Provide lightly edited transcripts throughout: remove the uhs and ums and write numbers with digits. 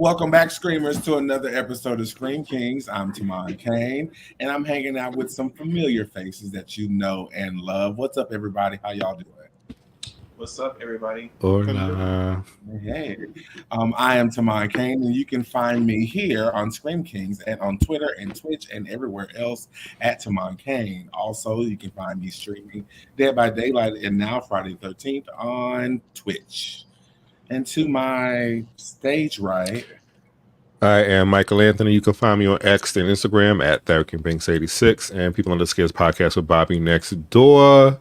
Welcome back, Screamers, to another episode of Scream Kingz. I'm TaMon Kane, and I'm hanging out with some familiar faces that you know and love. What's up, everybody? How y'all doing? What's up, everybody? Hola. Hey, I am TaMon Kane, and you can find me here on Scream Kingz and on Twitter and Twitch and everywhere else at TaMon Kane. Also, you can find me streaming Dead by Daylight and now Friday the 13th on Twitch. And to my stage right, I am Michael Anthony. You can find me on X and Instagram at TherakinBinks86 and People on the Skids podcast with Bobby next door.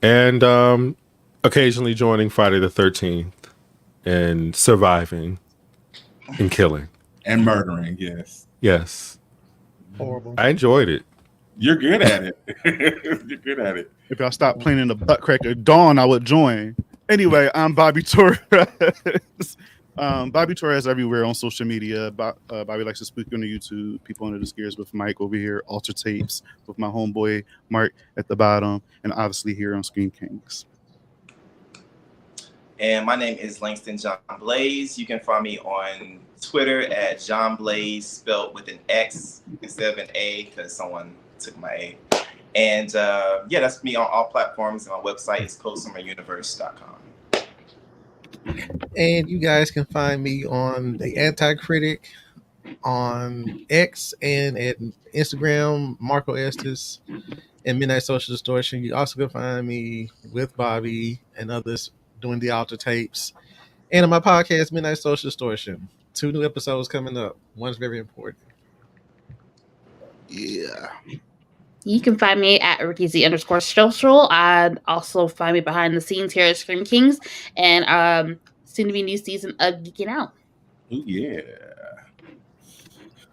And occasionally joining Friday the 13th and surviving and killing. and murdering, yes. Yes. Horrible. I enjoyed it. You're good at it. You're good at it. If y'all stop playing in the butt crack of dawn, I would join. Anyway, I'm Bobby Torres. Bobby Torres everywhere on social media. Bobby likes to speak on the YouTube. People under the Scares with Mike over here. Alter Tapes with my homeboy Mark at the bottom, and obviously here on Scream Kingz. And my name is Langston John Blaze. You can find me on Twitter at John Blaze, spelled with an X instead of an A because someone took my A. And yeah, that's me on all platforms. And my website is codsummeruniverse.com. And you guys can find me on the Anti-Critic on X and at Instagram, Marco Estes and Midnight Social Distortion. You also can find me with Bobby and others doing the Alter Tapes. And on my podcast, Midnight Social Distortion. 2 new episodes coming up. One's very important. Yeah. You can find me at RickyZ_social. I'd also find me behind the scenes here at Scream Kingz and soon to be new season of Geeking Out. Ooh, yeah.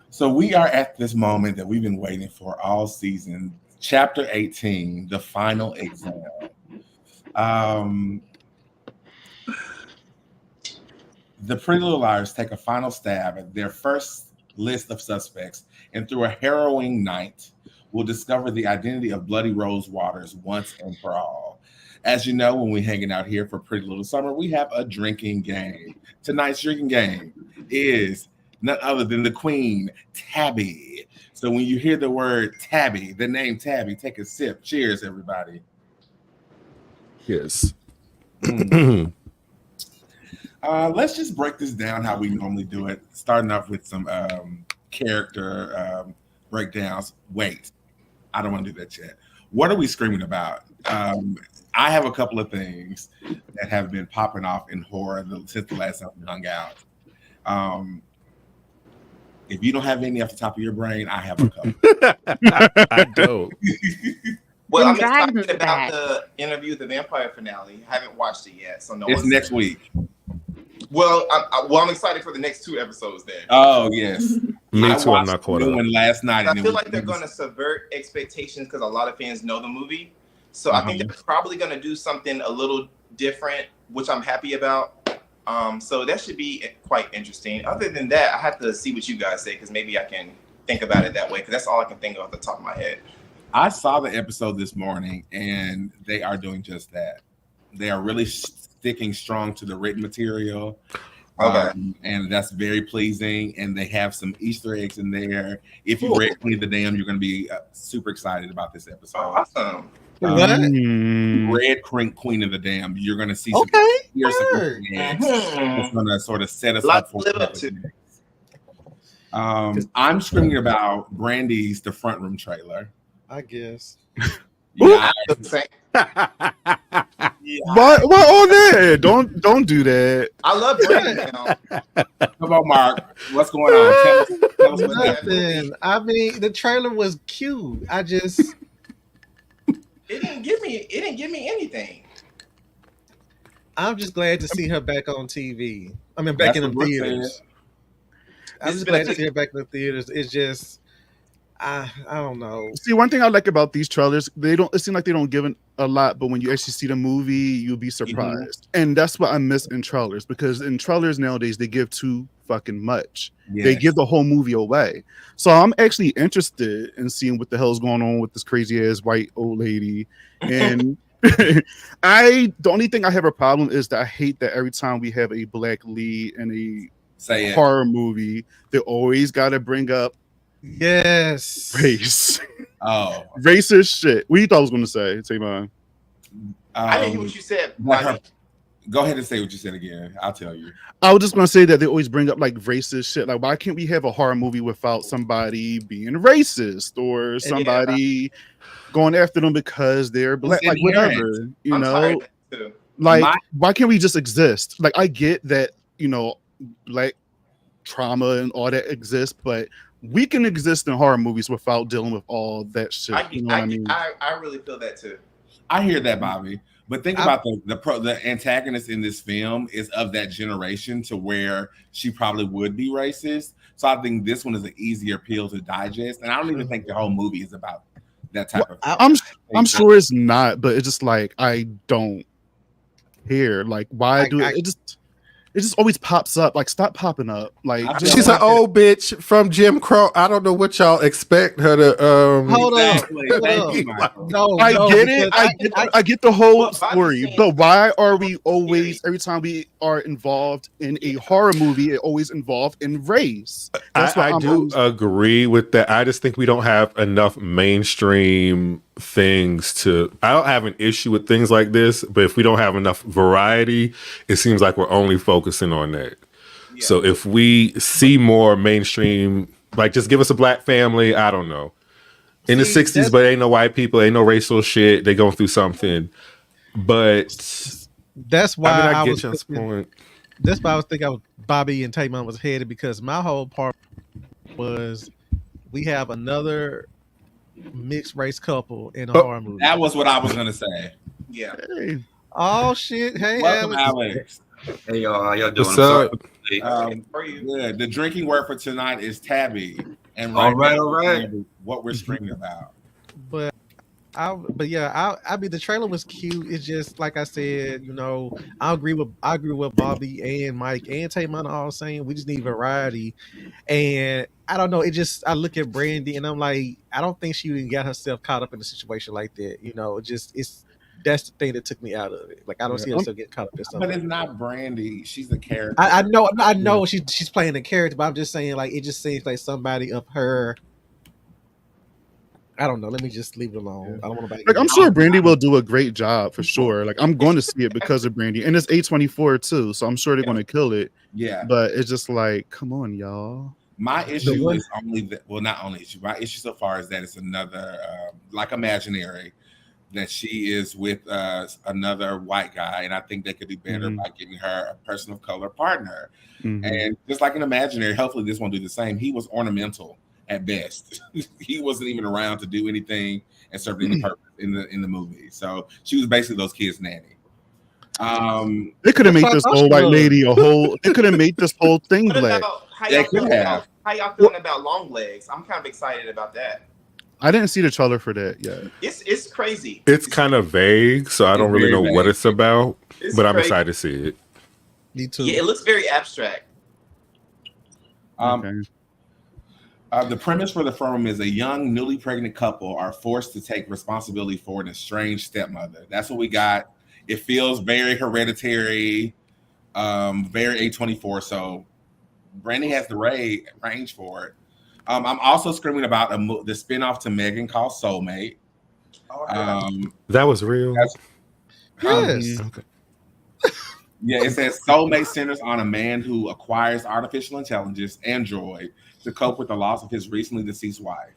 So we are at this moment that we've been waiting for all season. Chapter 18, the final exam. The Pretty Little Liars take a final stab at their first list of suspects, and through a harrowing night, will discover the identity of Bloody Rose Waters once and for all. As you know, when we're hanging out here for Pretty Little Summer, we have a drinking game. Tonight's drinking game is none other than the Queen, Tabby. So when you hear the word Tabby, the name Tabby, take a sip. Cheers, everybody. Yes. Let's just break this down how we normally do it, starting off with some character breakdowns. Wait, I don't want to do that yet. What are we screaming about? I have a couple of things that have been popping off in horror since the last time we hung out. If you don't have any off the top of your brain, I have a couple. I don't. Well, I'm Dragon's excited back. about the Interview with the Vampire finale. I haven't watched it yet, so no. It's next week. Well, I'm excited for the next 2 episodes then. Oh, yes. Me I too. I'm watched not caught the new up. one last night. I and feel like they're going to subvert expectations because a lot of fans know the movie. So I think they're probably going to do something a little different, which I'm happy about. So that should be quite interesting. Other than that, I have to see what you guys say because maybe I can think about it that way because that's all I can think of off the top of my head. I saw the episode this morning, and they are doing just that. They are really sticking strong to the written material. Okay. And that's very pleasing. And they have some Easter eggs in there. If you read Queen of the Dam, you're going to be super excited about this episode. Awesome. Read Queen of the Dam, you're going to see some Easter eggs. It's going to sort of set us up for it. I'm screaming about Brandy's The Front Room trailer. I guess. Yeah, What on there? Don't do that. I love Brandy now. Come on, Mark. What's going on? Tell us what's happening. Nothing. I mean, the trailer was cute. It didn't give me anything. I'm just glad to see her back on TV. I mean, back in the theaters. I'm just glad to see her back in the theaters. It's just, I don't know. See, one thing I like about these trailers, it seems like they don't give a lot, but when you actually see the movie, you'll be surprised. And that's what I miss in trailers, because in trailers nowadays, they give too fucking much. Yes. They give the whole movie away. So I'm actually interested in seeing what the hell's going on with this crazy ass white old lady. And the only thing I have a problem is that I hate that every time we have a black lead in a Say it. horror movie, they always got to bring up Yes. race. Oh, Racist shit. What you thought I was going to say, TaMon? I didn't hear what you said. Go ahead and say what you said again. I'll tell you. I was just going to say that they always bring up like racist shit. Like, why can't we have a horror movie without somebody being racist or somebody going after them because they're black? Like, whatever, you I'm know? tired of that too. Like, why can't we just exist? Like, I get that, you know, black trauma and all that exists, but we can exist in horror movies without dealing with all that shit. You know what I mean? I really feel that too. I hear that, Bobby. But think about the antagonist in this film is of that generation to where she probably would be racist. So I think this one is an easier pill to digest. And I don't even think the whole movie is about that type of I'm sure it's not, but it's just like I don't care. Like, why do it just always pops up. Like, stop popping up. Like, she's an old bitch from Jim Crow. I don't know what y'all expect her to Hold exactly. on. No, I get it. I get the whole Well, story, but why are we always, every time we are involved in a horror movie, it always involved in race? I do agree with that. I just think we don't have enough mainstream things to. I don't have an issue with things like this, but if we don't have enough variety, it seems like we're only focusing on that. Yeah. So if we see more mainstream, like just give us a black family, I don't know. In the 60s, but ain't no white people, ain't no racial shit. They going through something. But that's why I get your point. That's why I was thinking Bobby and TaMon was headed, because my whole part was we have another mixed race couple in a horror movie. That was what I was gonna say. Yeah. Hey. Oh shit! Hey, welcome, Alex. Hey y'all, how y'all doing? What's up? Good. The drinking word for tonight is tabby. And all right. What we're screaming about. But I mean, the trailer was cute. It's just like I said, you know, I agree with Bobby and Mike and TaMon all saying we just need variety. And I don't know, I look at Brandy and I'm like, I don't think she even got herself caught up in a situation like that. You know, that's the thing that took me out of it. Like, I don't see herself get caught up in something. But it's not Brandy. She's the character. I know she's playing the character, but I'm just saying, like, it just seems like somebody of her. I don't know. Let me just leave it alone. I don't want to. Like, I'm sure Brandy will do a great job for sure. Like, I'm going to see it because of Brandy, and it's A24 too, so I'm sure they're going to kill it. Yeah, but it's just like, come on, y'all. My issue is only that. Well, not only issue. My issue so far is that it's another like imaginary that she is with another white guy, and I think they could do better by giving her a person of color partner. And just like an imaginary, hopefully this won't do the same. He was ornamental at best. He wasn't even around to do anything and serve any purpose in the movie. So she was basically those kids' nanny. They could have made this old white lady a whole. They could have made this whole thing black. How y'all feeling about Long Legs? I'm kind of excited about that. I didn't see the trailer for that yet. It's crazy. It's kind of vague, so I don't really know what it's about. But I'm excited to see it. Me too. Yeah, it looks very abstract. The premise for the film is a young, newly pregnant couple are forced to take responsibility for an estranged stepmother. That's what we got. It feels very Hereditary, very A24. So Brandy has the range for it. I'm also screaming about the spinoff to Megan called Soulmate. That was real. Yes. Okay. Yeah, it says Soulmate centers on a man who acquires artificial intelligence, android, to cope with the loss of his recently deceased wife.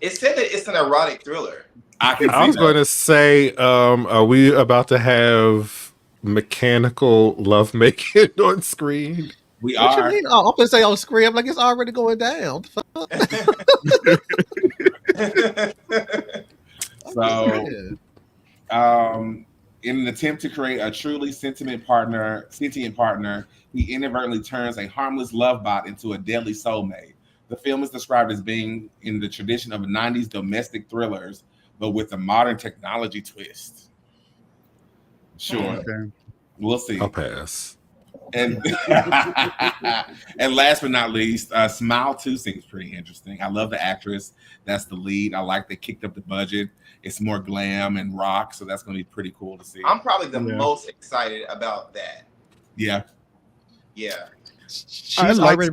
It said that it's an erotic thriller. I was going to say, are we about to have mechanical lovemaking on screen? We what are. You mean? Oh, I'm gonna say on screen. I'm like, it's already going down. So, in an attempt to create a truly sentient partner, he inadvertently turns a harmless love bot into a deadly soulmate. The film is described as being in the tradition of 90s domestic thrillers, but with a modern technology twist. Sure. Okay. We'll see. I'll pass. And and last but not least, Smile 2 seems pretty interesting. I love the actress. That's the lead. I like they kicked up the budget. It's more glam and rock, so that's going to be pretty cool to see. I'm probably the most excited about that. Yeah. Yeah. She's like already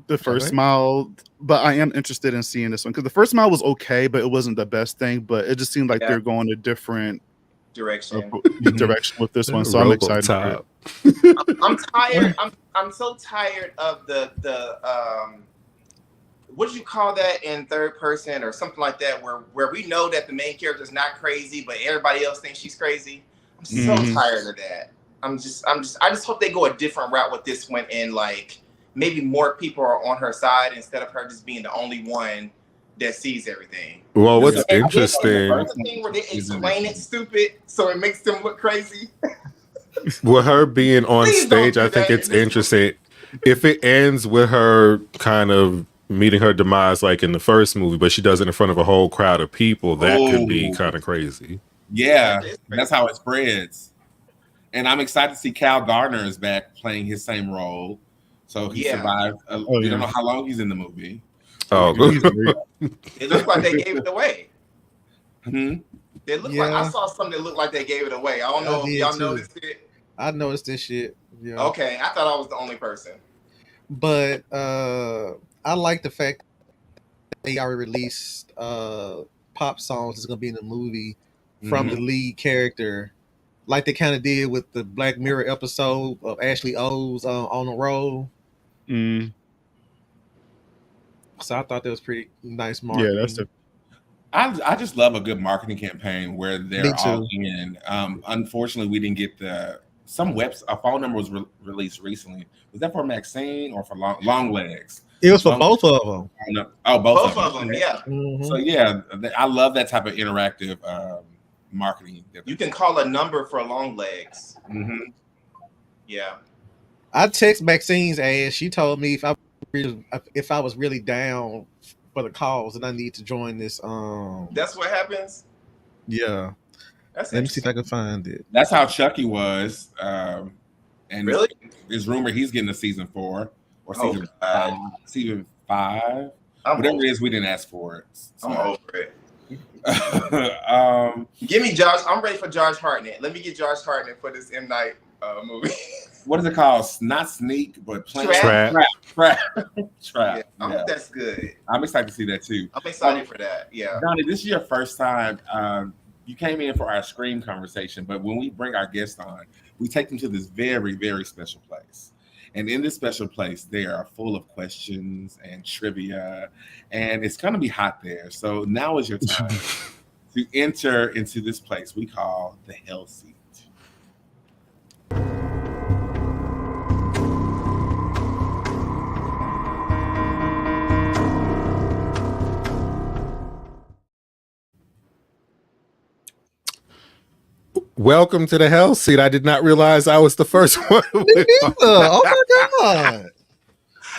the first Smile, but I am interested in seeing this one because the first Smile was okay, but it wasn't the best thing. But it just seemed like they're going a different direction with this one, so I'm excited for it. I'm tired. I'm so tired of the what do you call that in third person or something like that, where we know that the main character is not crazy, but everybody else thinks she's crazy. I'm so tired of that. I just hope they go a different route with this one, and like maybe more people are on her side instead of her just being the only one that sees everything. Well, what's interesting, the thing where they explain it stupid so it makes them look crazy. With her being on stage, I think it's interesting. If it ends with her kind of meeting her demise like in the first movie, but she does it in front of a whole crowd of people, that could be kind of crazy. Yeah, that's how it spreads. And I'm excited to see Cal Gardner is back playing his same role. So he survived. We don't know how long he's in the movie. Oh, it looks like they gave it away. It looked like I saw something that looked like they gave it away. I don't know if y'all noticed it. I noticed this shit. Yeah. Okay, I thought I was the only person. But I like the fact they already released pop songs that's gonna be in the movie from the lead character, like they kind of did with the Black Mirror episode of Ashley O's on the roll. So I thought that was pretty nice marketing. Yeah, that's I just love a good marketing campaign where they're all in. Unfortunately, we didn't get some a phone number was released recently. Was that for Maxine or for Long Legs? It was for both of them. Oh, both of them. Yeah. So yeah, I love that type of interactive marketing. You can call a number for Long Legs. Yeah. I text Maxine's ass. She told me if I was really down for the cause and I need to join this. That's what happens. Yeah. Let me see if I can find it. That's how Chucky was. And really, it's rumored he's getting a season 4 or season 5. Season 5. Whatever it is, we didn't ask for it. So. I'm over it. Give me Josh. I'm ready for Josh Hartnett. Let me get Josh Hartnett for this M. Night movie. What is it called? Not Sneak, but Trap. Yeah, I hope that's good. I'm excited to see that too. I'm excited for that. Yeah. Donnie, this is your first time. You came in for our Scream conversation, but when we bring our guests on, we take them to this very, very special place. And in this special place, they are full of questions and trivia, and it's going to be hot there. So now is your time to enter into this place we call the Hell Seat. Welcome to the Hell Seat. I did not realize I was the first one. Oh my god!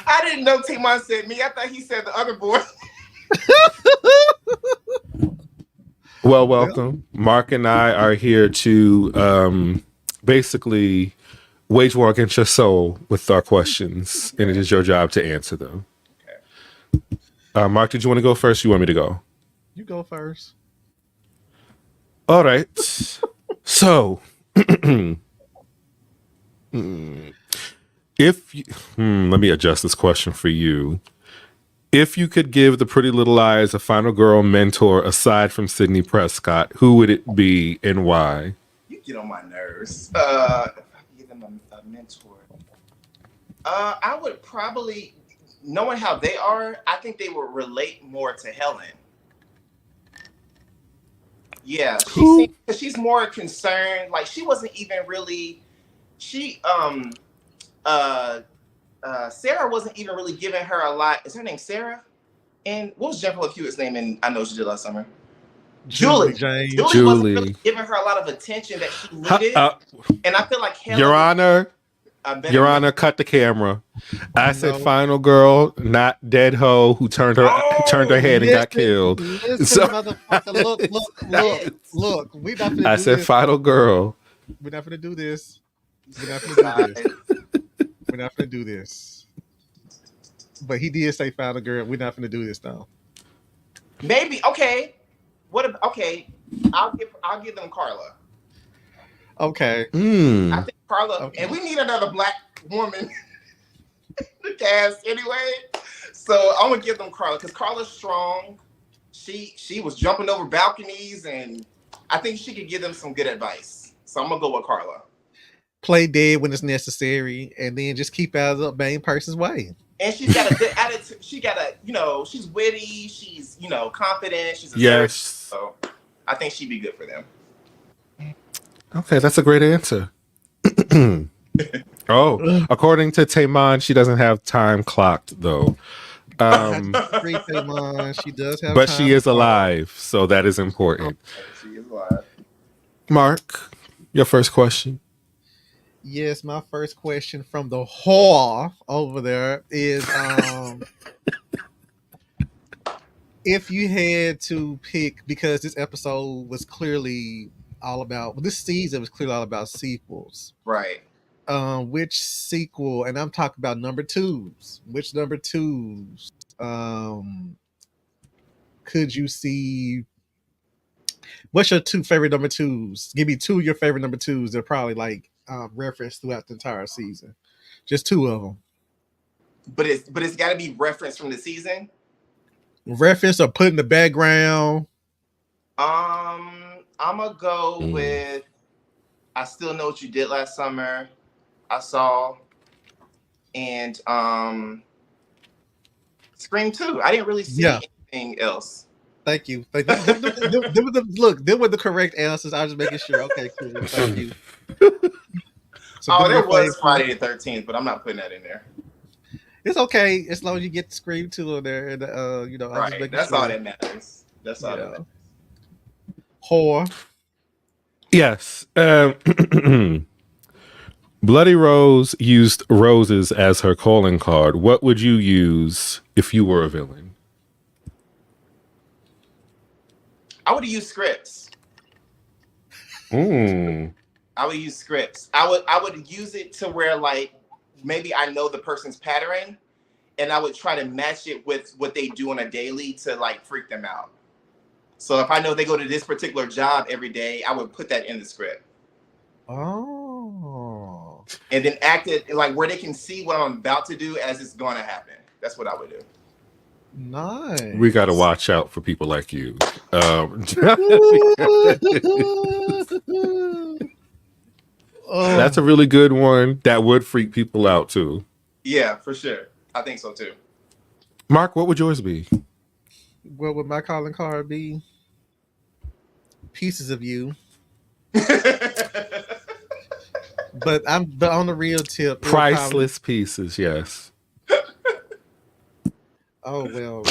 I didn't know TaMon said me. I thought he said the other boy. Well, welcome. Mark and I are here to basically wage war against your soul with our questions, and it is your job to answer them. Okay. Mark, did you want to go first? Or you want me to go? You go first. All right. So, if you, let me adjust this question for you. If you could give the Pretty Little Liars a final girl mentor aside from Sidney Prescott, who would it be and why? You get on my nerves. If I could give them a mentor, I would probably, knowing how they are, I think they would relate more to Helen. Yeah, she's more concerned. Like she wasn't even really. Sarah wasn't even really giving her a lot. Is her name Sarah? And what was Jennifer Hewitt's name? And I know she did last summer. Julie wasn't really giving her a lot of attention that she needed. And I feel like Helen, Your Honor, cut the camera. I said final girl, not dead hoe who turned her head and got killed. Listen, motherfucker, look. We not gonna I said this. final girl. We're not gonna do this. We're not gonna do this. But he did say final girl. We're not gonna do this though. Maybe okay. I'll give them Carla. Okay. I think Carla, and we need another black woman to cast anyway. So I'm gonna give them Carla because Carla's strong. She was jumping over balconies, and I think she could give them some good advice. So I'm gonna go with Carla. Play dead when it's necessary, and then just keep out of the main person's way. And she's got a good attitude. She got a, she's witty. She's, confident. She's a Yes. So I think she'd be good for them. Okay, that's a great answer. Oh, according to TaMon, she doesn't have time clocked though. Free TaMon, she does have but time she is clocked. alive, so that is important. She is alive. Mark, your first question. Yes, my first question from the whore over there is if you had to pick, because this episode was clearly all about, this season was clearly all about sequels. Right. Which sequel, and I'm talking about number twos, which number twos could you see? What's your two favorite number twos? Give me two of your favorite number twos. They're probably like referenced throughout the entire season. Just two of them. But it's got to be referenced from the season. Reference or put in the background. I'm gonna go with I Still Know What You Did Last Summer. I saw, and Scream 2. I didn't really see anything else. Thank you. Look, they were the correct answers. I was just making sure. Okay, cool. Thank you. So there was Friday the 13th, but I'm not putting that in there. It's okay as long as you get Scream 2 on there, and right. That's all that matters. That's all that matters. Whore. Yes. Bloody Rose used roses as her calling card. What would you use if you were a villain? I would use scripts. I would use scripts. I would use it to where like maybe I know the person's pattern, and I would try to match it with what they do on a daily to like freak them out. So if I know they go to this particular job every day, I would put that in the script. Oh. And then act it like where they can see what I'm about to do as it's going to happen. That's what I would do. Nice. We got to watch out for people like you. That's a really good one. That would freak people out too. Yeah, for sure. I think so too. Mark, what would yours be? What would my calling card be? Pieces of you. But on the real tip, priceless pieces. Yes. Oh well,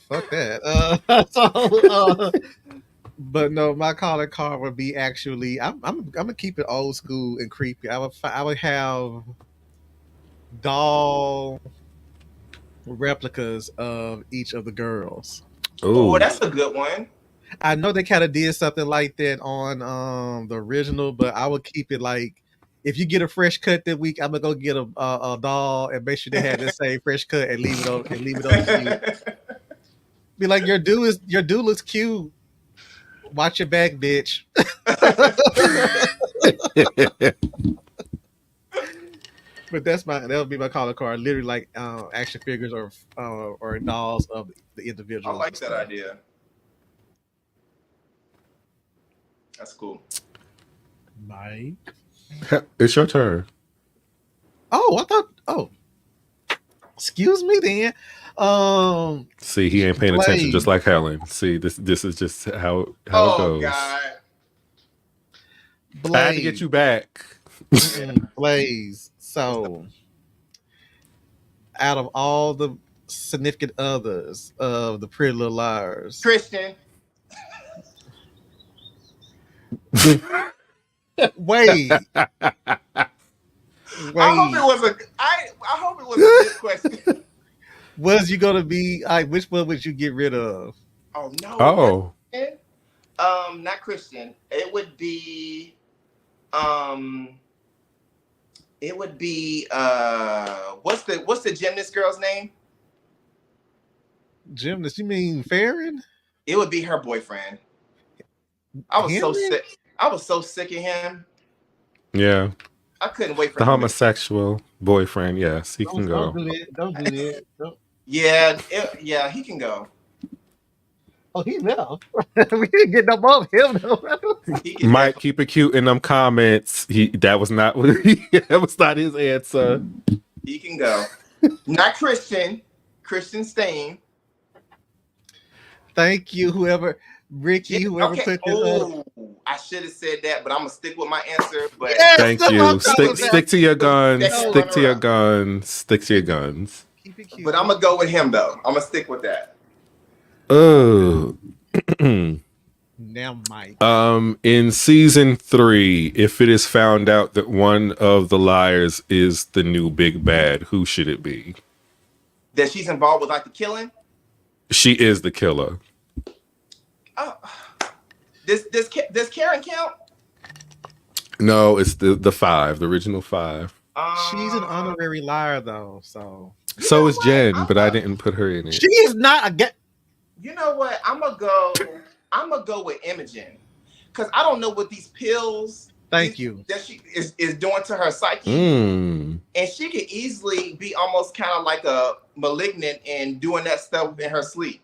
fuck that. But no, my calling card would be actually. I'm gonna keep it old school and creepy. I would have doll replicas of each of the girls. Oh, that's a good one. I know they kind of did something like that on the original, but I would keep it like, if you get a fresh cut that week, I'm gonna go get a doll and make sure they had the same fresh cut and leave it on you. Be like, your dude looks cute. Watch your back, bitch. But that would be my calling card. Literally like action figures or dolls of the individuals. I like that idea. That's cool. Mike. It's your turn. Oh, I thought. Oh, excuse me, then. See, he ain't paying attention, just like Helen. See, this is just how it goes. Oh God. I had to get you back. Blaze. So, out of all the significant others of the Pretty Little Liars, Christian. Wait. I hope it was a good question. Was you gonna be which one would you get rid of? Oh no. Oh. Not Christian. It would be what's the gymnast girl's name? Gymnast, you mean Farron? It would be her boyfriend. I was so sick of him. Yeah. I couldn't wait for The him. homosexual boyfriend, yes, he can go. Don't do that. Don't do that. Don't. Yeah, he can go. Oh, he left. We didn't get no more of him though. He can Mike, keep it cute in them comments. That was not that was not his answer. He can go. Not Christian. Christian Stain. Thank you, whoever whoever put this up. I should have said that, but I'm gonna stick with my answer. But Yes, Thank that's what you. I'm talking about. Stick to your guns. No. Stick to your guns. Stick to your guns. Keep it cute. but I'm gonna go with him though. I'm gonna stick with that. Oh. Now, Mike. In season 3, if it is found out that one of the liars is the new big bad, who should it be? That she's involved with like the killing. She is the killer. Oh, does Karen count? No, it's the 5, the original 5. She's an honorary liar though, so. So is Jen, but I didn't put her in it. She is not a get. You know what? I'm gonna go with Imogen, because I don't know what these pills. Thank you. That she is doing to her psyche, Mm. and she could easily be almost kind of like a malignant and doing that stuff in her sleep.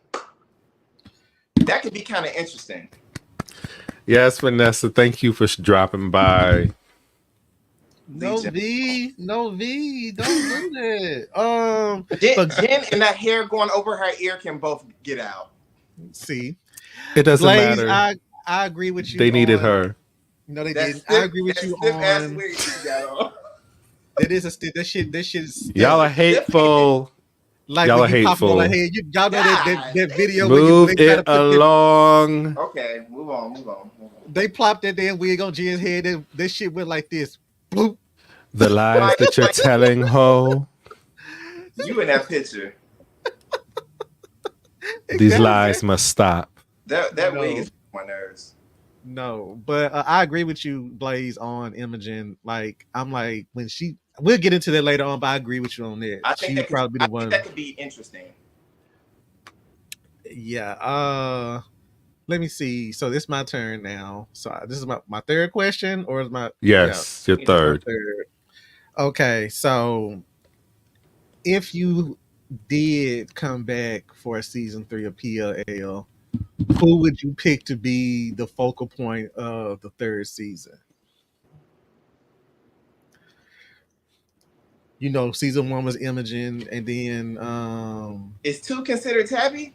That could be kind of interesting. Yes, Vanessa, thank you for dropping by. No V, don't do that. Jen and that hair going over her ear can both get out. See, It doesn't Blaze, matter. I agree with you. They needed her. No, they That didn't. stiff- I agree with that you stiff-ass on. wig she got on. That is a stiff. That shit is. Y'all are hateful. Like y'all when are you pop it on hateful. her head. Y'all know that video Move where they try to it put along. Okay, move on. they plopped that damn wig on Jen's head. And this shit went like this. Bloop. The lies that you're telling, ho. You in that picture. These lies must stop. That No. wig is on my nerves. No, but I agree with you, Blaze, on Imogen. Like, I'm like, when we'll get into that later on, but I agree with you on that. I think She would probably be the one. that could be interesting. Yeah. Let me see. So this is my turn now. So this is my third question, or is my Yes, your third. third? Okay, so if you did come back for a season 3 of PLL, who would you pick to be the focal point of the third season? You know, season 1 was Imogen, and then Is 2 considered Tabby?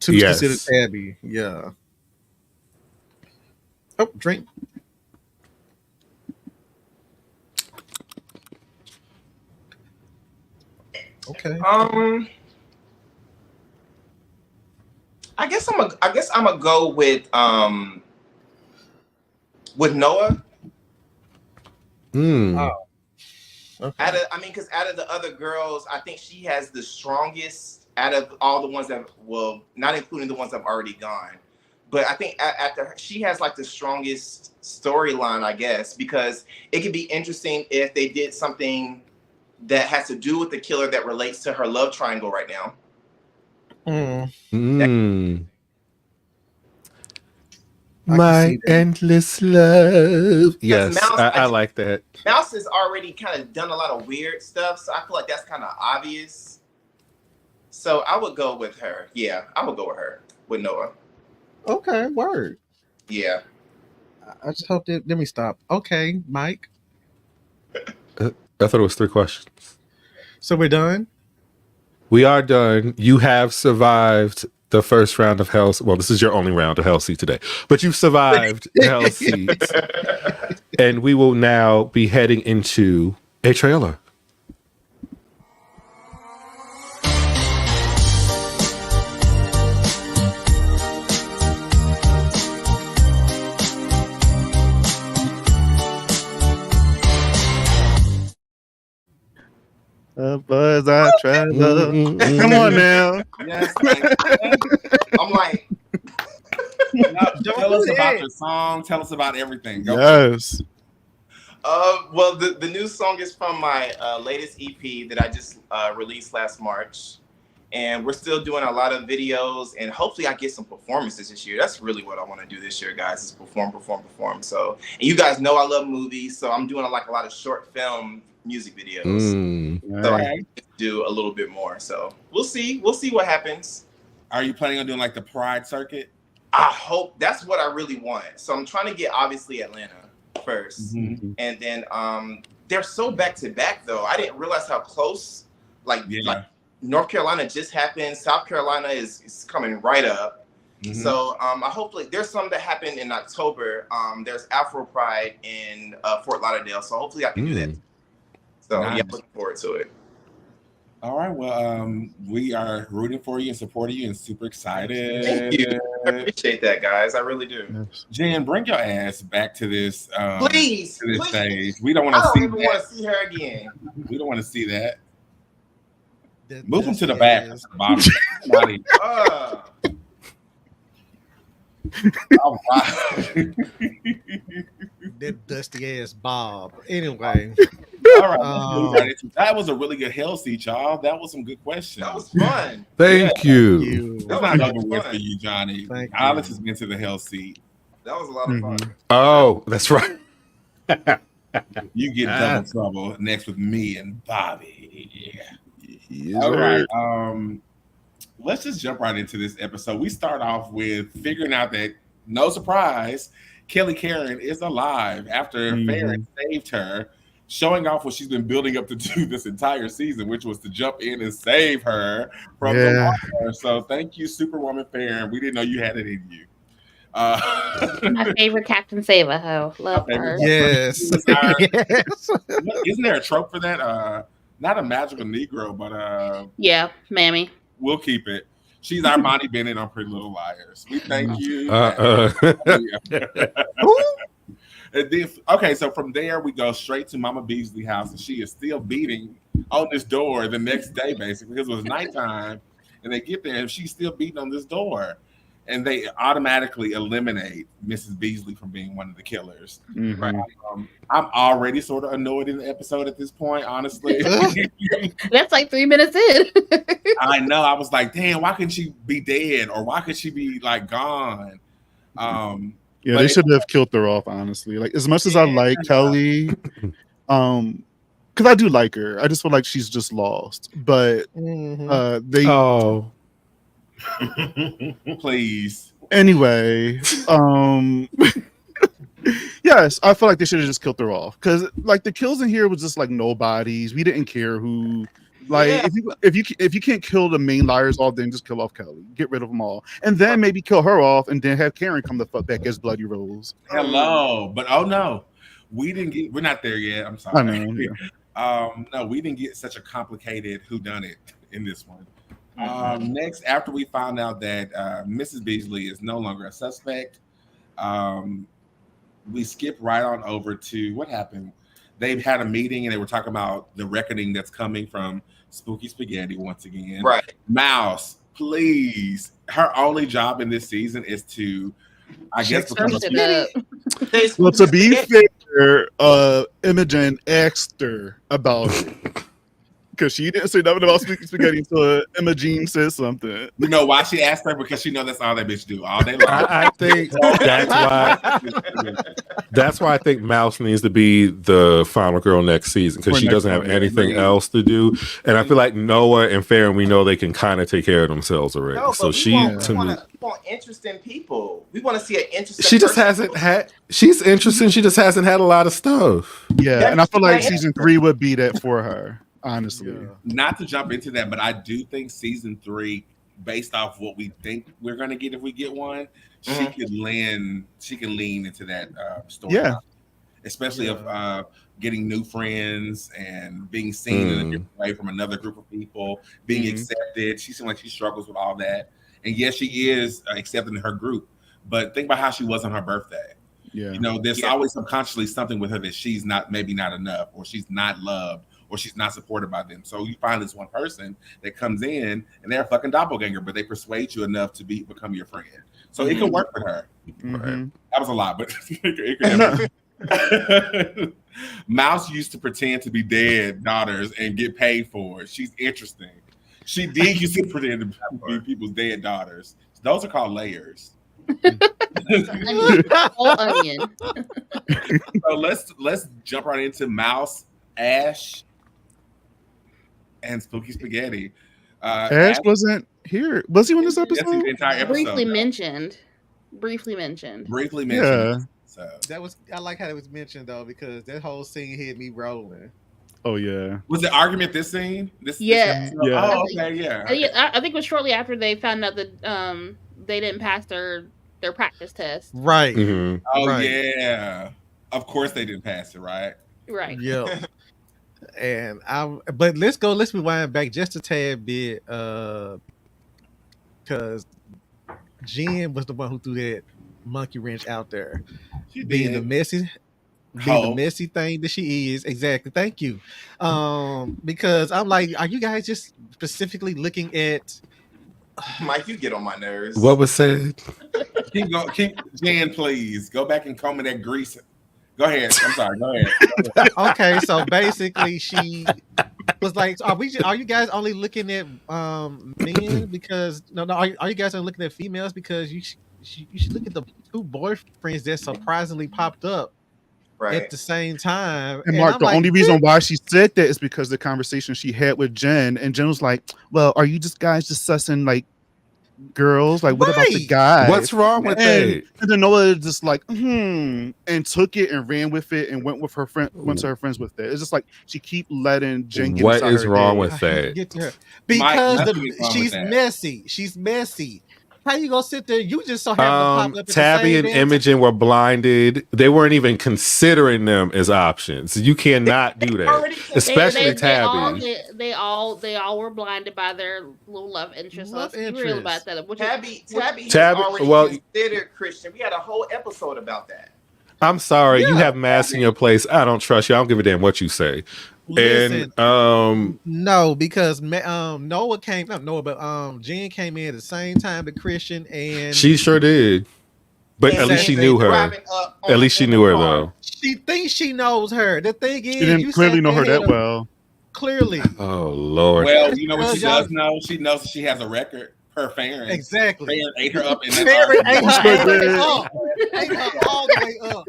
2 Yes. considered Tabby. Yeah. Oh, drink. Okay. I guess I'm gonna go with Noah. Mm. Okay. Because out of the other girls, I think she has the strongest out of all the ones that, well, not including the ones that have already gone. But I think after her, she has like the strongest storyline, I guess, because it could be interesting if they did something that has to do with the killer that relates to her love triangle right now. My endless love. Yes, Mouse, I like that. Mouse has already kind of done a lot of weird stuff, so I feel like that's kind of obvious. So I would go with her. Yeah, I would go with her, with Noah. Okay, word. Yeah. I just hope that. Let me stop. Okay, Mike. I thought it was 3 questions. So we're done. We are done. You have survived the first round of Hell. Well, this is your only round of Hell Seat today, but you've survived Hell Seats, and we will now be heading into a trailer. Buzz, I travel. Come on now. Yes, I'm like, tell us about your song. Tell us about everything. Go. Yes. well, the new song is from my latest EP that I just released last March, and we're still doing a lot of videos, and hopefully I get some performances this year. That's really what I want to do this year, guys, is perform. So, and you guys know I love movies, so I'm doing a lot of short film music videos. So I can do a little bit more. So we'll see what happens. Are you planning on doing like the Pride circuit? I hope that's what I really want. So I'm trying to get obviously Atlanta first, and then they're so back to back though. I didn't realize how close. Like North Carolina just happened. South Carolina is coming right up. So I hopefully there's some that happened in October. There's Afro Pride in Fort Lauderdale. So hopefully I can do that. So yeah, looking forward to it. All right. Well, we are rooting for you and supporting you and super excited. Thank you. I appreciate that, guys. I really do. Jen, bring your ass back to this. Please. To this stage. We don't want to see. I don't even want to see her again. We don't want to see that. That Move them to the dusty back. ass- Bottom. All right. That dusty ass Bob. Anyway, All right. That was a really good hell seat, y'all. That was some good questions. That was fun. Thank you. It's not over with for you, Johnny. Thank you. Alex has been to the hell seat. That was a lot of fun. Oh, that's right. You get double trouble next with me and Bobby. All right. Let's just jump right into this episode. We start off with figuring out that, no surprise, Kelly Karen is alive after Farron saved her, showing off what she's been building up to do this entire season, which was to jump in and save her from the water. So thank you, Superwoman Farron. We didn't know you had it in you. My favorite Captain Save-A-Ho. Love her. yes. Yes. Isn't there a trope for that? Not a magical Negro, but Yeah, Mammy. we'll keep it. She's our Monty Bennett on Pretty Little Liars. We thank you. And then, okay, so from there we go straight to Mama Beasley's house, and she is still beating on this door the next day, basically, because it was nighttime, and they get there and she's still beating on this door, and they automatically eliminate Mrs. Beasley from being one of the killers. Right? I'm already sort of annoyed in the episode at this point, honestly. That's like 3 minutes in. I know. I was like, damn, why couldn't she be dead, or why could she be like gone? Yeah, they should have killed her off, honestly. Like, as much as I like Kelly, because I do like her, I just feel like she's just lost. But they please. Anyway, yes, I feel like they should have just killed her off, because like the kills in here was just like nobodies. We didn't care who. Like, if you can't kill the main liars off, then just kill off Kelly. Get rid of them all, and then maybe kill her off, and then have Karen come the fuck back as Bloody Rose. Hello, but oh no, we didn't get. We're not there yet. I'm sorry. I know, yeah. No, we didn't get such a complicated whodunit in this one. Next, after we found out that Mrs. Beasley is no longer a suspect, we skip right on over to what happened. They've had a meeting and they were talking about the reckoning that's coming from Spooky Spaghetti once again. Right. Mouse, please. Her only job in this season is to, I guess, become a well, to be fair, Imogen asked her about it, because she didn't say nothing about Spooky Spaghetti until Imogen said something. You know why she asked her? Because she knows that's all that bitch do all day long. I think that's why I think Mouse needs to be the final girl next season, because she doesn't have anything else to do. And I feel like Noah and Farron, we know they can kind of take care of themselves already. No, so we want interesting people. We want to see an interesting. She just hasn't had. She's interesting. She just hasn't had a lot of stuff. Yeah, and I feel like season 3 would be that for her. Honestly, not to jump into that, but I do think season 3, based off what we think we're going to get if we get one, she can lean into that story. Yeah, especially of getting new friends and being seen in a different way from another group of people, being accepted. She seems like she struggles with all that, and yes, she is accepted in her group. But think about how she was on her birthday. Yeah, you know, there's always subconsciously something with her that she's maybe not enough, or she's not loved, or she's not supported by them. So you find this one person that comes in and they're a fucking doppelganger, but they persuade you enough to become your friend. So it can work for her. Right. That was a lot, but it could Mouse used to pretend to be dead daughters and get paid for it. She's interesting. She did used to pretend to be people's dead daughters. Those are called layers. Whole onion. So let's jump right into Mouse, Ash, and Spooky Spaghetti. Ash wasn't here. Was he on this Yes, episode? the entire episode. Briefly mentioned. Yeah. So That was I like how it was mentioned though because that whole scene hit me rolling. Oh yeah. was the argument this scene? Yeah. Yeah. Oh, okay, yeah. I think it was shortly after they found out that they didn't pass their practice test. Right. Mhm. Oh Right. yeah. Of course they didn't pass it, right? Right. Yeah. And but let's rewind back just a tad bit because Jen was the one who threw that monkey wrench out there. She Being the did. messy Hoe. thing that she is. Exactly. Thank you. Because I'm like, are you guys just specifically looking at Mike, you get on my nerves. What was said? Keep Jan, please. Go back and comb that grease. Go ahead. I'm sorry. Go ahead. okay, so basically she was like, are you guys only looking at men because are you guys only looking at females because you should look at the two boyfriends that surprisingly popped up Right. at the same time. And Mark, I'm the like, only reason why she said that is because the conversation she had with Jen, and Jen was like, "Well, are you guys just sussing like girls? Like, what about the Right. guys? What's wrong with that? And then Noah just like, and took it and ran with it and went to her friends with it. It's just like she keep letting Jen get What inside is her wrong head. with that? Get to her. Because nothing is wrong with she's that. messy. She's messy. How you gonna sit there? You just so happen to pop up at the Tabby same and damn time. Imogen were blinded. They weren't even considering them as options. You cannot do that, especially Tabby. They all were blinded by their little love interest. Love So let's be real about that. Tabby has Tabby- already well- considered Christian. We had a whole episode about that. I'm sorry, you Yeah. have mass in your place. I don't trust you. I don't give a damn what you say. Listen, And no, because Noah came not Noah, but Jen came in at the same time that Christian and she sure did. But at least she knew her. Driving up on At least she in knew the her car. though. she thinks she knows her. The thing is, She didn't clearly know her that well. Clearly, Oh Lord. Well, you know what she Well, does know? She knows that she has a record. Her Farron. exactly. Farron ate her up in Farron ate her Sure all the way did. up. Ate her all the way up.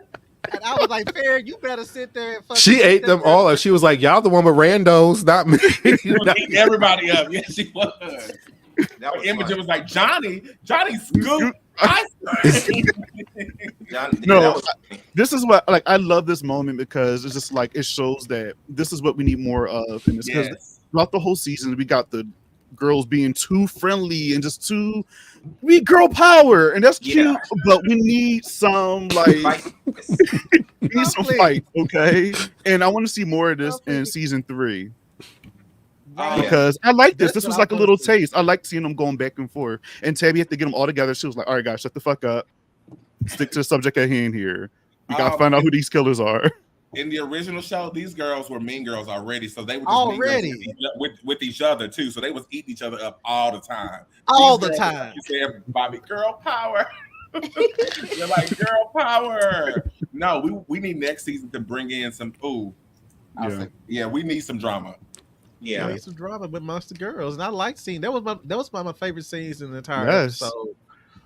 And I was like, Farron, you better sit there and fucking She ate them all up. She was like, "Y'all the one with randos, not me." She was eating everybody up. Yeah, she was. That was Imogen funny. was like, Johnny Scoop. John, No, that was funny. This is what I love this moment because it's just like it shows that this is what we need more of in this. Because Yes. throughout the whole season, we got the girls being too friendly and just too girl power, and that's cute. Yeah. But we need some like Like, we need some fight, okay? And I want to see more of this in season 3 yeah. because I like this. That's This was what like a I little wanted to- taste. I like seeing them going back and forth. And Tabby had to get them all together. She was like, "All right, guys, shut the fuck up. Stick to the subject at hand here. We gotta find out who these killers are." In the original show, these girls were mean girls already, so they were just Already. mean girls with each other too. So they was eating each other up all the time. all These the girls, time. You said, Bobby, girl power. You're like girl power. No, we need next season to bring in some. We need some drama. Yeah. Some drama with Monster Girls, and I like seeing that was one of my favorite scenes in the entire Yes. episode.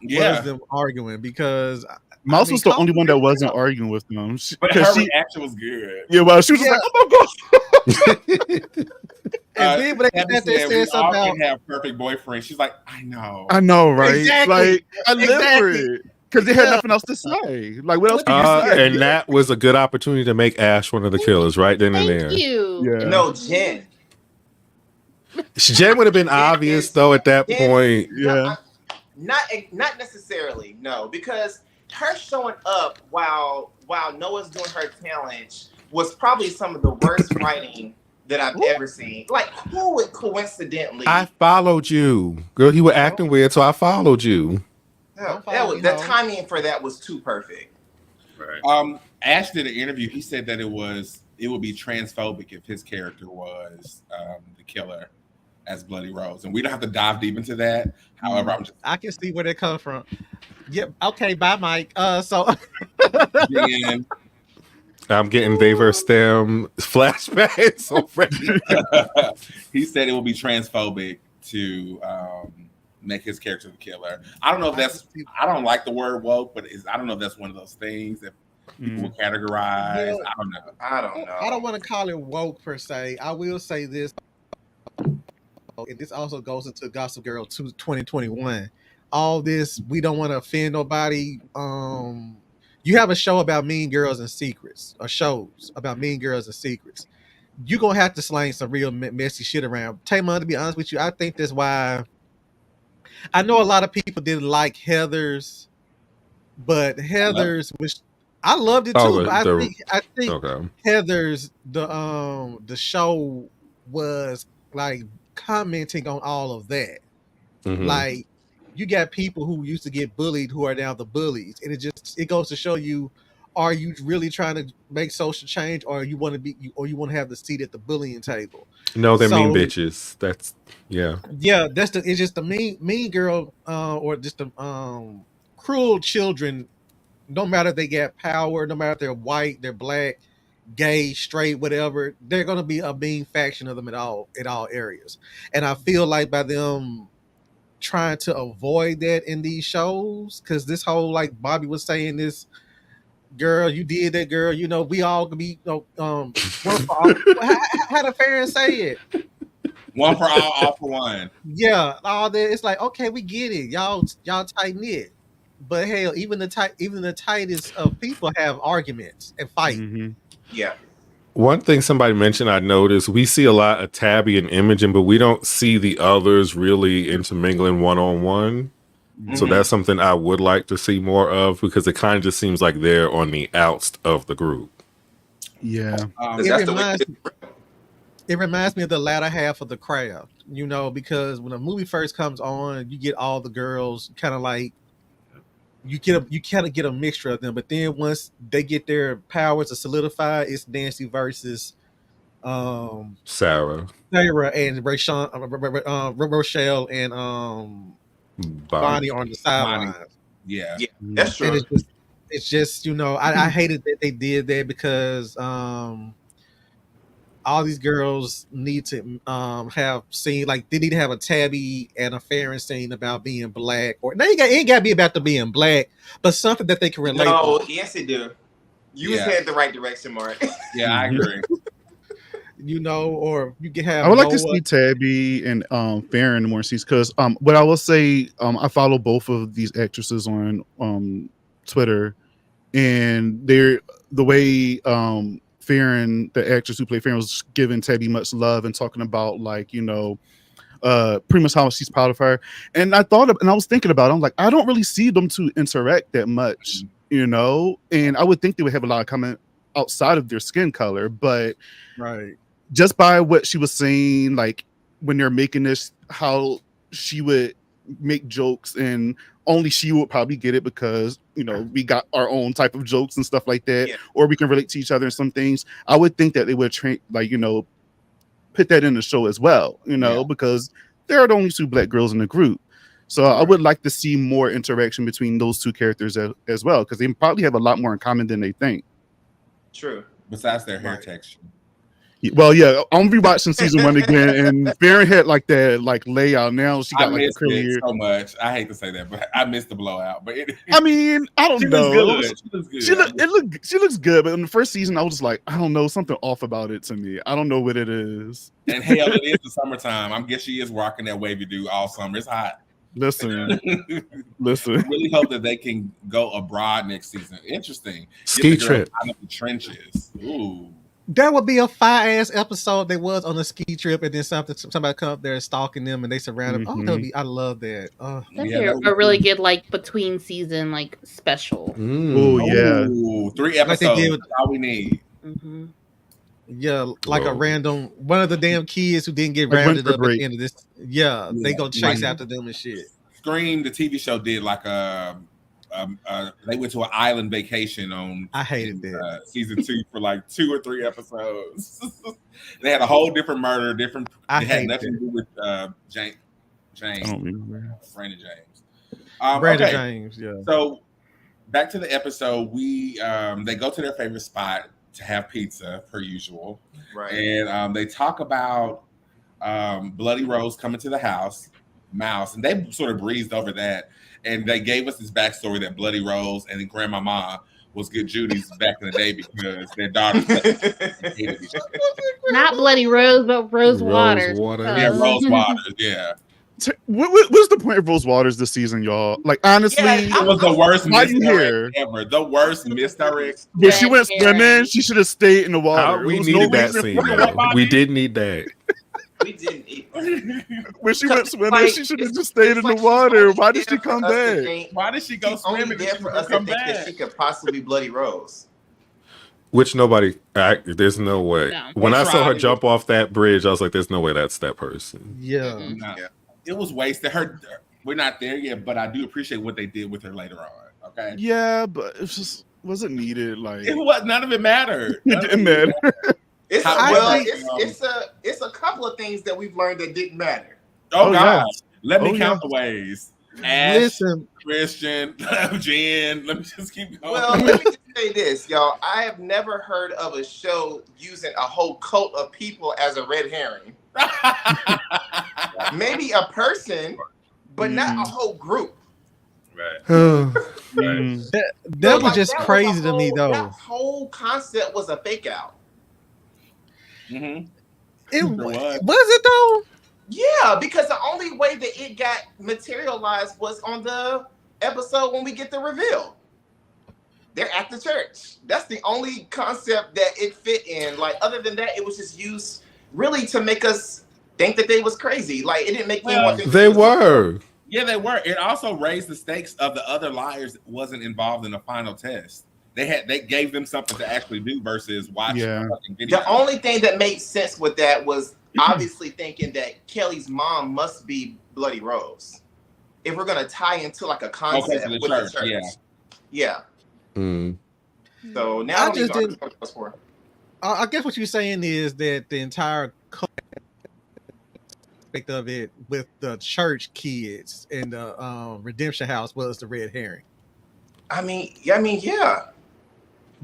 Yeah, Was them arguing because Mouse mean, was the only one that Cole- wasn't arguing with them. but her reaction was good. She was just Yeah. like, "Oh my god!" and then when they Tabby got there, said, said we all something can about have perfect boyfriends. She's like, I know. I know, right? Exactly. Like I live for Exactly. it because they had Yeah. nothing else to say. Like what else can you say? And that was a good opportunity to make Ash one of the killers right then and there. Thank you. Yeah. No, Jen. Jen would have been obvious though at that Jen- point. Yeah. Not necessarily, no, because her showing up while Noah's doing her challenge was probably some of the worst writing that I've ever seen. Like, who would coincidentally? I followed you, girl. You were acting weird, so I followed you. The timing for that was too perfect. Ash did an interview. He said that it would be transphobic if his character was the killer as Bloody Rose, and we don't have to dive deep into that. However, I can see where they come from. Yep. Okay. Bye, Mike. So Jen, I'm getting they versus them flashbacks already. he said it will be transphobic to make his character the killer. I don't know if that's. I don't like the word woke, but I don't know if that's one of those things that people will categorize. Yeah. I don't know. I don't know. I don't want to call it woke per se. I will say this, and this also goes into Gossip Girl 2 2021. All this, we don't want to offend nobody. You have a show about mean girls and secrets, or shows about mean girls and secrets. You're gonna have to slang some real messy shit around. TaMon, to be honest with you, I think that's why I know a lot of people didn't like Heather's, but Heather's was I loved it too. Oh, But I think okay. Heather's the show was like commenting on all of that. Mhm. Like you got people who used to get bullied who are now the bullies, and it goes to show you: are you really trying to make social change, or you want to have the seat at the bullying table? No, they're mean So- bitches. That's yeah. Yeah, it's just the mean girl, or just the cruel children. No matter if they get power, no matter if they're white, they're black, gay, straight, whatever, they're gonna be a mean faction of them in all areas. And I feel like by them trying to avoid that in these shows, because this whole, like Bobby was saying, this girl, you did that, girl. You know, we all could be, one for all. How the fans say it? One for all for one. Yeah, all that. It's like, okay, we get it. Y'all tight knit. But hell, even the tightest of people have arguments and fight. Mm-hmm. Yeah. One thing somebody mentioned, I noticed, we see a lot of Tabby and Imogen, but we don't see the others really intermingling one-on-one. So that's something I would like to see more of, because it kind of just seems like they're on the outs of the group. Yeah. It reminds me of the latter half of The Craft, you know, because when a movie first comes on, you get all the girls kind of like, you kind of get a mixture of them, but then once they get their powers to solidify, it's Nancy versus Sarah and Rochelle and Bonnie on the sidelines. Yeah. Yeah, that's true. And it's just you know, I hated that they did that, because all these girls need to have seen, like, they need to have a Tabby and a Farron scene about being black, or it ain't got to be about them being black, but something that they can relate. No, to. yes it do. You was headed the right direction, Mark. Yeah, I agree. You know, or you can have. I would like to see Tabby and Farron more scenes, because what I will say, I follow both of these actresses on Twitter, and they're the way Farron, the actress who played Farron, was giving Tabby much love and talking about, like, you know, pretty much how she's proud of her. And I was thinking about it, I'm like, I don't really see them two interact that much, you know, and I would think they would have a lot of comment outside of their skin color, but right, just by what she was saying, like when they're making this, how she would make jokes and only she would probably get it, because, you know, we got our own type of jokes and stuff like that, or we can relate to each other in some things. I would think that they would like, you know, put that in the show as well, you know, because there are the only two black girls in the group. So I would like to see more interaction between those two characters as well, because they probably have a lot more in common than they think. True. Besides their hair texture. Well, yeah, I'm rewatching season 1 again, and Farron had like that like layout. Now she got like the curly hair so much. I hate to say that, but I missed the blowout. But I mean, I don't know. Looks good. She looks good. She looks good, but in the first season, I was just like, I don't know, something off about it to me. I don't know what it is. And hell, it is the summertime. I guess she is rocking that wavy do all summer. It's hot. Listen. Really hope that they can go abroad next season. Interesting. Ski trip out of the trenches. Ooh. That would be a fire-ass episode. They was on a ski trip, and then somebody come up there stalking them, and they surround them. Oh, that would be, I love that. That'd be a really good, like, between season, like, special. Oh yeah. Ooh, 3 episodes. Like they did with, that's all we need. Mm-hmm. Yeah, like a random one of the damn kids who didn't get rounded up at the end of this. Yeah, they go chase after them and shit. Scream, the TV show, did like they went to an island vacation on. I hated that season 2 for like 2 or 3 episodes. They had a whole different murder, different. It had nothing to do with James. I don't remember. Brandon James. Brandon James. Yeah. So back to the episode, they go to their favorite spot to have pizza per usual, right? And they talk about Bloody Rose coming to the house, Mouse, and they sort of breezed over that. And they gave us this backstory that Bloody Rose and Grandmama was good Judy's back in the day because their daughters hated each other. Not Bloody Rose, but Rose Waters. Yeah, Rose Waters, yeah. What's the point of Rose Waters this season, y'all? Like, honestly, it was the worst misdirect ever. The worst misdirect. When she went swimming, she should have stayed in the water. We needed that scene, though. We did need that. We didn't eat. When she went swimming, she should have just stayed in the water. Why did she come back? Why did she go swimming? Only there for us to think that she could possibly be Bloody Rose. Which nobody, there's no way. No. When I saw her jump off that bridge, I was like, there's no way that's that person. Yeah. No. It was wasted. We're not there yet, but I do appreciate what they did with her later on. Okay. Yeah, but it just wasn't needed. Like, it was, none of it mattered. It didn't matter. It's a couple of things that we've learned that didn't matter. Oh gosh. Yeah. Let me count the ways. Ash, Listen, Christian, Jen. Let me just keep going. Well, let me just say this, y'all. I have never heard of a show using a whole cult of people as a red herring. Maybe a person, but not a whole group. Right. that was just crazy to me, though. That whole concept was a fake out. Mm-hmm. It was it though? Yeah, because the only way that it got materialized was on the episode when we get the reveal. They're at the church. That's the only concept that it fit in. Like, other than that, it was just used really to make us think that they was crazy. Like, it didn't make anyone think they were. Yeah, they were. It also raised the stakes of the other liars that wasn't involved in the final test. They gave them something to actually do versus watch. Yeah. The only thing that made sense with that was obviously thinking that Kelly's mom must be Bloody Rose. If we're gonna tie into like a concept with the church. Yeah. Mm. So now I just didn't. I guess what you're saying is that the entire aspect of it with the church kids and the redemption house was the red herring. I mean, yeah.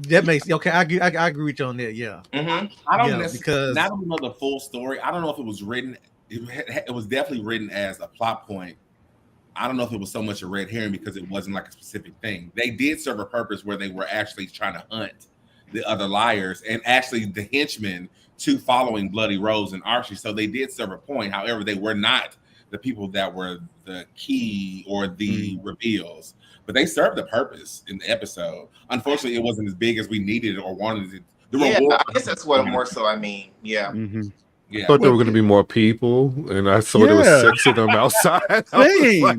That makes okay. I agree with you on that. Yeah. Mm-hmm. I don't because necessarily know the full story. I don't know if it was written. It was definitely written as a plot point. I don't know if it was so much a red herring because it wasn't like a specific thing. They did serve a purpose where they were actually trying to hunt the other liars and actually the henchmen to following Bloody Rose and Archie. So they did serve a point. However, they were not the people that were the key or the reveals. But they served a purpose in the episode. Unfortunately, it wasn't as big as we needed or wanted it. I guess that's what more so I mean. Yeah. Mm-hmm. Yeah. I thought there were going to be more people, and I saw there was 6 of them outside. Like,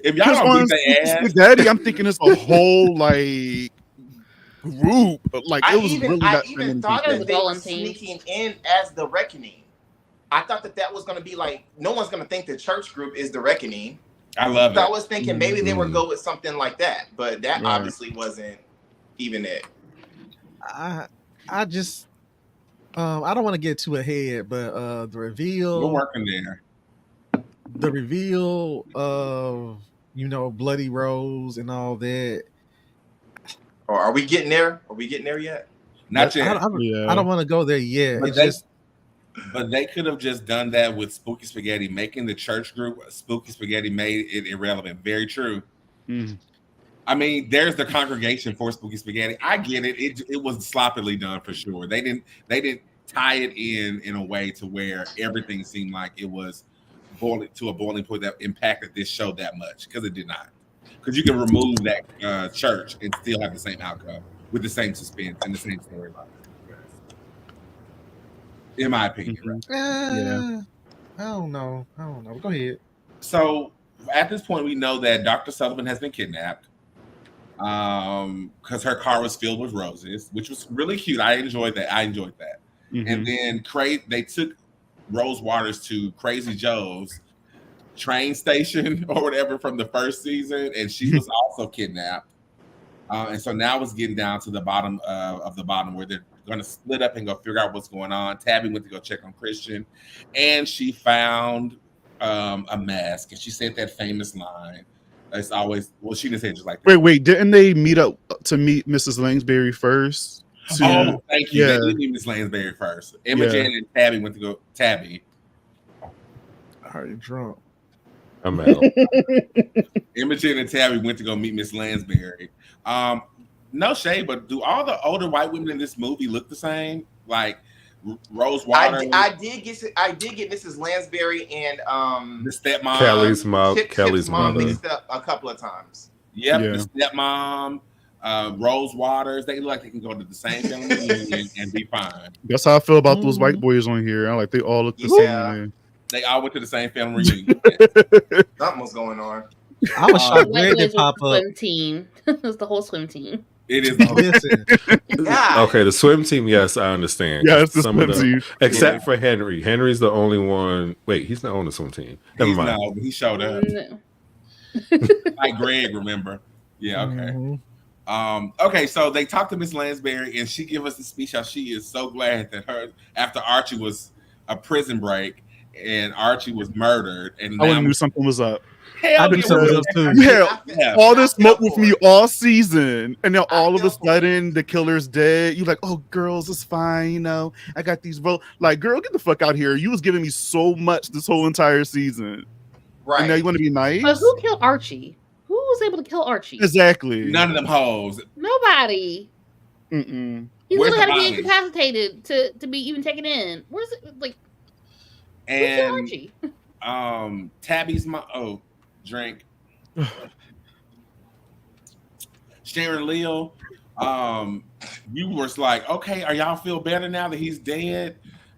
if y'all don't beat their ass, spaghetti, I'm thinking it's a whole like group. Like it was really I not even thought that they were sneaking in as the Reckoning. I thought that was going to be like no one's going to think the church group is the Reckoning. I love it. So I was thinking maybe they would go with something like that, but that obviously wasn't even it. I just I don't want to get too ahead, but the reveal. We're working there. The reveal of Bloody Rose and all that. Or are we getting there? Are we getting there yet? Not yet. I don't want to go there yet. But they could have just done that with Spooky Spaghetti, making the church group Spooky Spaghetti made it irrelevant. Very true. Mm. I mean, there's the congregation for Spooky Spaghetti. I get it. It was sloppily done for sure. They didn't tie it in a way to where everything seemed like it was boiling to a boiling point that impacted this show that much, because it did not. Because you can remove that church and still have the same outcome with the same suspense and the same storyline. In my opinion, right? Yeah. I don't know. Go ahead. So at this point, we know that Dr. Sullivan has been kidnapped because her car was filled with roses, which was really cute. I enjoyed that. Mm-hmm. And then they took Rose Waters to Crazy Joe's train station or whatever from the first season, and she was also kidnapped. And so now it's getting down to the bottom of the bottom where they're going to split up and go figure out what's going on. Tabby went to go check on Christian, and she found a mask, and she said that famous line. It's always, well, she didn't say it just like that. Wait, didn't they meet up to meet Mrs. Lansbury first? Oh, thank you. Yeah. They did meet Miss Lansbury first. Imogen and Tabby went to go. Tabby. already drunk. I'm out. Imogen and Tabby went to go meet Miss Lansbury. No shade, but do all the older white women in this movie look the same? Like Rose Water. I did get Mrs. Lansbury and the stepmom. Kelly's mother mixed up a couple of times. Yep, Yeah. the stepmom, Rose Waters. They look like they can go to the same family reunion and be fine. That's how I feel about those white boys on here. I like they all look the same. They all went to the same family reunion. Something was going on. I was shocked White Greg boys did pop was the up. swim team. It was the whole swim team. It is the whole Listen, God. Okay, the swim team, yes, I understand. Yeah, it's the Some of swim team. except for Henry. Henry's the only one. Wait, he's not on the swim team. Never He's mind. no, he showed up. No. Like Greg, remember? Yeah, okay. mhm. Okay, so they talked to Miss Lansbury and she gave us the speech how she is so glad that her after Archie was a prison break and Archie was murdered and I would now have knew something was up. hell I knew yeah, something we- was up too. You had yeah. all this smoke with me all season, and then all of a feel for sudden the killer's dead. You like, oh, girls, it's fine. You know, I got these. Like, girl, get the fuck out here. You was giving me so much this whole entire season, and now Right. you want to be nice. But who killed Archie? Who was able to kill Archie? Exactly. None of them hoes. Nobody. Mm-mm. He Where's literally had the to be body? incapacitated to be even taken in. Where's it? Like, who killed And Archie? Tabby's drink. Sharon Leal, you was like, okay, are y'all feel better now that he's dead?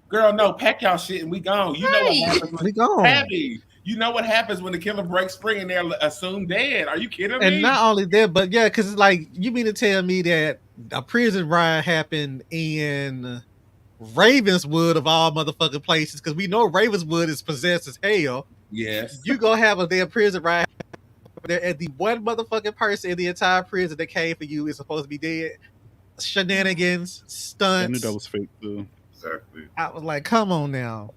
Girl, no, pack y'all shit and we gone. You know what Right. happens We when gone. Tabby. You know what happens when the killer breaks free and they're assumed dead. Are you kidding me? And not only that, but yeah, because it's like you mean to tell me that a prison riot happened in Ravenswood of all motherfucking places? Because we know Ravenswood is possessed as hell. Yes. You gonna have a damn prison riot there, and the one motherfucking person in the entire prison that came for you is supposed to be dead. Shenanigans, I knew stunts. that was fake too. Exactly. I was like, come on now.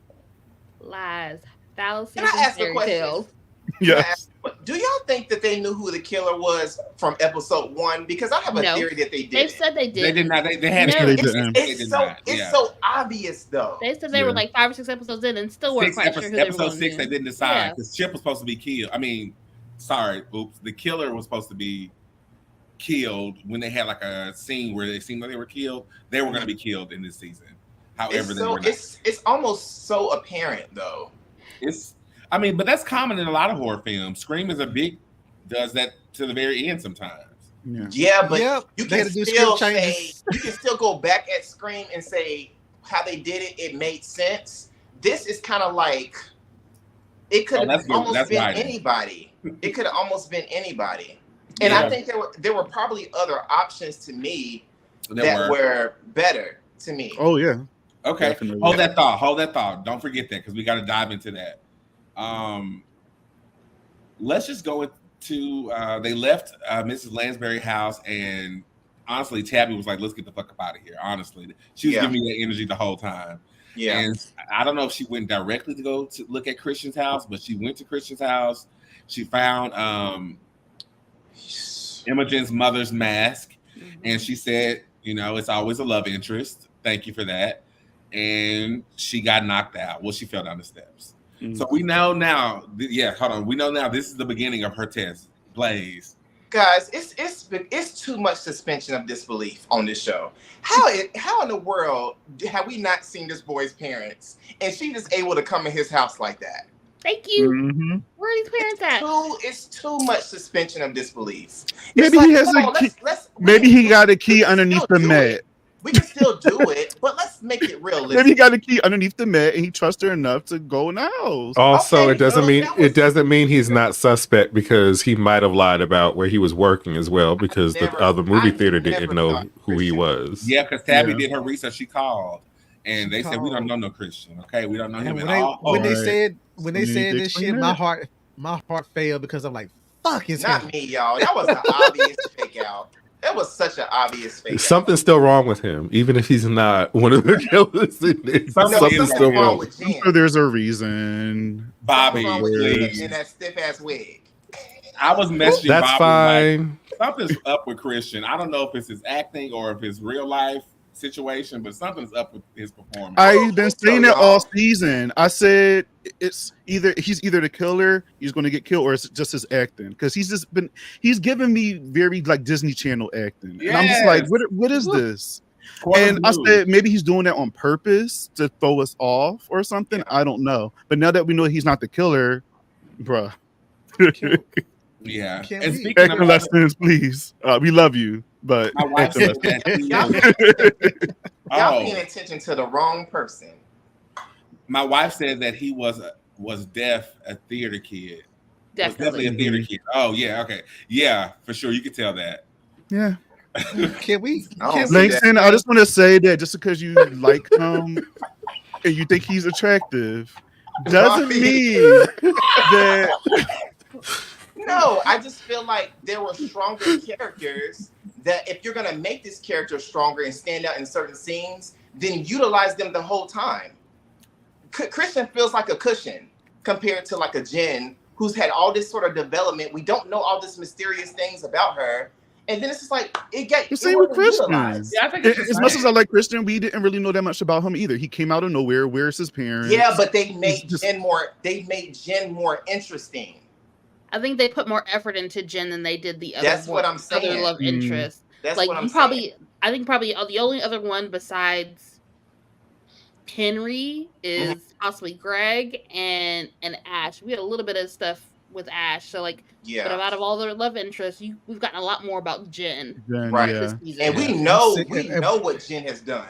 Lies, fallacies, Can I and ask a fairy question? tales. Yes. Do y'all think that they knew who the killer was from episode 1? Because I have a No. theory that they They did. said they did. They did not. They had No. a They It's, didn't. They it's did so not, it's yeah. so obvious though. They said they were Yeah. like 5 or 6 episodes in and still weren't quite sure who they were episode going 6, to. they didn't decide Yeah. because Chip was supposed to be killed. I mean, sorry, oops. The killer was supposed to be killed when they had like a scene where they seemed like they were killed. They were going to be killed in this season. However, they were not. It's almost so apparent though. I mean, but that's common in a lot of horror films. Scream does that to the very end sometimes. Yeah. Yeah, but Yep, you they can had to do still script say changes. you can still go back at Scream and say how they did it. It made sense. This is kind of like it could that's have good. almost That's been writing. anybody. It could have almost been anybody. And Yeah. I think there were probably other options to me There that were better to me. Oh yeah. Okay. Definitely. Hold that thought. Don't forget that because we got to dive into that. Let's just go into they left Mrs. Lansbury's house, and honestly, Tabby was like, let's get the fuck up out of here. Honestly, she was Yeah. giving me that energy the whole time. Yeah. And I don't know if she went directly to go to look at Christian's house, but she went to Christian's house. She found Imogen's mother's mask, and she said, you know, it's always a love interest. Thank you for that. And she got knocked out. Well, she fell down the steps. So we know now. Hold on. We know now this is the beginning of her test. Blaze. Guys, it's too much suspension of disbelief on this show. How in the world have we not seen this boy's parents, and she just able to come in his house like that? Thank you. Mhm. Where are these parents at? It's too much suspension of disbelief. Maybe he has a key. Maybe he got a key underneath the mat. We can still do it, but let's make it realistic. Maybe he got a key underneath the mat and he trusts her enough to go in the house. Also, Okay, it doesn't so mean that was- it doesn't mean he's not suspect because he might have lied about where he was working as well because the other movie theater didn't never know thought who he Christian. was. Yeah, because Tabby Yeah. did her research. She called, and they said we don't know no Christian. Okay, we don't know him And at all. when they Alright. said So they you said need to this explain shit, that. my heart failed because I'm like, fuck is Not him. me, y'all. That was an obvious fake out. That was such an obvious fake out. Something's still wrong with him, even if he's not one of the killers. Something's still wrong. with I'm Jen. sure there's a reason. Bobby, Something wrong with Jen please. and that stiff ass wig. I was messaging That's Bobby. fine. Like, something's up with Christian. I don't know if it's his acting or if it's real life. situation, but something's up with his performance. I've been saying that all y'all. season. I said he's either the killer, he's going to get killed, or it's just his acting, because he's giving me very like Disney Channel acting, and I'm just like, what is this? And I said maybe he's doing that on purpose to throw us off or something. I don't know, but now that we know he's not the killer, bruh. Yeah. Can And we- speaking Acting of lessons, please. We love you, but my wife acting said lessons. that Y'all paying attention to the wrong person. my wife said that he was deaf, a theater kid. Was definitely a theater kid. Oh yeah, okay, yeah, for sure. You could tell that. Yeah. Can we? I don't Can see we? that. Langston, I just want to say that just because you like him and you think he's attractive doesn't mean that. No, I just feel like there were stronger characters that if you're gonna make this character stronger and stand out in certain scenes, then utilize them the whole time. Christian feels like a cushion compared to like a Jen who's had all this sort of development. We don't know all these mysterious things about her. And then it's just like The same with Christian. Yeah, I think As much as I like Christian, we didn't really know that much about him either. He came out of nowhere. Where's his parents? Yeah, but they made just- Jen more. They made Jen more interesting. I think they put more effort into Jen than they did the other. That's what I'm other saying. love interest. That's Like what I'm you probably, I think probably the only other one besides Henry is possibly Greg and Ash. We had a little bit of stuff with Ash, so like, Yeah. but out of all their love interests, we've gotten a lot more about Jen. Then, Right. yeah. This season. And we know what Jen has done.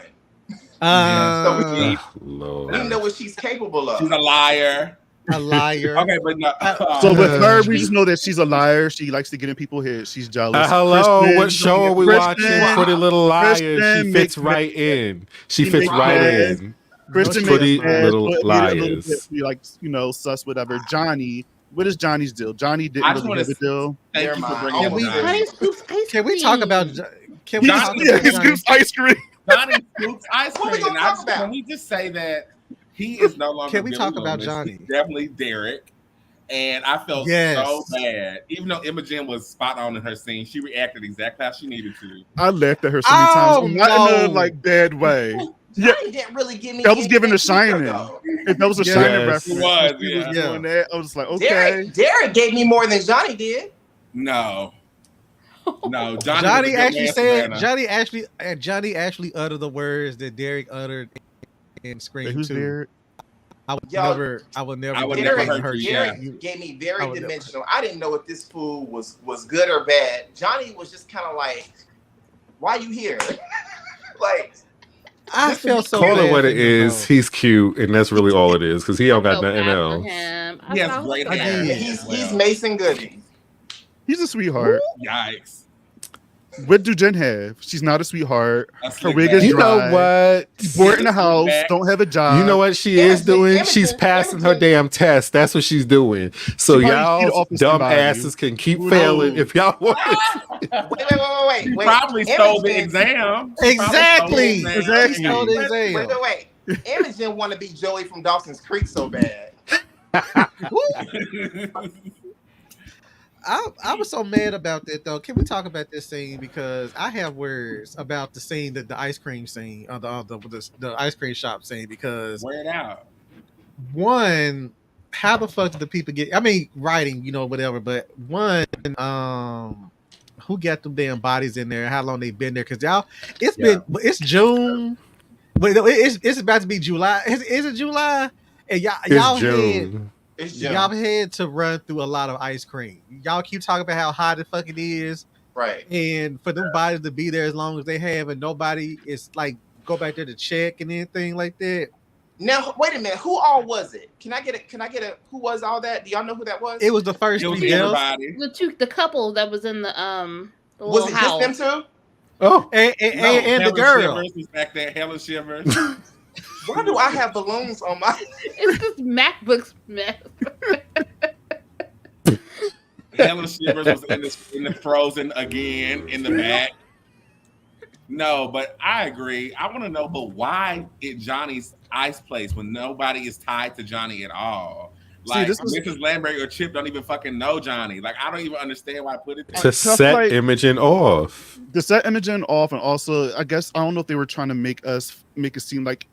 Lord. We know what she's capable of. She's a liar. A liar. Okay, but no. So with her, we just know that she's a liar. She likes to get in people's heads. She's jealous. Hello, Kristen, what show are we watching? Pretty Little Liars. She Kristen fits makes right in. She She fits makes right mad. in. Kristen Pretty makes mad, Little but we Liars. a little bit, we like, sus, whatever. Johnny, what is Johnny's deal? Johnny I didn't just really wanna have a deal. Thank Never you for mind. bringing Can we- it up. Johnny Scoops ice Can we talk about? cream. Can we He talk yeah, about he Johnny? scoops ice cream. Johnny Scoops ice What we cream. gonna And talk about? Can we just say that he is no longer Can we Billy talk about Loomis. Johnny? He's definitely Derek. And I felt Yes. so bad. Even though Imogen was spot on in her scene, she reacted exactly how she needed to. I laughed at her so many times. Oh, Not in a no. like bad way. Johnny didn't really give me. That was given anything The either, Shining. though. If that was a Yes. Shining It reference, was, when she yeah. was doing that, I was just like, okay. Derek gave me more than Johnny did. No. No, Johnny, was a Johnny good actually man, said. Savannah. Johnny actually uttered the words that Derek uttered in Scream Wait, who's 2. there? I would Yo, never. I would never. I would get never Derek, fucking hurt hurt you, Derek yeah. gave me I very would never. dimensional. I didn't know if this food was good or bad. Johnny was just kind of like, "Why you here?" Like, I feel so Call bad it what for it him, is. though. He's cute, and that's really all it is, because he don't got felt nothing bad for else. him. He has I great was hair. like, did. he's Mason Goody. He's a sweetheart. Yikes. What do Jen have? She's not a sweetheart. A Her slick wig back. is You know dry. what? Bored in the house. Back. Don't have a job. You know what she Yeah, is doing? Imogen- She's passing her Imogen- damn test. That's what she's doing. So She probably cheated y'all off with dumb somebody. asses can keep Who failing knows? if y'all want. Wait. He probably stole the Imogen- exam. Exactly. He probably Exactly. Stole the exam. Wait. Imogen want to be Joey from Dawson's Creek so bad. I was so mad about that though. Can we talk about this scene, because I have words about the scene, that the ice cream scene, the ice cream shop scene, because Wear it out. one, how the fuck did the people get? I mean, writing, whatever, but one, who got them damn bodies in there? How long they been there? Because y'all, it's June, but it's about to be July. Is it July? And y'all It's had June. It's June. y'all had to run through a lot of ice cream. Y'all keep talking about how hot the fuck it is, Right. and for them bodies to be there as long as they have, and nobody is like go back there to check and anything like that. Now, wait a minute. Who all was it? Can I get a? Who was all that? Do y'all know who that was? It was the first It was three girls, everybody. the couple that was in the Was little it house. just them two? Oh, and the Helen girl. Shivers was back there. Helen Shivers. Why do I have balloons on my? It's this MacBook's mess. Helen Shivers was in the Frozen again in the back. No, but I agree. I want to know, but why at Johnny's ice place when nobody is tied to Johnny at all? Like this is Mrs. Lambert or Chip don't even fucking know Johnny. Like I don't even understand why I put it there. To Tough set like- Imogen off. the set Imogen off, and also I guess I don't know if they were trying to make it seem like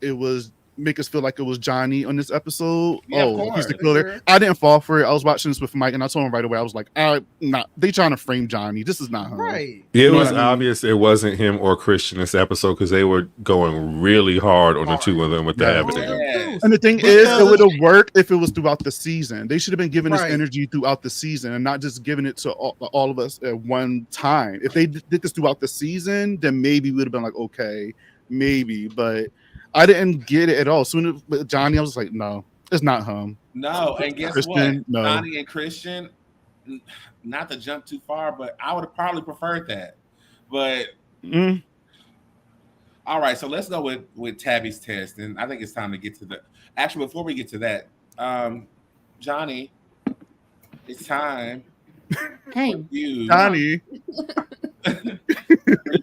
make us feel like it was Johnny on this episode. Yeah, of He's the course. killer. I didn't fall for it. I was watching this with Mike, and I told him right away. I was like, they trying to frame Johnny. This is not him. Right. Yeah, it You know was what I mean? obvious it wasn't him or Christian this episode because they were going really hard on the two of them with the Yeah. evidence. Yes. And the thing is, it would have worked if it was throughout the season. They should have been giving us Right. energy throughout the season and not just giving it to all of us at one time. If they did this throughout the season, then maybe we would have been like, okay, maybe. But I didn't get it at all. Soon as with Johnny, I was like, no, it's not him. No, and guess Christian, what? no. Johnny and Christian, not to jump too far, but I would have probably preferred that. But Mm. all right, so let's go with Tabby's test, and I think it's time to get to the. Actually, before we get to that, Johnny, it's time. Hey, for you. Johnny,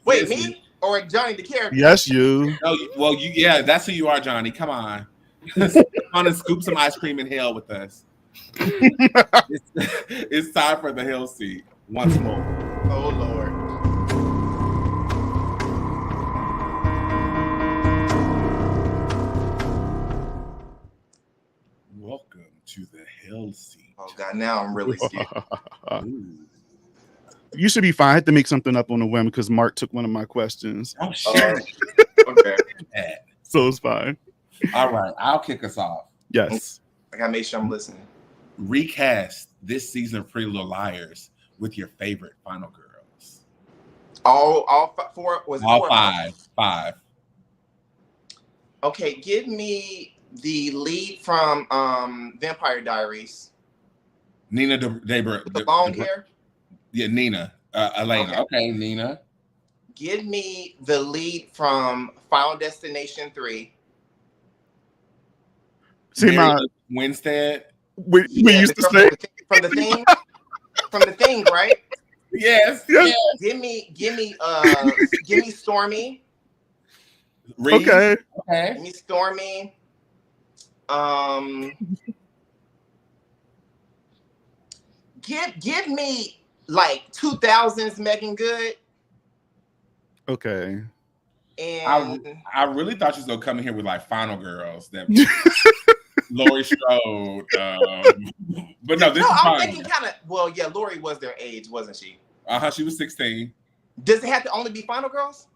Wait, me or Johnny the character? yes, you. No, yeah, that's who you are, Johnny. Come on, come on and scoop some ice cream in hell with us. It's time for the hell seat once more. Oh Lord. Welcome to the hell seat. Oh God, now I'm really scared. Ooh. You should be fine. I had to make something up on a whim because Mark took one of my questions, Oh shit. Okay. so it's fine. All right, I'll kick us off. Yes. I gotta make sure I'm listening. Recast this season of Pretty Little Liars with your favorite final girls. Four was it All four? five. Okay, give me the lead from Vampire Diaries. Nina Debra. With the long hair. Yeah, Nina. Elena. Okay, Nina. Give me the lead from Final Destination 3. See, Mary my Winstead. we Yeah, used the to girl say from the thing. From the thing, right? Yes. Yes. Give me Stormy. Reed. okay. Okay. Give me Stormy. Give me like 2000s Megan Good. Okay. And I really thought you was gonna come in here with like final girls that Laurie Strode. But no, this no, is I'm fine. thinking kind of. Well, yeah, Lori was their age, wasn't she? She was 16. Does it have to only be final girls?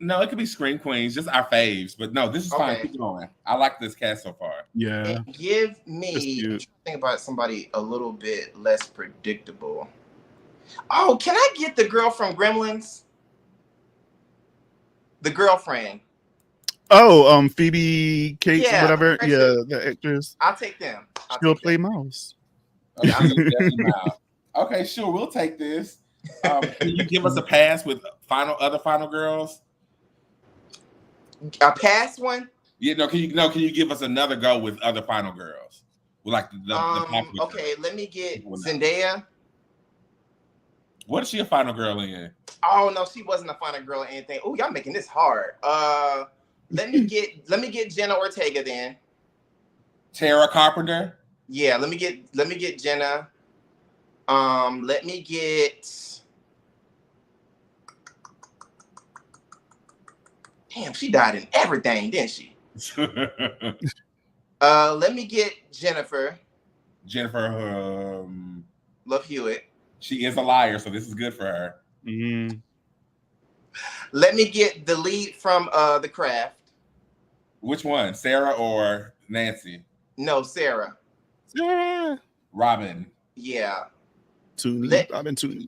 No, it could be Scream Queens, just our faves. But no, this is fine. Okay. Keep going. I like this cast so far. Yeah. And give That's me. cute. I'm trying to think about somebody a little bit less predictable. Oh, can I get the girl from Gremlins? The girlfriend. Oh, Phoebe Cates, Yeah, whatever. that's Yeah, it. the actress. I'll take them. She'll play mouse. Okay, okay, sure, we'll take this. Can you give us a pass with other final girls? A past one. Yeah, can you give us another go with other final girls? With like the popular Okay, let me get People know. Zendaya. What is she a final girl in? Oh no, she wasn't a final girl or anything. Oh, y'all making this hard. Let me get Jenna Ortega then. Tara Carpenter. Yeah, let me get Jenna. Let me get. Damn, she died in everything, didn't she? Let me get Jennifer Jennifer. Love Hewitt. She is a liar, so this is good for her. Mm-hmm. Let me get the lead from The Craft. Which one, Sarah or Nancy? No, Sarah. Yeah. Robin. Yeah. Toonie. I've been Toonie.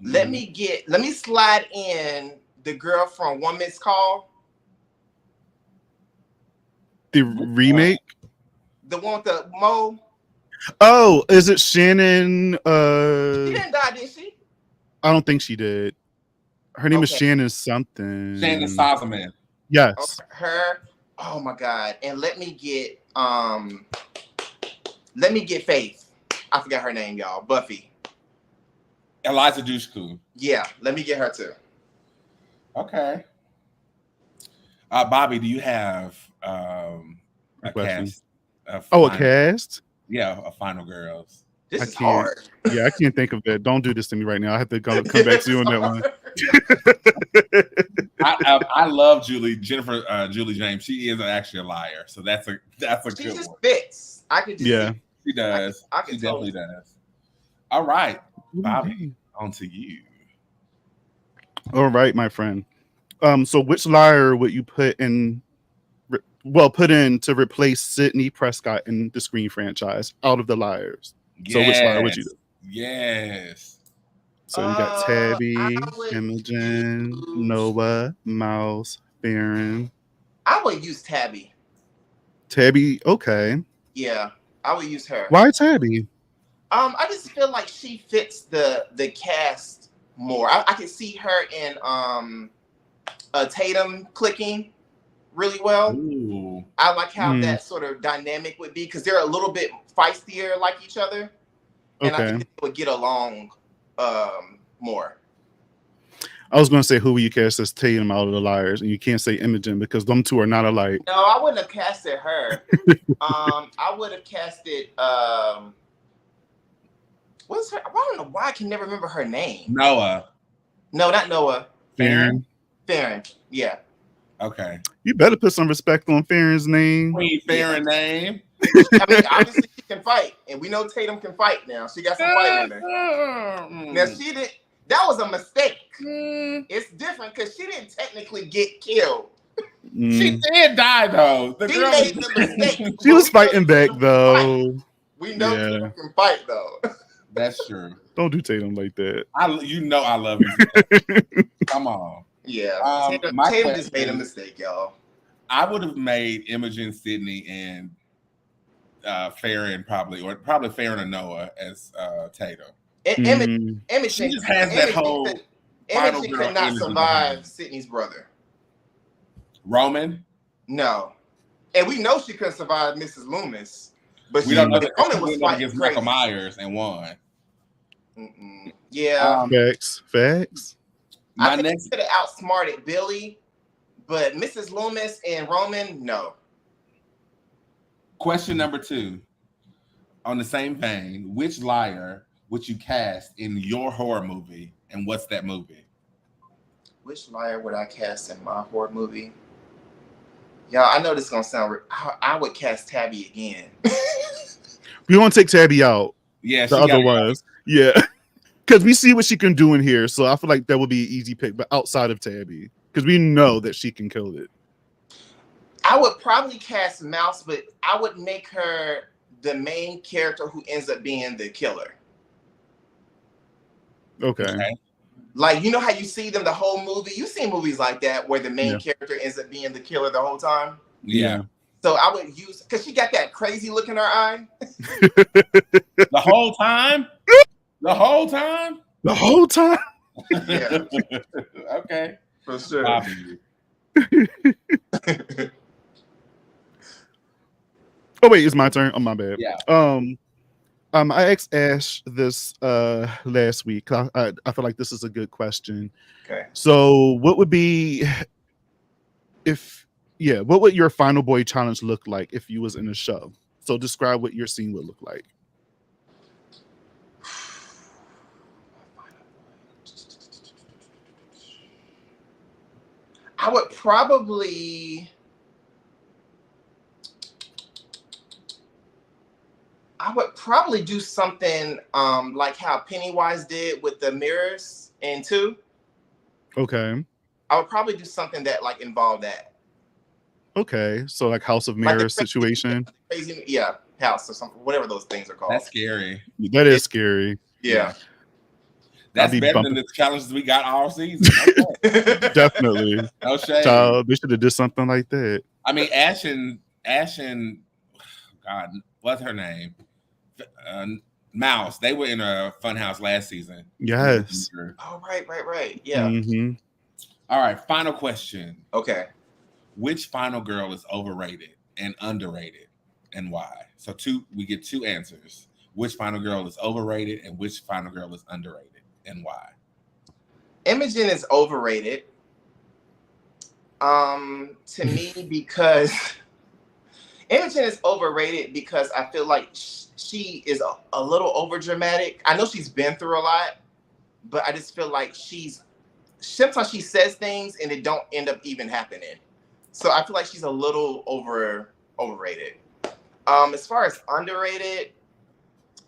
Let me slide in the girl from One Miss Call. The remake. The one with the Mo. Oh, is it Shannon? She didn't die, did she? I don't think she did. Her name is Okay. Shannon something. Shannon Solomon. Yes. Okay, her. Oh my God. And let me get Faith. I forgot her name, y'all. Buffy. Eliza Dushku. Yeah, let me get her too. Okay. Bobby, do you have a question. cast? Of Oh, a final- cast. Yeah, a final girls. This I is can't. hard. Yeah, I can't think of that. Don't do this to me right now. I have to come back to you on that one. I love Jennifer James. She is actually a liar, so that's a She good just one. fits. I could just Yeah. see. She does. I can She definitely totally- does. All right, Ooh, Bobby, dang. on to you. All right, my friend. So which liar would you put in to replace Sidney Prescott in the Scream franchise out of the liars? So which liar would you do? Yes. So you got I Tabby, would Imogen, use- Noah, Mouse, Farron. I would use Tabby. Tabby, okay. Yeah, I would use her. Why Tabby? I just feel like she fits the cast more. I can see her in Tatum clicking really well. Ooh. I like how Hmm. that sort of dynamic would be because they're a little bit feistier like each other, and I Okay. think they would get along more. I was gonna say who would you cast as Tatum out of the liars, and you can't say Imogen because them two are not alike. No, I wouldn't have casted her. I would have casted what's her? I don't know why I can never remember her name. Noah. No, not Noah. Farron. Farron. Yeah. Okay. You better put some respect on Farron's name. Queen Farron name. I mean, obviously she can fight, and we know Tatum can fight now. She got some fight in her. Now she did. That was a mistake. It's different because she didn't technically get killed. She did die though. The She girl made the mistake. She was fighting back though. We know Yeah. Tatum can fight though. That's true. Don't do Tatum like that. I love you. Come on. Yeah. Tatum my just made a question- mistake, y'all. I would have made Imogen, Sydney, and Farron probably Farron or Noah as Tatum. Imogen She just has that whole final Imogen girl could not energy survive behind it. Sydney's brother. Roman. No. And we know she couldn't survive Mrs. Loomis. But We don't know that Roman she was went up fighting against crazy. Michael Myers and won. Yeah. Facts. I My think next she could have outsmarted Billy, but Mrs. Loomis and Roman, no. question number 2. On the same vein, which liar would you cast in your horror movie, and what's that movie? Which liar would I cast in my horror movie? Y'all, I know this is gonna sound. I would cast Tabby again. We want to take Tabby out. Yeah, The she other gotta go. ones. Yeah. Because we see what she can do in here. So I feel like that would be an easy pick, but outside of Tabby. Because we know that she can kill it. I would probably cast Mouse, but I would make her the main character who ends up being the killer. Okay. Like, you know how you see them the whole movie? You've seen movies like that where the main character ends up being the killer the whole time. Yeah. So I would use, because she got that crazy look in her eye. The whole time? The whole time? The whole time? Yeah, Okay. for sure. Bobby. Oh wait, it's my turn. Oh my bad. Yeah. I asked Ash this last week. I feel like this is a good question. Okay. So what would be what would your final boy challenge look like if you was in a show? So describe what your scene would look like. I would probably do something like how Pennywise did with the mirrors in 2. Okay. I would probably do something that like involved that. Okay. So like House of Like the Mirrors crazy- situation. Crazy, yeah, house or something, whatever those things are called. That's scary. That is scary. yeah. That's be better bumping- than the challenges we got all season. Okay. Definitely. No shade. Child, they should have did something like that. I mean, Ash and God, what's her name? Mouse. They were in a Funhouse last season. Yes. Oh, right. Yeah. Mm-hmm. All right. Final question. Okay. Which final girl is overrated and underrated, and why? So we get 2 answers. Which final girl is overrated and which final girl is underrated, and why? Imogen is overrated. To me, because Imogen is overrated because I feel like she is a little over dramatic. I know she's been through a lot, but I just feel like sometimes she says things and it don't end up even happening. So I feel like she's a little overrated. As far as underrated,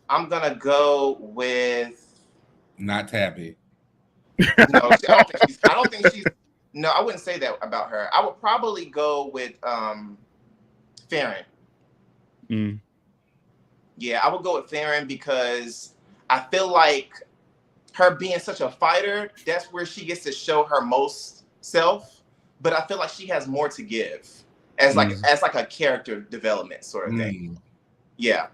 I'm gonna go with not Tabby. No, I don't think she's. No, I wouldn't say that about her. I would probably go with Farron. Mm. Yeah, I would go with Farron because I feel like her being such a fighter, that's where she gets to show her most self. But I feel like she has more to give as like a character development sort of thing. Yeah.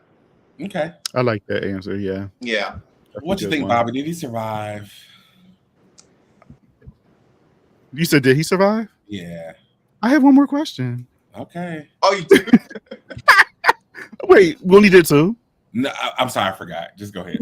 Okay. I like that answer. Yeah. Yeah. What you think, Bobby? Did he survive? You said, did he survive? Yeah. I have one more question. Okay. Oh, you do? Wait, we only did two? No, I'm sorry, I forgot. Just go ahead.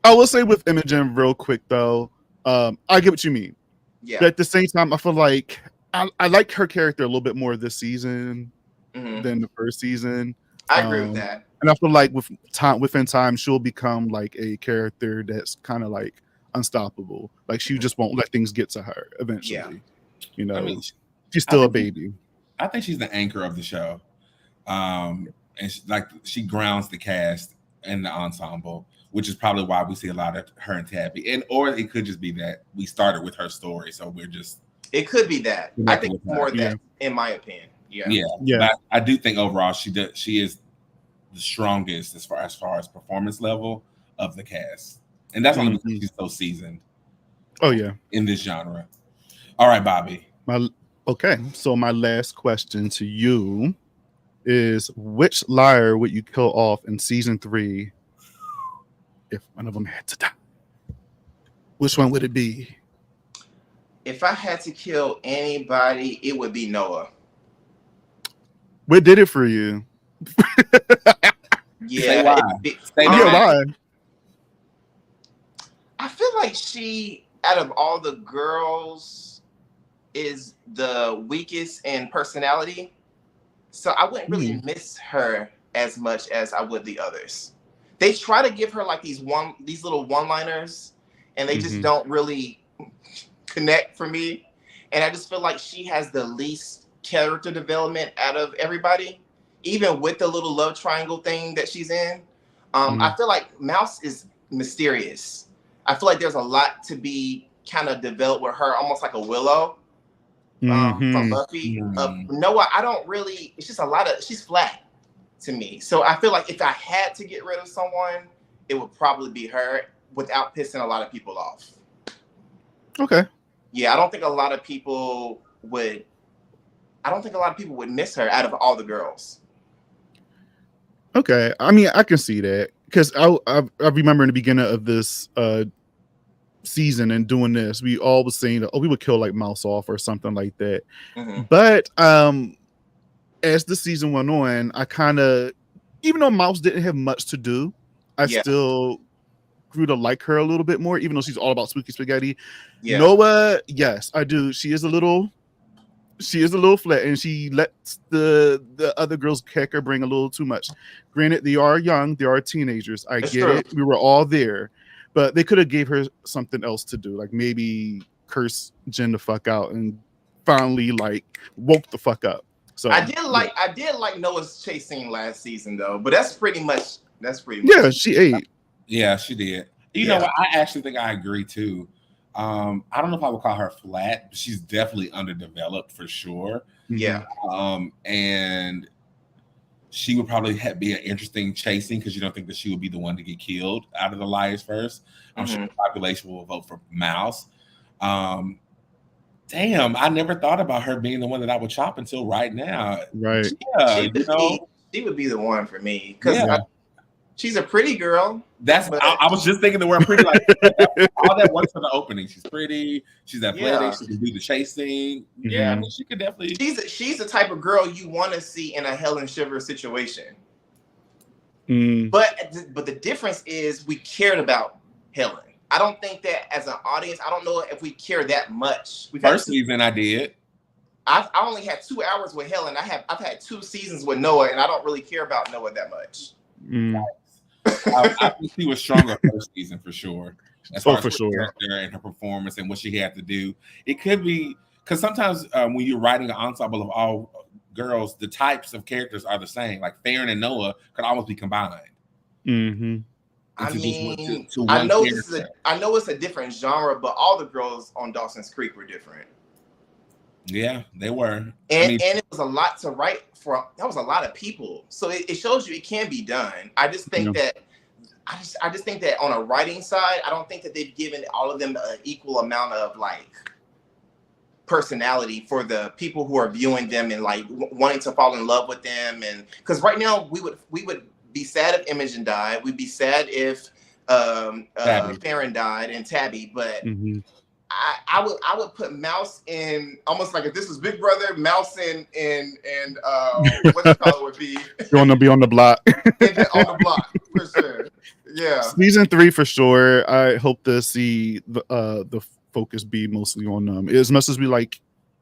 I will say with Imogen real quick though, I get what you mean. Yeah. But at the same time, I feel like I like her character a little bit more this season than the first season. I agree with that. And I feel like within time, she'll become like a character that's kind of like unstoppable. Like she just won't let things get to her eventually. Yeah. You know, I mean, she's still a baby. I think she's the anchor of the show. And she grounds the cast and the ensemble, which is probably why we see a lot of her and Tabby. Or it could just be that we started with her story, so we're just. It could be that. I think it's more that, in my opinion. Yeah. But I do think overall she is the strongest as far as performance level of the cast, and that's only because she's so seasoned. Oh yeah, in this genre. All right, Bobby. Okay, so my last question to you is: which liar would you kill off in season 3 if one of them had to die? Which one would it be? If I had to kill anybody, it would be Noah. What did it for you? Yeah. Why? I feel like she, out of all the girls, is the weakest in personality. So I wouldn't really miss her as much as I would the others. They try to give her like these little one-liners, and they just don't really connect for me. And I just feel like she has the least character development out of everybody, even with the little love triangle thing that she's in. I feel like Mouse is mysterious. I feel like there's a lot to be kind of developed with her, almost like a Willow from Buffy. Noah, I don't really, it's just she's flat to me. So I feel like if I had to get rid of someone, it would probably be her without pissing a lot of people off. Okay. Yeah, I don't think a lot of people would miss her out of all the girls. Okay, I mean, I can see that because I remember in the beginning of this season and doing this, we all was saying that we would kill like Mouse off or something like that. But as the season went on, I kind of, even though Mouse didn't have much to do, I still grew to like her a little bit more, even though she's all about spooky spaghetti. Noah, yes, I do. She is a little flat, and she lets the other girls kick her bring a little too much. Granted, they are young, they are teenagers. That's get true. It. We were all there, but they could have gave her something else to do, like maybe curse Jen the fuck out and finally like woke the fuck up. So I did like Noah's chase scene last season though, but that's pretty much. Yeah, she ate. Yeah, she did. You know what? I actually think I agree too. I don't know if I would call her flat, but she's definitely underdeveloped for sure. Yeah. And she would probably be an interesting chasing because you don't think that she would be the one to get killed out of the liars first. I'm sure the population will vote for Mouse. Damn, I never thought about her being the one that I would chop until right now. Right. Yeah, she would be the one for me because she's a pretty girl. I was just thinking the word pretty, like all that works for the opening. She's pretty, she's athletic, she can do the chasing. Yeah, I mean, she could definitely. She's the type of girl you want to see in a Helen Shiver situation. But the difference is we cared about Helen. I don't think that as an audience, I don't know if we care that much. First season, I did. I only had 2 hours with Helen. I've had 2 seasons with Noah, and I don't really care about Noah that much. I think she was stronger first season for sure. As far as for sure. character and her performance and what she had to do. It could be because sometimes when you're writing an ensemble of all girls, the types of characters are the same. Like Farron and Noah could almost be combined. Mm-hmm. I mean, I know it's a different genre, but all the girls on Dawson's Creek were different. Yeah, they were. And it was a lot to write for. That was a lot of people. So it shows you it can be done. I just think that I just think that on a writing side, I don't think that they've given all of them an equal amount of like personality for the people who are viewing them and like wanting to fall in love with them. And because right now we would be sad if Imogen died. We'd be sad if Farron died and Tabby, but I would put Mouse in almost like if this was Big Brother, Mouse and what you call it would be. You want to be on the block. On the block for sure. Yeah. Season 3 for sure. I hope to see the focus be mostly on them. As much as we like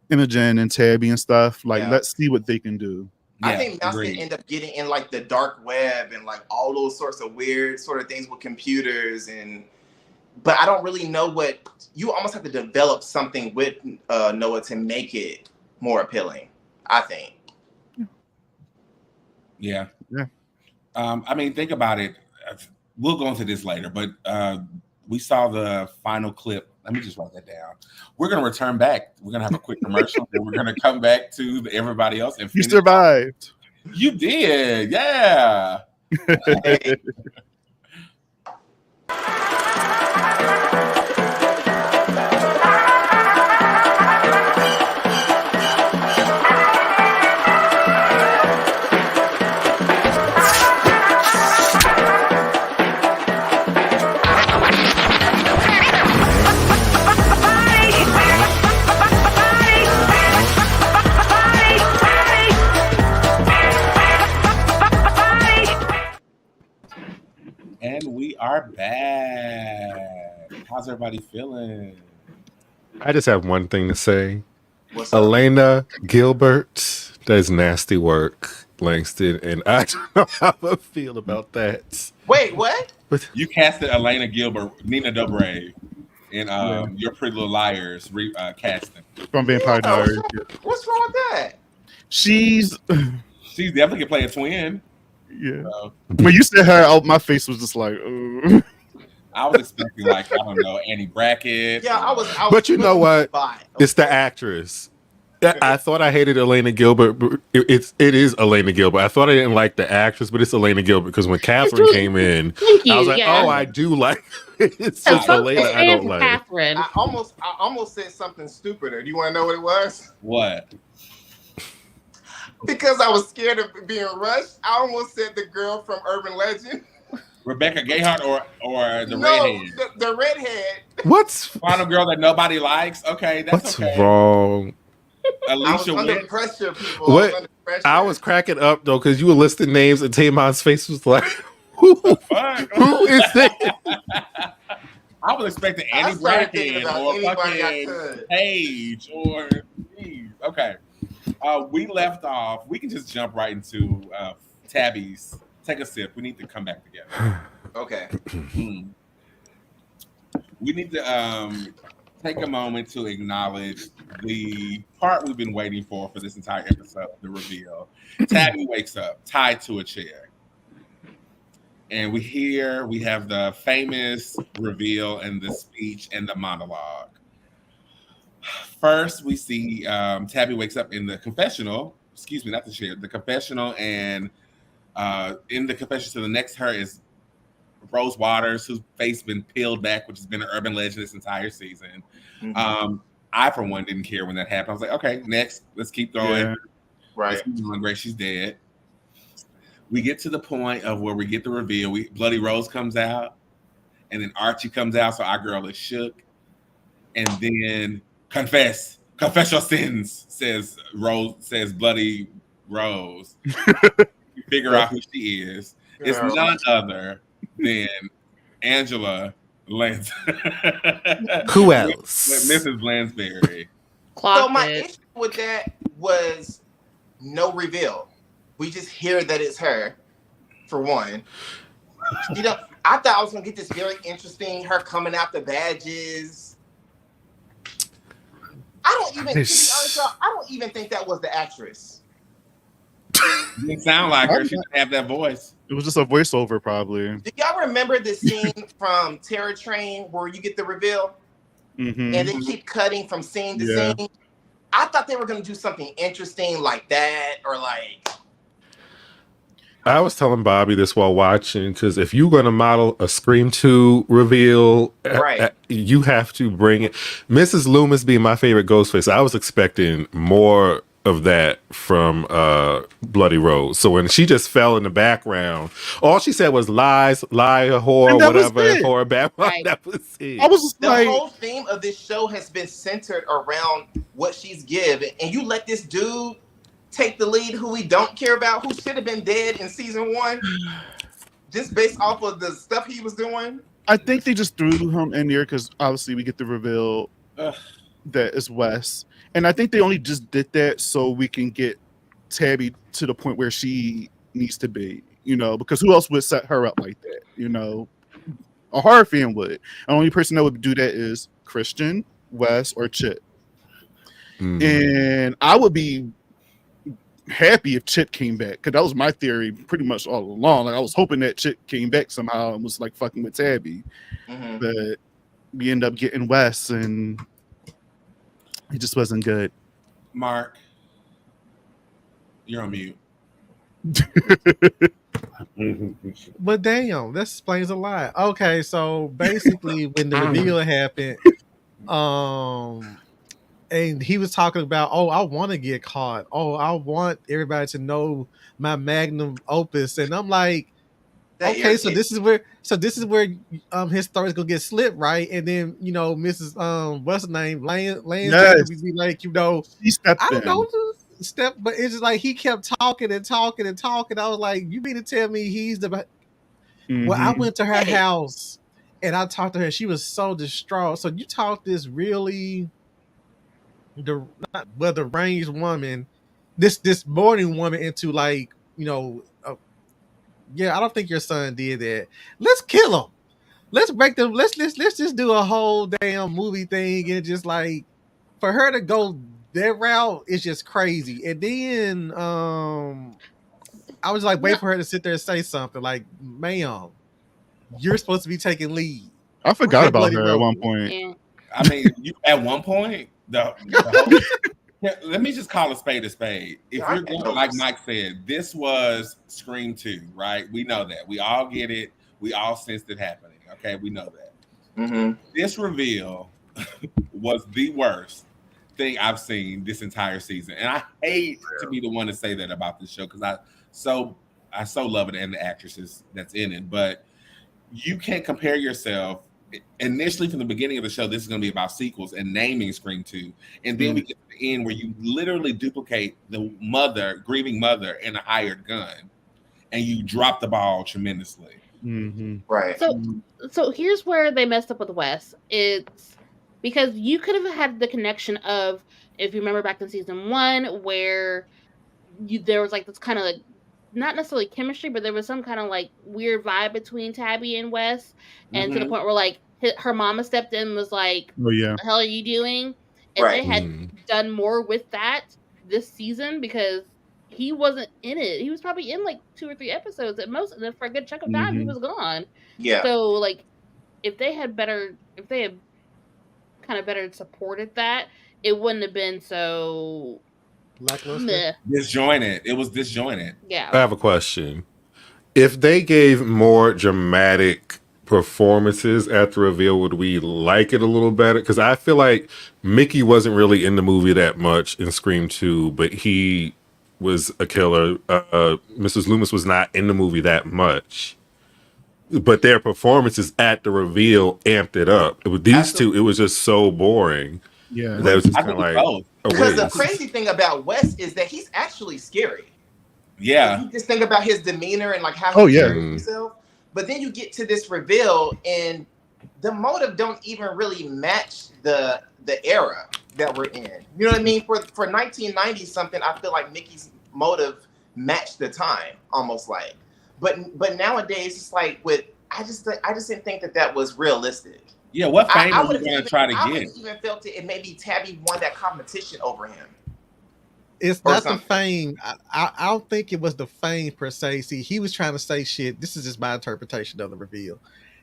Imogen and Tabby and stuff, like let's see what they can do. I think Mouse can end up getting in like the dark web and like all those sorts of weird sort of things with computers but I don't really know what you almost have to develop something with Noah to make it more appealing, I think. Yeah. I mean, think about it. We'll go into this later, but we saw the final clip. Let me just write that down. We're going to return back. We're going to have a quick commercial, and we're going to come back to everybody else. And you survived. You did. Yeah. And we are back. How's everybody feeling? I just have one thing to say. What's up? Elena Gilbert, that's nasty work, Langston, and I don't know how I feel about that. Wait, what? You casted Elena Gilbert, Nina Dobrev, in Your Pretty Little Liars casting. From Vampire Diaries. What's wrong with that? She's definitely can play a twin. Yeah. When you said her, my face was just like, I was expecting like, I don't know, Annie Brackett. Yeah, I was But you know what? Okay. It's the actress. I thought I hated Elena Gilbert, but it is Elena Gilbert. I thought I didn't like the actress, but it's Elena Gilbert because when Catherine came in, I was like, oh, I do like it's just Elena I don't like. Catherine. I almost said something stupider. Do you want to know what it was? What? Because I was scared of being rushed, I almost said the girl from Urban Legend. Rebecca Gayheart or the redhead? The redhead. What's final girl that nobody likes? Okay, that's what's wrong? Alicia under Witt. pressure, people. What? I was cracking up though because you were listing names and TaMon's face was like, who is it? I was expecting Annie Brackett or fucking Paige or okay. We left off. We can just jump right into Tabby's. Take a sip. We need to come back together. Okay. We need to take a moment to acknowledge the part we've been waiting for this entire episode, the reveal. Tabby wakes up tied to a chair. And we have the famous reveal and the speech and the monologue. First, we see Tabby wakes up in the confessional. Excuse me, not the chair. The confessional, and in the confessional to the next to her is Rose Waters, whose face been peeled back, which has been an urban legend this entire season. I, for one, didn't care when that happened. I was like, okay, next, let's keep going. Yeah. Right. Let's keep going. Great, she's dead. We get to the point of where we get the reveal. Bloody Rose comes out, and then Archie comes out, so our girl is shook. And then confess your sins, says Bloody Rose. You figure out who she is. It's none other than Angela Lance. Who else? Mrs. Lansbury. So my issue with that was no reveal. We just hear that it's her, for one. You know, I thought I was gonna get this very interesting, her coming out the badges. To be honest, y'all, I don't even think that was the actress. It didn't sound like her. She didn't have that voice. It was just a voiceover, probably. Do y'all remember the scene from Terror Train where you get the reveal? Mm-hmm. And they keep cutting from scene to scene? I thought they were going to do something interesting like that, or like... I was telling Bobby this while watching, because if you're going to model a Scream 2 reveal, right, you have to bring it. Mrs. Loomis being my favorite Ghostface, I was expecting more of that from Bloody Rose. So when she just fell in the background, all she said was lies, lie, whore, whatever, whore, background. Right. That was it. I was just the whole theme of this show has been centered around what she's given, and you let this dude take the lead who we don't care about, who should have been dead in season 1, just based off of the stuff he was doing. I think they just threw him in there because obviously we get the reveal that it's Wes. And I think they only just did that so we can get Tabby to the point where she needs to be, you know, because who else would set her up like that? You know, a horror fan would. The only person that would do that is Christian, Wes, or Chit. And I would be happy if Chit came back, because that was my theory pretty much all along. Like I was hoping that Chit came back somehow and was like fucking with Tabby. But we end up getting Wes, and it just wasn't good. Mark, you're on mute. But damn, that explains a lot. Okay, so basically when the reveal happened, and he was talking about, oh, I want to get caught. Oh, I want everybody to know my magnum opus. And I'm like, okay, so this is where his story's gonna get slipped, right? And then, you know, Mrs. What's her name? Lance would be like, you know, I don't know step, but it's just like he kept talking and talking and talking. I was like, you mean to tell me he's the Well, I went to her house and I talked to her. She was so distraught. So you talked this really the ranged woman, this morning woman into like, you know, yeah, I don't think your son did that. Let's kill him. Let's break them. Let's just do a whole damn movie thing, and just like for her to go that route is just crazy. And then I was like, wait for her to sit there and say something like, "Ma'am, you're supposed to be taking lead." I forgot about her at one point. Yeah. I mean, you at one point the whole, let me just call a spade a spade. If you're going, like Mike said, this was Scream 2, right? We know that. We all get it. We all sensed it happening. Okay, we know that. This reveal was the worst thing I've seen this entire season, and I hate to be the one to say that about this show because I so love it and the actresses that's in it. But you can't compare yourself. Initially, from the beginning of the show, this is going to be about sequels and naming Scream 2, and then we get to the end where you literally duplicate the grieving mother, in a hired gun, and you drop the ball tremendously. Right. So here's where they messed up with Wes. It's because you could have had the connection of, if you remember back in season 1, where there was like this kind of like, not necessarily chemistry, but there was some kind of like weird vibe between Tabby and Wes, and to the point where like her mama stepped in and was like, "Oh yeah, what the hell are you doing?" And they had done more with that this season, because he wasn't in it. He was probably in like 2 or 3 episodes at most, and then for a good chunk of time he was gone. Yeah. So like, if they had kind of better supported that, it wouldn't have been so disjointed. It was disjointed. Yeah. I have a question. If they gave more dramatic performances at the reveal, would we like it a little better? Because I feel like Mickey wasn't really in the movie that much in Scream 2, but he was a killer. Mrs. Loomis was not in the movie that much, but their performances at the reveal amped it up. With these two, it was just so boring. Yeah, that was just kind of like because the crazy thing about Wes is that he's actually scary. Yeah, like, you just think about his demeanor and like how he carries himself. But then you get to this reveal, and the motive don't even really match the era that we're in. You know what I mean? For 1990 something, I feel like Mickey's motive matched the time, almost like. But nowadays, it's like I just didn't think that was realistic. Yeah, what fame I are you going to try to I get? would have even felt it, and maybe Tabby won that competition over him. It's not the fame. I don't think it was the fame per se. See, he was trying to say shit. This is just my interpretation of the reveal.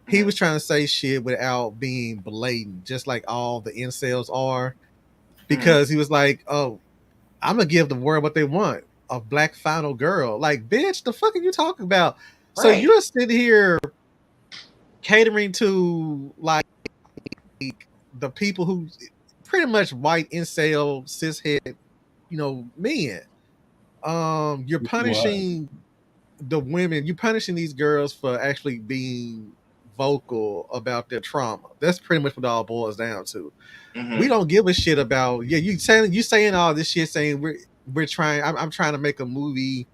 He was trying to say shit without being blatant, just like all the incels are. Because he was like, oh, I'm going to give the world what they want. A black final girl. Like, bitch, the fuck are you talking about? Right. So you're sitting here catering to, like, the people who pretty much white incel, cishet, men. You're punishing the women. You're punishing these girls for actually being vocal about their trauma. That's pretty much what it all boils down to. We don't give a shit about you saying all this shit, saying we're trying. I'm trying to make a movie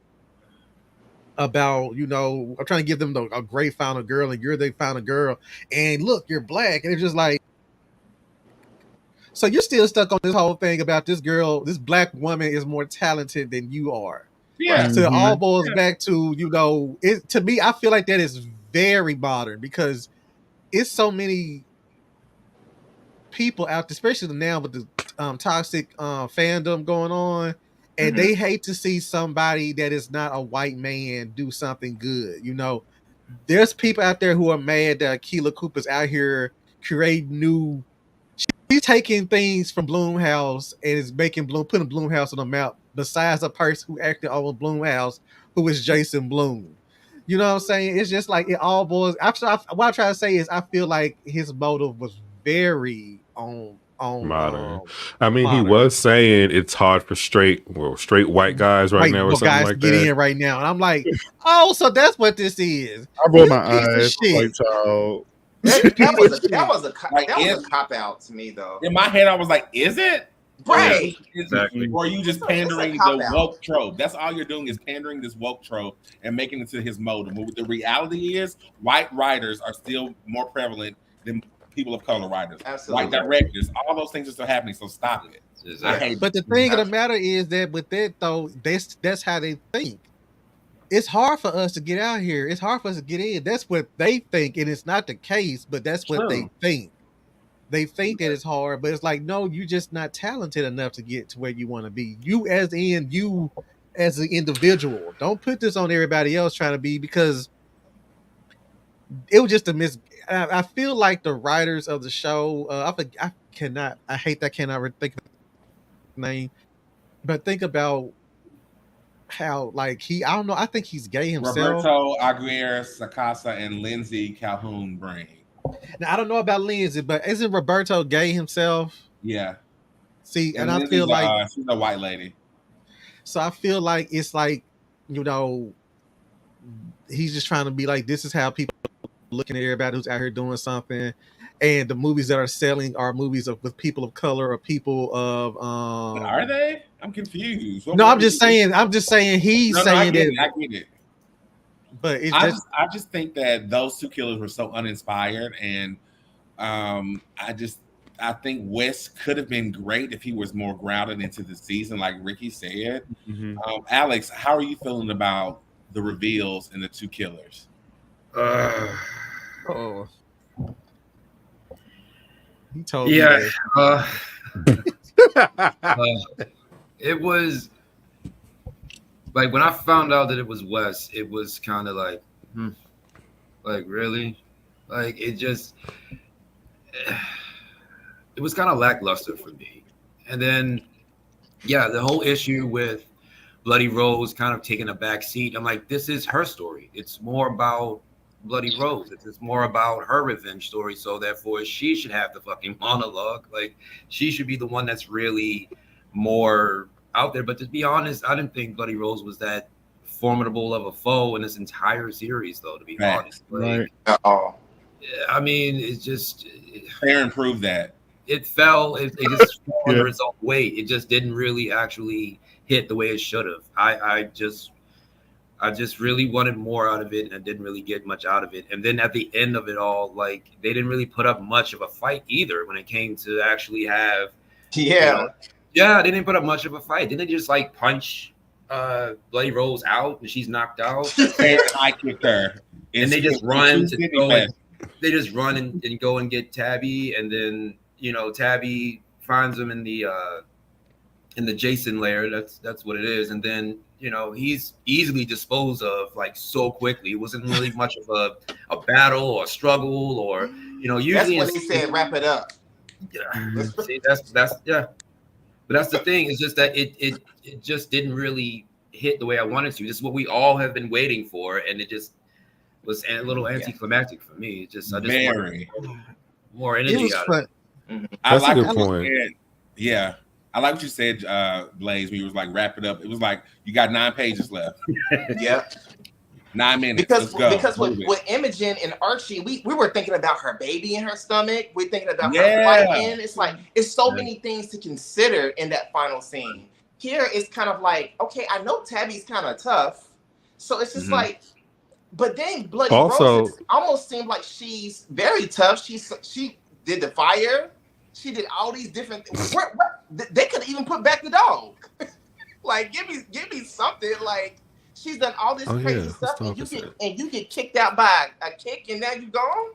about I'm trying to give them a great final girl, and you're the final girl, and look, you're black, and it's just like, so you're still stuck on this whole thing about this girl, this black woman is more talented than you are. Yeah. So it all boils back to, it, to me, I feel like that is very modern, because it's so many people out there, especially now with the toxic fandom going on, and they hate to see somebody that is not a white man do something good. There's people out there who are mad that Keela Cooper's out here creating new. She's taking things from Blumhouse and is putting Blumhouse on the map, besides a person who acted on Blumhouse, who is Jason Blum. You know what I'm saying? It's just like it all boils. What I'm trying to say is, I feel like his motive was very on modern. I mean, modern. He was saying it's hard for straight white guys right now, or something like that. Get in right now, and I'm like, oh, so that's what this is. I roll my eyes, white child. That was a cop out to me, though. In my head, I was like, "Is it right?" Exactly. Or are you just pandering the woke trope? That's all you're doing, is pandering this woke trope and making it to his motive. But the reality is, white writers are still more prevalent than people of color writers. Absolutely. White directors, all those things are still happening. So stop it. Exactly. But the thing of the matter is that with that though, that's how they think. It's hard for us to get out here. It's hard for us to get in. That's what they think, and it's not the case, but that's what they think. They think that it's hard, but it's like, no, you're just not talented enough to get to where you want to be. You as an individual. Don't put this on everybody else trying to be, because it was just a miss. I feel like the writers of the show, I cannot think of the name, but think about how, like, I don't know, I think he's gay himself. Roberto Aguirre Sacasa and Lindsay Calhoun Brain. Now I don't know about Lindsay, but isn't Roberto gay himself? Yeah. See, and I feel like she's a white lady. So I feel like it's like, he's just trying to be like, this is how people are looking at everybody who's out here doing something. And the movies that are selling are movies with people of color or people of are they? I'm confused. I'm just saying he's saying that. I get it. But I just think that those two killers were so uninspired, and I think Wes could have been great if he was more grounded into the season, like Ricky said. Alexx, how are you feeling about the reveals and the two killers? He told me. It was like, when I found out that it was Wes, it was kind of like, like, really? Like, it was kind of lackluster for me. And then, the whole issue with Bloody Rose kind of taking a back seat. I'm like, this is her story. It's more about Bloody Rose. It's more about her revenge story. So therefore, she should have the fucking monologue. Like, she should be the one that's really more out there. But to be honest, I didn't think Bloody Rose was that formidable of a foe in this entire series, though, to be honest. Like, I mean, it's just Aaron proved that. It fell. It just fell under its own weight. It just didn't really actually hit the way it should have. I I just really wanted more out of it, and I didn't really get much out of it. And then at the end of it all, like they didn't really put up much of a fight either when it came to actually have. Yeah. Yeah, they didn't put up much of a fight. Didn't they just like punch Bloody Rose out and she's knocked out? And I kicked her. And they just run to go and, they just run and go and get Tabby, and then Tabby finds him in the Jason lair. That's what it is. And then he's easily disposed of like so quickly. It wasn't really much of a battle or a struggle or usually that's when they said wrap it up. Yeah. See, that's yeah. But that's the thing. It's just that it just didn't really hit the way I wanted to. This is what we all have been waiting for, and it just was a little anticlimactic for me. I just wanted more energy out of it. Mm-hmm. That's a good point. Yeah. I like what you said, Blaze, when you was like wrap it up. It was like you got 9 pages left. Yeah. 9 minutes. Because with Imogen and Archie, we were thinking about her baby in her stomach. We're thinking about her fighting. It's like it's so many things to consider in that final scene. Here it's kind of like, okay, I know Tabby's kind of tough, so it's just like, but then Bloody Rose almost seemed like she's very tough. She did the fire. She did all these different things. They could even put back the dog. Like, give me something. Like, she's done all this crazy stuff, and you get kicked out by a kick, and now you gone.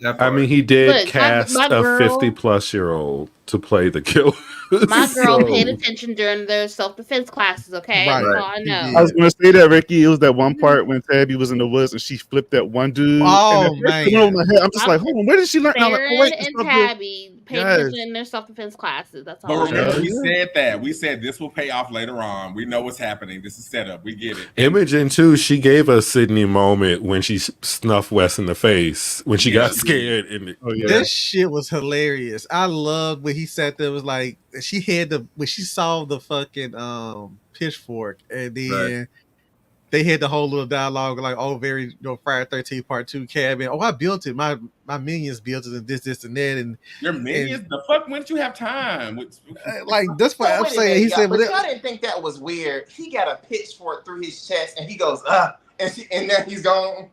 I mean, he did cast a 50-plus-year-old to play the killer. My girl paid attention during their self-defense classes, okay? Right. That's all I know. I was going to say that, Ricky. It was that one part when Tabby was in the woods and she flipped that one dude. Oh, man. I'm just like, hold on, where did she learn? Farron and Tabby paid attention in their self-defense classes. That's all I know. Remember, we said that. We said this will pay off later on. We know what's happening. This is set up. We get it. Imogen, too, she gave a Sydney moment when she snuffed Wes in the face when she got scared. This shit was hilarious. I loved when he sat there, was like, when she saw the fucking pitchfork, and then they had the whole little dialogue like, oh, very Friday 13th Part 2 cabin. Oh, I built it. My minions built it, and this and that. And your minions, the fuck? When did you have time? Like, that's what I'm saying. He said, but I didn't think that was weird. He got a pitchfork through his chest, and he goes, and then he's gone.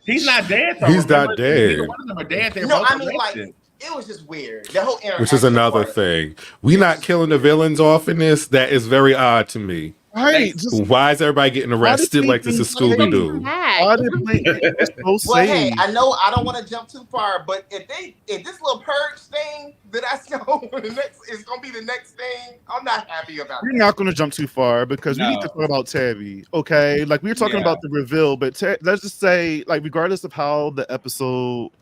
He's not dead. Though. He's not dead. Neither one of them are dead. No, I mean, like, it was just weird. The whole interaction. Which is another thing. We not killing the villains off in this. That is very odd to me. Right. Why is everybody getting arrested like this is Scooby-Doo? Well, hey, I know I don't want to jump too far, but if this little purge thing that's going is going to be the next thing, I'm not happy about it. We're not going to jump too far because we need to talk about Tabby. Okay, like we were talking about the reveal, but let's just say, like, regardless of how the episode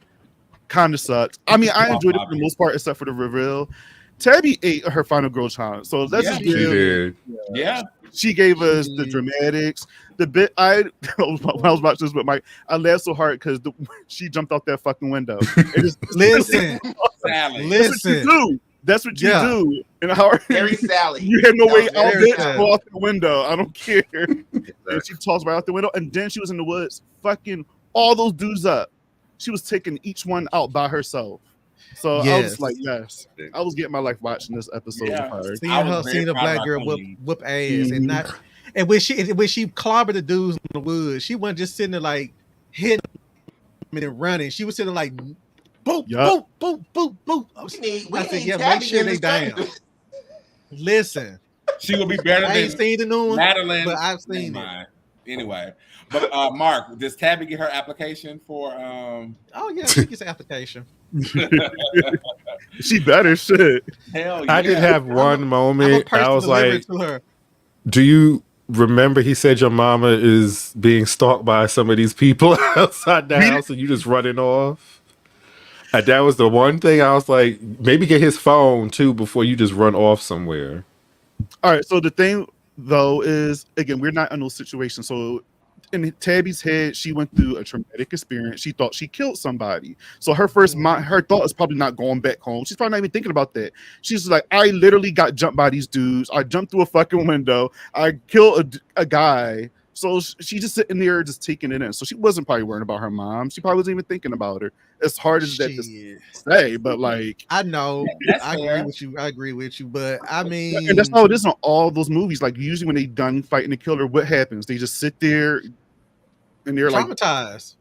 kind of sucked, I mean, I enjoyed it for the most part, except for the reveal. Tabby ate her final girl child, so let's just did. She gave us the dramatics. The bit when I was watching this with Mike, I laughed so hard because she jumped out that fucking window. Listen. That's what you do. And how Very Sally. You had no way out there to go out the window. I don't care. And she tossed right out the window, and then she was in the woods, fucking all those dudes up. She was taking each one out by herself. So I was like, I was getting my life watching this episode of her. Seeing the black girl whoop ass and when she clobbered the dudes in the woods, she wasn't just sitting there like hitting and running. She was sitting there like boop, boop, boop, boop, boop. I said, make sure they down. Listen, she will be better. I ain't seen the new one, Madeline, but I've seen it. Anyway, but Mark, does Tabby get her application for? Oh yeah, she gets an application. She better shit. Hell yeah. I did have one moment. I was like, do you remember he said your mama is being stalked by some of these people outside the house and you just running off? And that was the one thing I was like, maybe get his phone too before you just run off somewhere. All right, so the thing though is, again, we're not in those situations. So in Tabby's head, she went through a traumatic experience. She thought she killed somebody. So her her thought is probably not going back home. She's probably not even thinking about that. She's like, I literally got jumped by these dudes. I jumped through a fucking window. I killed a guy. So she just sitting there just taking it in. So she wasn't probably worrying about her mom. She probably wasn't even thinking about her. as hard as that to Shit. say, but like, I know, That's I fair. agree with you, but I mean, and that's how it is on all those movies. Like usually when they done fighting the killer, what happens? They just sit there and they're like traumatized.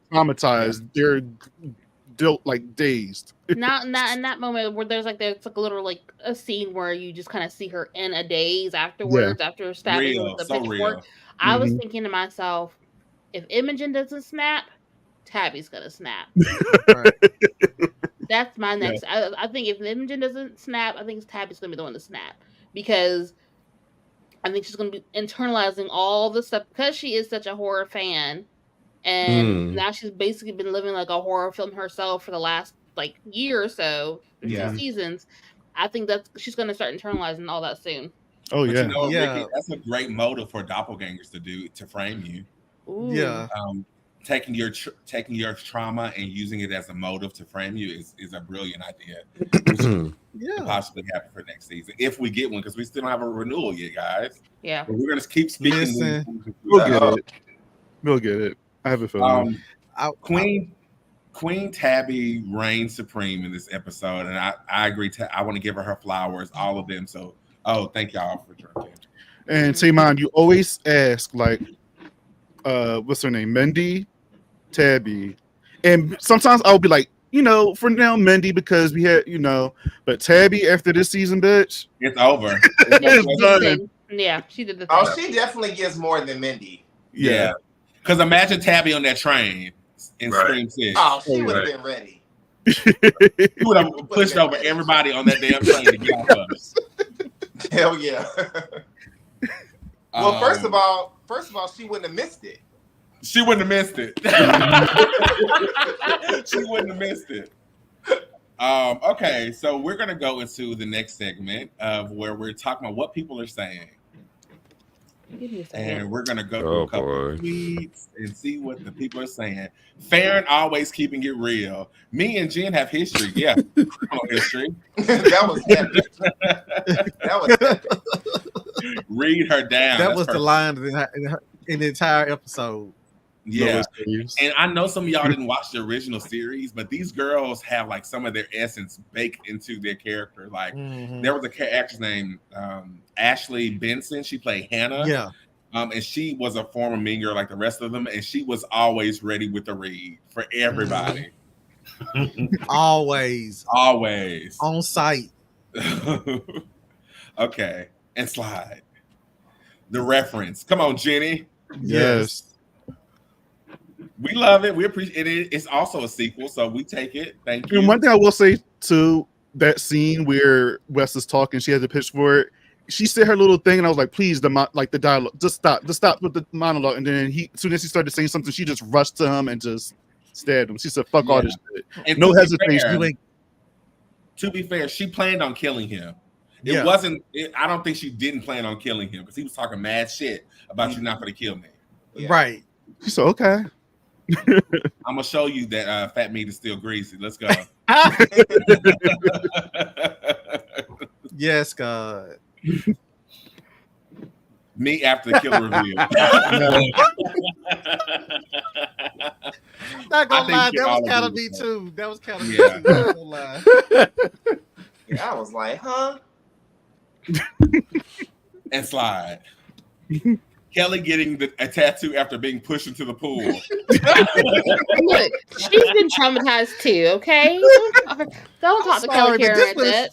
They're like dazed. Not in that moment where there's like a little like a scene where you just kind of see her in a daze afterwards after stabbing her Real, with the so pitchfork. real. I was thinking to myself, if Imogen doesn't snap, Tabby's gonna snap. Right. That's my next. I think if Imogen doesn't snap, I think Tabby's gonna be the one to snap because I think she's gonna be internalizing all the stuff because she is such a horror fan, and now she's basically been living like a horror film herself for the last like year or so, or 2 seasons. I think that she's gonna start internalizing all that soon. Oh But yeah, you know, Yeah. Ricky, that's a great motive for doppelgangers to do to frame you. Ooh. Yeah. Taking your trauma and using it as a motive to frame you is a brilliant idea. Could possibly happen for next season if we get one, because we still don't have a renewal yet, guys. Yeah, but we're gonna keep speaking. Listen, we'll get it. We'll get it. I have a feeling. Queen Tabby reigns supreme in this episode, and I agree. I want to give her flowers, all of them. So, thank y'all for drinking. And TaMon, you always ask like, what's her name, Mindy, Tabby, and sometimes I'll be like, for now, Mindy, because we had, but Tabby after this season, bitch, it's over. It's done. Yeah, she did the thing. Oh, she definitely gives more than Mindy. Yeah. Because imagine Tabby on that train in Scream 6. Oh, she would have been ready. She would have pushed over everybody on that damn train to get off of us. Hell yeah. Well, first of all, she wouldn't have missed it. She wouldn't have missed it. She wouldn't have missed it. Okay, so we're gonna go into the next segment of where we're talking about what people are saying. And we're gonna go through a couple of tweets and see what the people are saying. Farron always keeping it real. Me and Jen have history. Yeah, criminal history. That was epic. That was epic. Read her down. That That's was the line in the entire episode. Yeah, and I know some of y'all didn't watch the original series, but these girls have like some of their essence baked into their character. Like there was a actress named Ashley Benson. She played Hannah. Yeah. And she was a former Mean Girl like the rest of them, and she was always ready with the read for everybody. Always on site. Okay, and slide the reference. Come on, Jenny. Yes. We love it. We appreciate it. It's also a sequel, so we take it. Thank you. And one thing I will say too, that scene where Wes is talking, she had to pitch for it. She said her little thing, and I was like, "Please, the dialogue, just stop with the monologue." And then as soon as he started saying something, she just rushed to him and just stabbed him. She said, "Fuck all this shit." And no hesitation. To be fair, she planned on killing him. It wasn't. I don't think she didn't plan on killing him because he was talking mad shit about you not going to kill me. Yeah. Right. She said, "Okay." I'm gonna show you that fat meat is still greasy. Let's go. Yes, God. Me after the kill reveal. Not gonna lie, that was kind of me too. That was kind of me Yeah. too. Not gonna lie. Yeah, I was like, huh? And slide. Kelly getting a tattoo after being pushed into the pool. Look, she's been traumatized too, okay? Don't talk to Kelly Karen like that.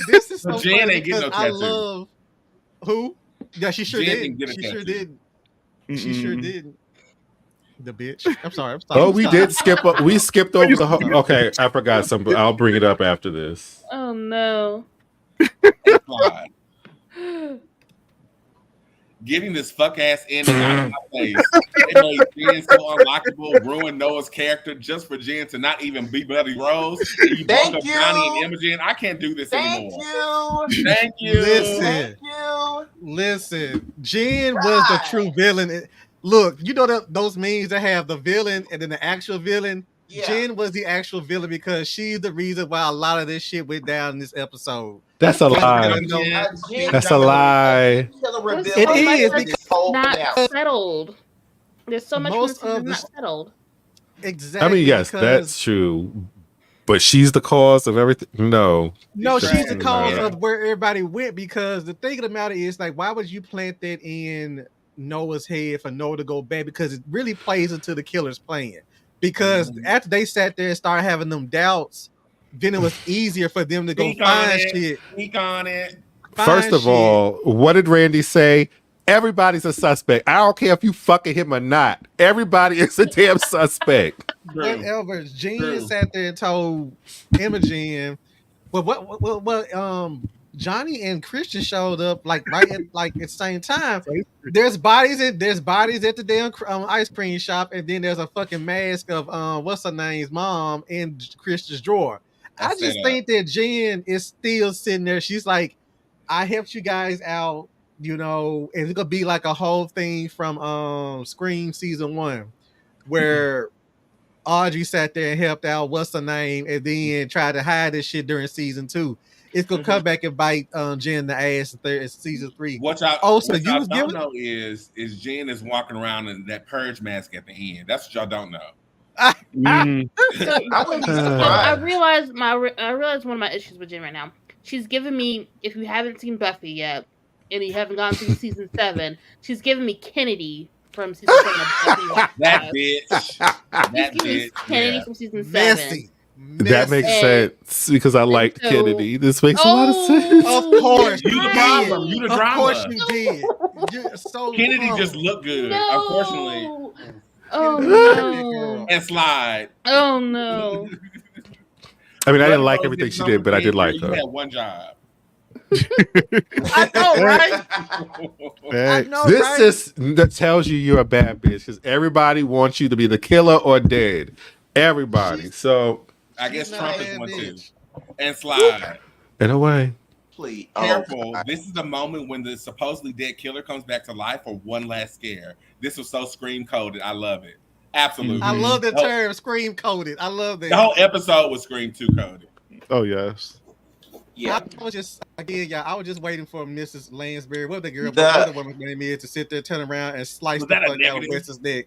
This is so Jen funny ain't getting no because I tattoo. love who? Yeah, she sure Jen did. didn't get a She sure tattoo. did. She sure did. The bitch. I'm sorry. We did skip. We skipped over the whole. Okay, I forgot something. I'll bring it up after this. Oh no. Getting this fuck ass ending out of my face. It made Jen so unlockable, ruined Noah's character just for Jen to not even be Bloody Rose. You Thank up you. Johnny and Imogen. I can't do this anymore. You. Thank you. Listen. Listen. Jen was the true villain. Look, you know those memes that have the villain and then the actual villain. Yeah. Jen was the actual villain because she's the reason why a lot of this shit went down in this episode. That's a lie. That's a lie. It is because not settled. There's so much that's not settled. Exactly. I mean, yes, that's true. But she's the cause of everything. No, she's the cause Yeah. of where everybody went, because the thing of the matter is, like, why would you plant that in Noah's head for Noah to go back? Because it really plays into the killer's plan. Because after they sat there and started having them doubts, then it was easier for them to go find shit. Speak on it. First of all, what did Randy say? Everybody's a suspect. I don't care if you fucking him or not. Everybody is a damn suspect. Whatever. Jen sat there and told Imogen, what Johnny and Christian showed up like right at the same time. There's bodies at the damn ice cream shop, and then there's a fucking mask of what's her name's mom in Christian's drawer. I just think that Jen is still sitting there. She's like, I helped you guys out, you know, and it's gonna be like a whole thing from Scream season 1, where Audrey sat there and helped out what's her name, and then tried to hide this shit during season 2. It's gonna come back and bite Jen in the ass in season 3. What y'all don't know is Jen is walking around in that purge mask at the end. That's what y'all don't know. I realize one of my issues with Jen right now. She's giving me, if you haven't seen Buffy yet, and you haven't gone through season 7, she's giving me Kennedy from season 7 of Buffy. That bitch. That bitch. Kennedy from season 7. That makes sense because I liked Kennedy. This makes a lot of sense. Of course, you the problem. You the drama. Of course you did. You're so Kennedy just looked good. No. Unfortunately. Oh no. And slide. Oh no. I mean, I didn't like everything she did, but I did like her. You had one job. I know, right? I know, this right? just that tells you you're a bad bitch because everybody wants you to be the killer or dead. Everybody. So I guess Trump is one too. And slide. In a way. Please. Careful. This is the moment when the supposedly dead killer comes back to life for one last scare. This was so Scream coded. I love it. Absolutely. I love the term Scream coded. I love that. The whole episode was Scream 2 coded. Oh yes. Yeah. I was just waiting for Mrs. Lansbury, what the girl, what the woman's name is, to sit there, turn around, and slice the fuck out of Wes's neck.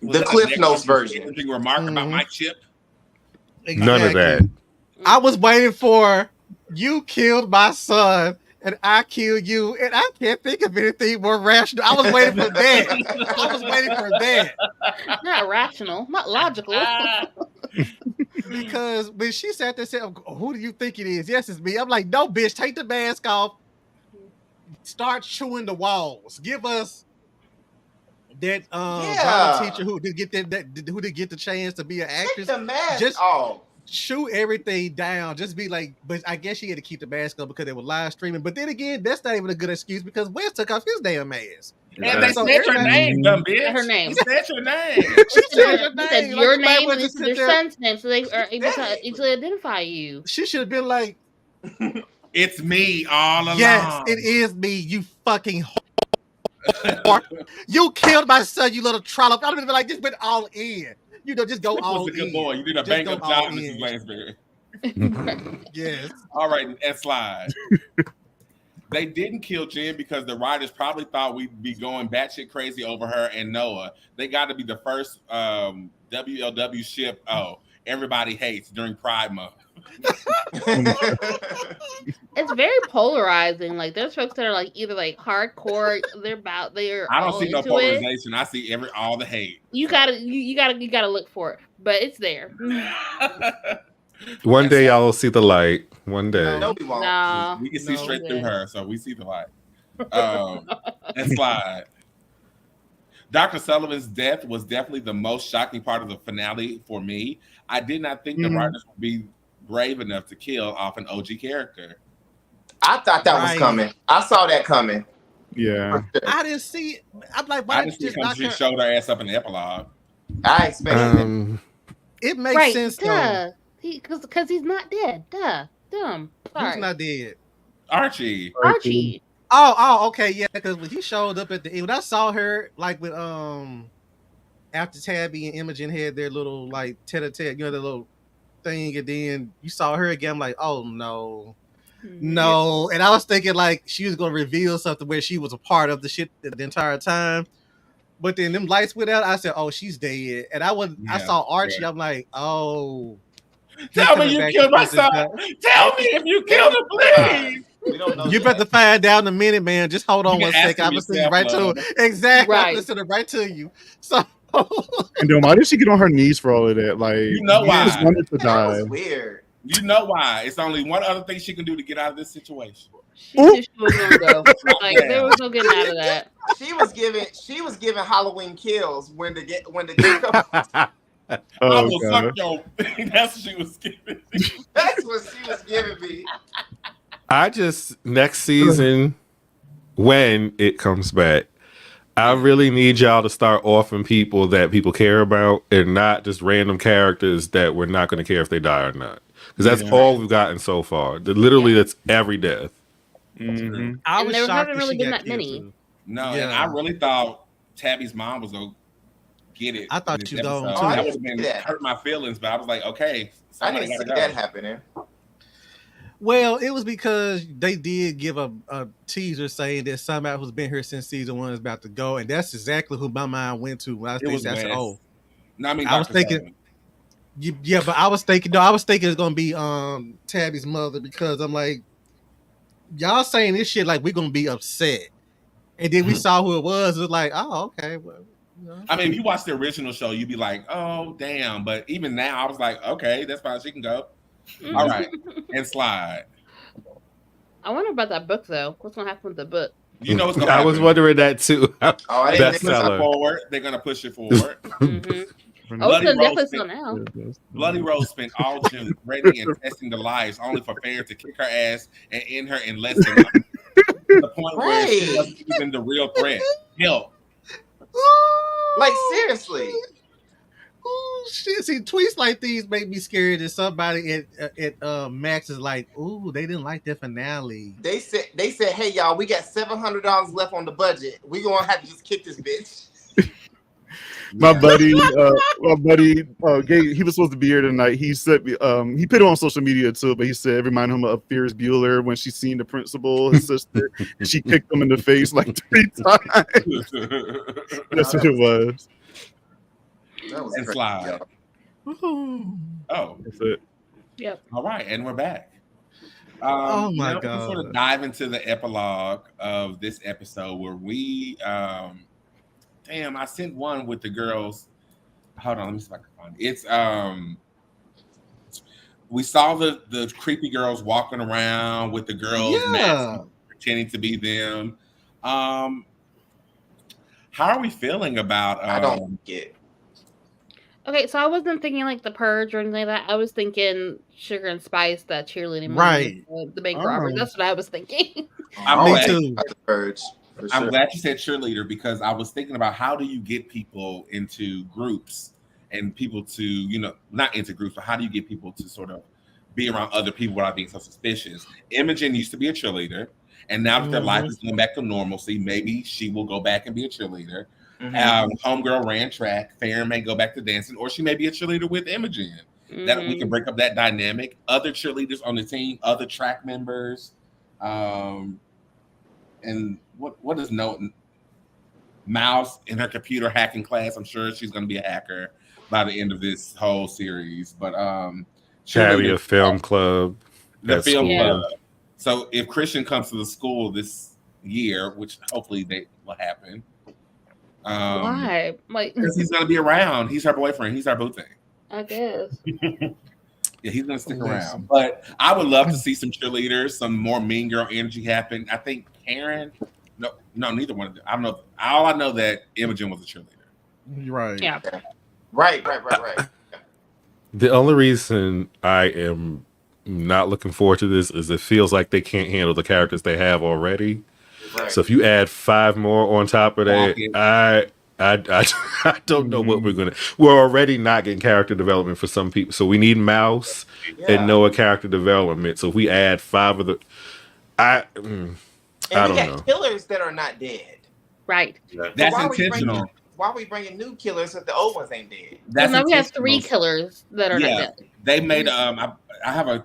The Cliff Notes version. Anything remark about my chip? Exactly. None of that. I was waiting for you killed my son and I killed you, and I can't think of anything more rational. I was waiting for that. Not rational, not logical. Because when she sat there and said, who do you think it is? Yes, it's me. I'm like, no, bitch, take the mask off. Start chewing the walls. Give us that drama teacher who did get who did get the chance to be an actress. Take the mask just off. Shoot everything down. Just be like, but I guess she had to keep the mask up because they were live streaming. But then again, that's not even a good excuse because Wes took off his damn mask. And they said your name, dumb bitch. Her name. He said your name. She said your He said name. your Like, name and your son's name, so they are able to easily identify you. She should have been like, it's me all along. yes, it is me, you fucking whore. You killed my son, you little trollop. I would have been like, just went all in. You know, just go all in. Was a good boy. You did a bang up job, Mrs. Lansbury. Yes. All right, and slide. They didn't kill Jen because the writers probably thought we'd be going batshit crazy over her and Noah. They got to be the first WLW ship. Oh, everybody hates during Pride Month. It's very polarizing. Like there's folks that are like either like hardcore, I don't see no polarization. I see all the hate. You gotta look for it, but it's there. One day y'all will see the light. One day. No, we won't. Nah, we can see straight through her, so we see the light. And slide. Dr. Sullivan's death was definitely the most shocking part of the finale for me. I did not think the writers would be brave enough to kill off an OG character. I thought that was coming. I saw that coming. Yeah. I didn't see it. I'm like, why did you just she showed her ass up in the epilogue? I expected it makes sense though. Because he's not dead. Dumb. Sorry. Who's not dead? Archie. Oh, okay, yeah. Because when he showed up at the end, when I saw her like with after Tabby and Imogen had their little like tete-a-tete, you know, the little thing, and then you saw her again. I'm like, oh no. No, and I was thinking like she was gonna reveal something where she was a part of the shit the entire time. But then them lights went out. I said, "Oh, she's dead." And I Yeah, saw Archie. yeah. I'm like, "Oh, Tell me you killed my son. Tell me if you killed him, please. We don't know. You better find out in a minute, man. Just hold on You one can ask second. him I'm gonna send you yourself, right to love. it. Exactly. I'm Right. gonna send it right to you. So And then why did she get on her knees for all of that? Like, You know why. she just wanted to That die. was weird. You know why? It's only one other thing she can do to get out of this situation. She knew she was gonna go. Like there was no getting out of that. She was giving Halloween kills when the get come. I Oh, will God. suck your. That's what she was giving. That's what she was giving me. I just next season when it comes back, I really need y'all to start offering people that people care about and not just random characters that we're not going to care if they die or not. Because that's all we've gotten so far. Literally, that's every death. Mhm. I And was there shocked haven't that really she been got that killed, many. too. No, and Yeah. I really thought Tabby's mom was gonna get it. I thought in this she was going episode. to. That would have been Yeah. hurt my feelings, but I was like, okay, I somebody didn't see gotta go. that happening. Well, it was because they did give a teaser saying that somebody who's been here since season 1 is about to go, and that's exactly who my mind went to when I It was said, Wes. "Oh, No, I mean, I was Dr. thinking- Seven. yeah." But I was thinking it's gonna be Tabby's mother because I'm like, y'all saying this shit like we're gonna be upset, and then we saw who it was. It was like, oh, okay, well. You know. I mean, if you watch the original show, you'd be like, oh, damn. But even now, I was like, okay, that's fine. She can go. All right. And slide. I wonder about that book though. What's gonna happen with the book? You know what's going to I happen. was wondering that too. Oh, I They're didn't going to push Bestseller. it forward. They're going to push it forward. Mm-hmm. Oh, Bloody it's Rose definitely spent- still now. Bloody Rose spent all June threatening and testing the lives, only for Fair to kick her ass and end her in less than a month. The point where she Right. wasn't even the real threat. Help. Like seriously. Ooh, shit. See, tweets like these make me scared that somebody at Max is like, ooh, they didn't like the finale. They said, hey y'all, we got $700 left on the budget. We gonna have to just kick this bitch. My buddy, Gabe, he was supposed to be here tonight. He said, he put it on social media too, but he said it reminded him of Ferris Bueller when she seen the principal, his sister, and she kicked him in the face like 3 times. That's what it was. That was And crazy, slide. y'all. Oh, That's it. Yep. all right. And we're back. Oh, my now we can sort of God. dive into the epilogue of this episode where we, damn, I sent one with the girls. Hold on, let me see if I can find it. It's we saw the creepy girls walking around with the girls masks, pretending to be them. How are we feeling about? I don't get. Okay, so I wasn't thinking like the Purge or anything like that. I was thinking Sugar and Spice, that cheerleading movie, Right. The bank robbery. Oh. That's what I was thinking. I'm Me glad- too. The Purge, for I'm sure. glad you said cheerleader because I was thinking about how do you get people into groups and people to, you know, not into groups, but how do you get people to sort of be around other people without being so suspicious? Imogen used to be a cheerleader, and now that their life is going back to normalcy, maybe she will go back and be a cheerleader. Homegirl ran track. Farron may go back to dancing, or she may be a cheerleader with Imogen. That we can break up that dynamic. Other cheerleaders on the team, other track members, and what is Mouse in her computer hacking class? I'm sure she's going to be a hacker by the end of this whole series. But Carry a cheerleaders- film club. the at film school. club. So if Christian comes to the school this year, which hopefully they will happen, Why? Like, because he's going to be around. He's her boyfriend. He's her boo thing. I guess. Yeah, he's going to stick Listen. around. But I would love to see some cheerleaders, some more mean girl energy happen. I think Karen. No, neither one of them. I don't know. All I know that Imogen was a cheerleader. Right. Yeah. Right. The only reason I am not looking forward to this is it feels like they can't handle the characters they have already. Right. So if you add 5 more on top of that, I don't know what we're gonna. We're already not getting character development for some people, so we need Mouse and Noah character development. So if we add 5 of the, I And don't we got know. killers that are not dead. Right. That's why are we intentional. Why are we bringing new killers if the old ones ain't dead? Well, That's now we have 3 intentional. killers that are Yeah. not dead. They made I have a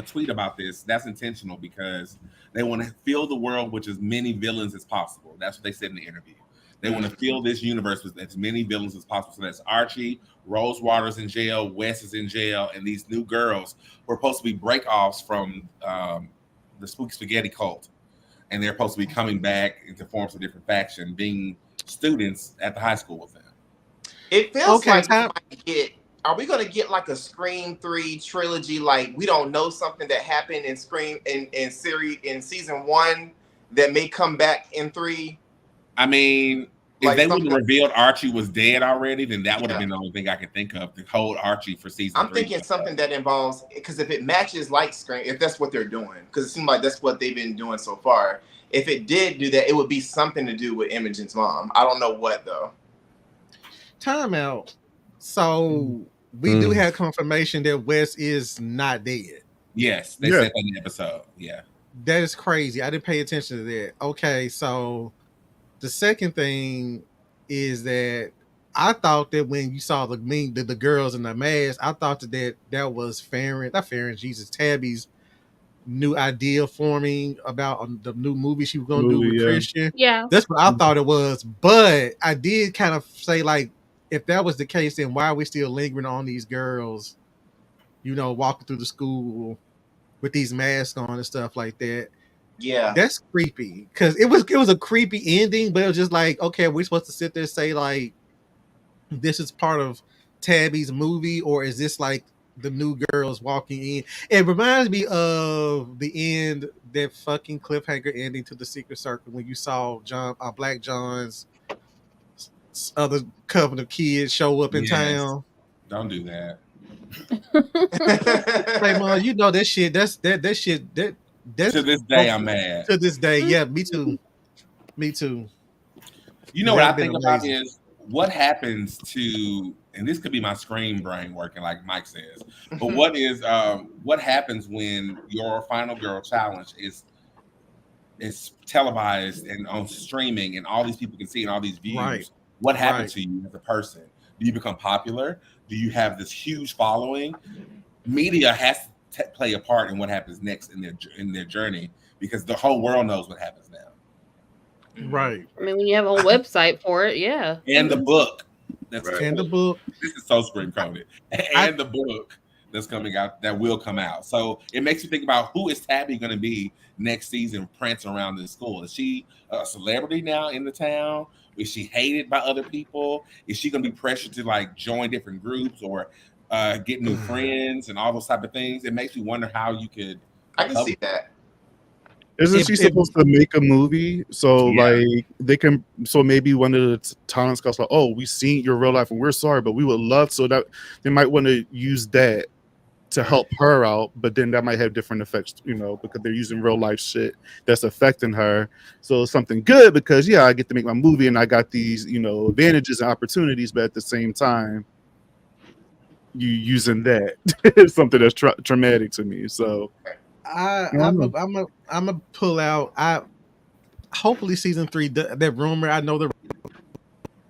tweet about this. That's intentional because they want to fill the world with as many villains as possible. That's what they said in the interview. They want to fill this universe with as many villains as possible. So that's Archie, Rosewater's in jail, Wes is in jail, and these new girls who are supposed to be break-offs from the Spooky Spaghetti cult. And they're supposed to be coming back into forms of different faction, being students at the high school with them. It feels like we might get. Are we gonna get like a Scream 3 trilogy? Like we don't know something that happened in Scream in season 1 that may come back in 3. I mean, if Like they would have revealed Archie was dead already, then that would have been the only thing I could think of to hold Archie for season 3. I'm thinking something that involves, because if it matches like Scream, if that's what they're doing, because it seems like that's what they've been doing so far. If it did do that, it would be something to do with Imogen's mom. I don't know what though. Time out. So we do have confirmation that Wes is not dead. Yes, they said that in the episode. Yeah. That is crazy. I didn't pay attention to that. Okay, so the second thing is that I thought that when you saw the girls in the mask, I thought that was Tabby's new idea forming about the new movie she was going to do with Christian. Yeah. That's what I thought it was. But I did kind of say, like, if that was the case, then why are we still lingering on these girls, walking through the school with these masks on and stuff like that? Yeah, that's creepy, because it was a creepy ending, but it was just like, okay, we're supposed to sit there and say like this is part of Tabby's movie, or is this like the new girls walking in? It reminds me of the end, that fucking cliffhanger ending to The Secret Circle, when you saw Black John's other couple of kids show up in town. Don't do that. Hey, Mom, that shit. That shit. That's to this day, I'm mad. To this day, yeah, me too. Me too. You know what I think about is what happens to, and this could be my Scream brain working, like Mike says. But what happens when your final girl challenge is televised and on streaming, and all these people can see and all these views? Right. What happens to you as a person? Do you become popular? Do you have this huge following? Media has to play a part in what happens next in their journey, because the whole world knows what happens now. Right. I mean, when you have a website for it, yeah. And the book. That's right. And the book. This is so Scream coded. And the book that's coming out, that will come out. So it makes you think about, who is Tabby going to be next season, prancing around this school? Is she a celebrity now in the town? Is she hated by other people? Is she going to be pressured to like join different groups or get new friends and all those type of things? It makes me wonder how you could. I can see that. Isn't she supposed to make a movie? So like they can. So maybe one of the talent scouts like, oh, we've seen your real life and we're sorry, but we would love, so that they might want to use that to help her out, but then that might have different effects, because they're using real life shit that's affecting her. So it's something good, because I get to make my movie and I got these, advantages and opportunities, but at the same time, you using that is something that's traumatic to me. So I'm a pull out. Hopefully season 3, that rumor, I know the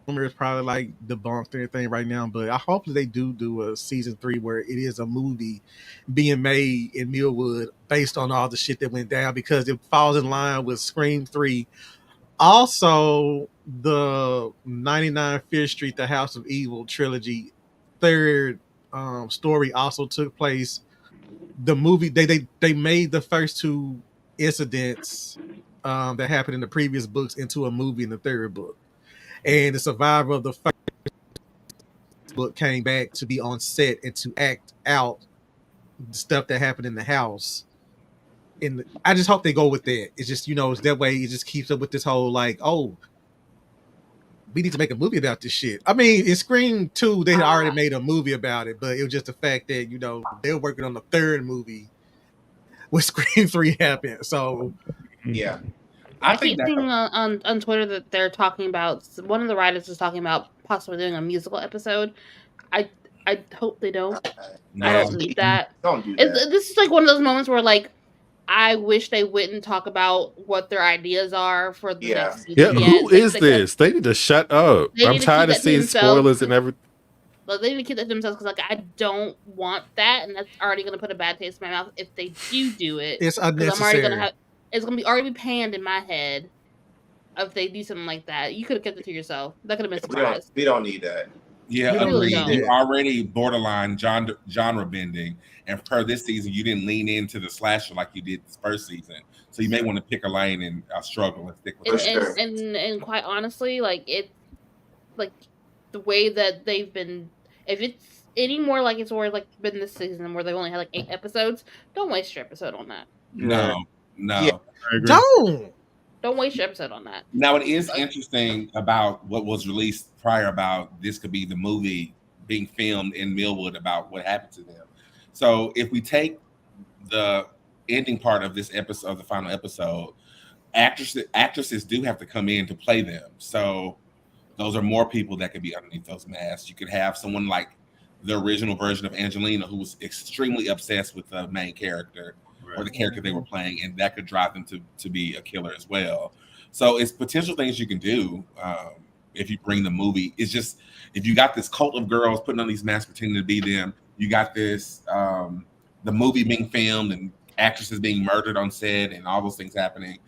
rumor is probably like debunked and everything right now, but I hope they do a season 3 where it is a movie being made in Millwood based on all the shit that went down, because it falls in line with Scream 3. Also, the 99 Fifth Street, The House of Evil trilogy, third story also took place. The movie, they made the first 2 incidents that happened in the previous books into a movie in the third book. And the survivor of the first book came back to be on set and to act out the stuff that happened in the house. And I just hope they go with that. It's just, it's that way. It just keeps up with this whole like, oh, we need to make a movie about this shit. I mean, in Scream 2, they had already made a movie about it, but it was just the fact that, they were working on the third movie when Scream 3 happened. So, yeah. I keep seeing on Twitter that they're talking about, one of the writers is talking about possibly doing a musical episode. I hope they don't. No. I don't need that. Don't do that. This is like one of those moments where like, I wish they wouldn't talk about what their ideas are for the next season. Yeah, who is this? They need to shut up. I'm tired of seeing spoilers and everything. Like, they need to keep that to themselves, because like, I don't want that, and that's already going to put a bad taste in my mouth if they do it. It's unnecessary. It's going to be already panned in my head. if they do something like that. You could have kept it to yourself. That could have been a We don't surprise. we don't need that. Yeah, We don't really agreed. don't. You already borderline genre bending, and per this season, you didn't lean into the slasher like you did this first season. So you may want to pick a lane and struggle and stick with And, it. and quite honestly, like it's like the way that they've been. If it's any more like it's where like been this season where they've only had like 8 episodes, don't waste your episode on that. No, no. Yeah. I agree. Don't waste your episode on that. Now it is interesting about what was released prior about this could be the movie being filmed in Millwood about what happened to them. So if we take the ending part of this episode, of the final episode, actresses do have to come in to play them. So those are more people that could be underneath those masks. You could have someone like the original version of Angelina who was extremely obsessed with the main character or the character they were playing, and that could drive them to be a killer as well. So it's potential things you can do if you bring the movie. It's just if you got this cult of girls putting on these masks pretending to be them, you got this the movie being filmed and actresses being murdered on set and all those things happening.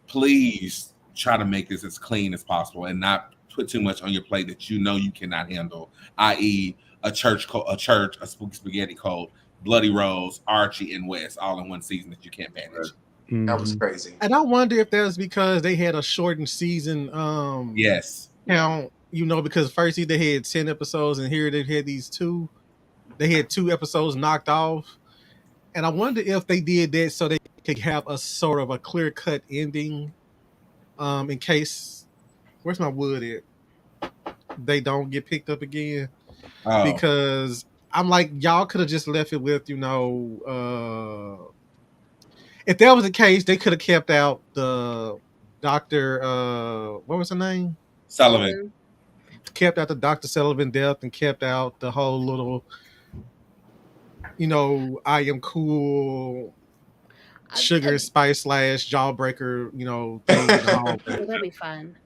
Please try to make this as clean as possible and not put too much on your plate that you know you cannot handle, i.e. a spooky spaghetti cult, Bloody Rose, Archie, and Wes all in one season that you can't manage. That was crazy. And I wonder if that was because they had a shortened season. Yes. Count, because first they had 10 episodes, and here they had these 2. They had 2 episodes knocked off, and I wonder if they did that so they could have a sort of a clear-cut ending, in case. Where's my wood at? They don't get picked up again. Oh. Because I'm like, y'all could have just left it with, if that was the case, they could have kept out the Dr. What was her name? Sullivan. Kept out the Dr. Sullivan death and kept out the whole little, I am cool, sugar and spice / jawbreaker, thing. That'd be fun.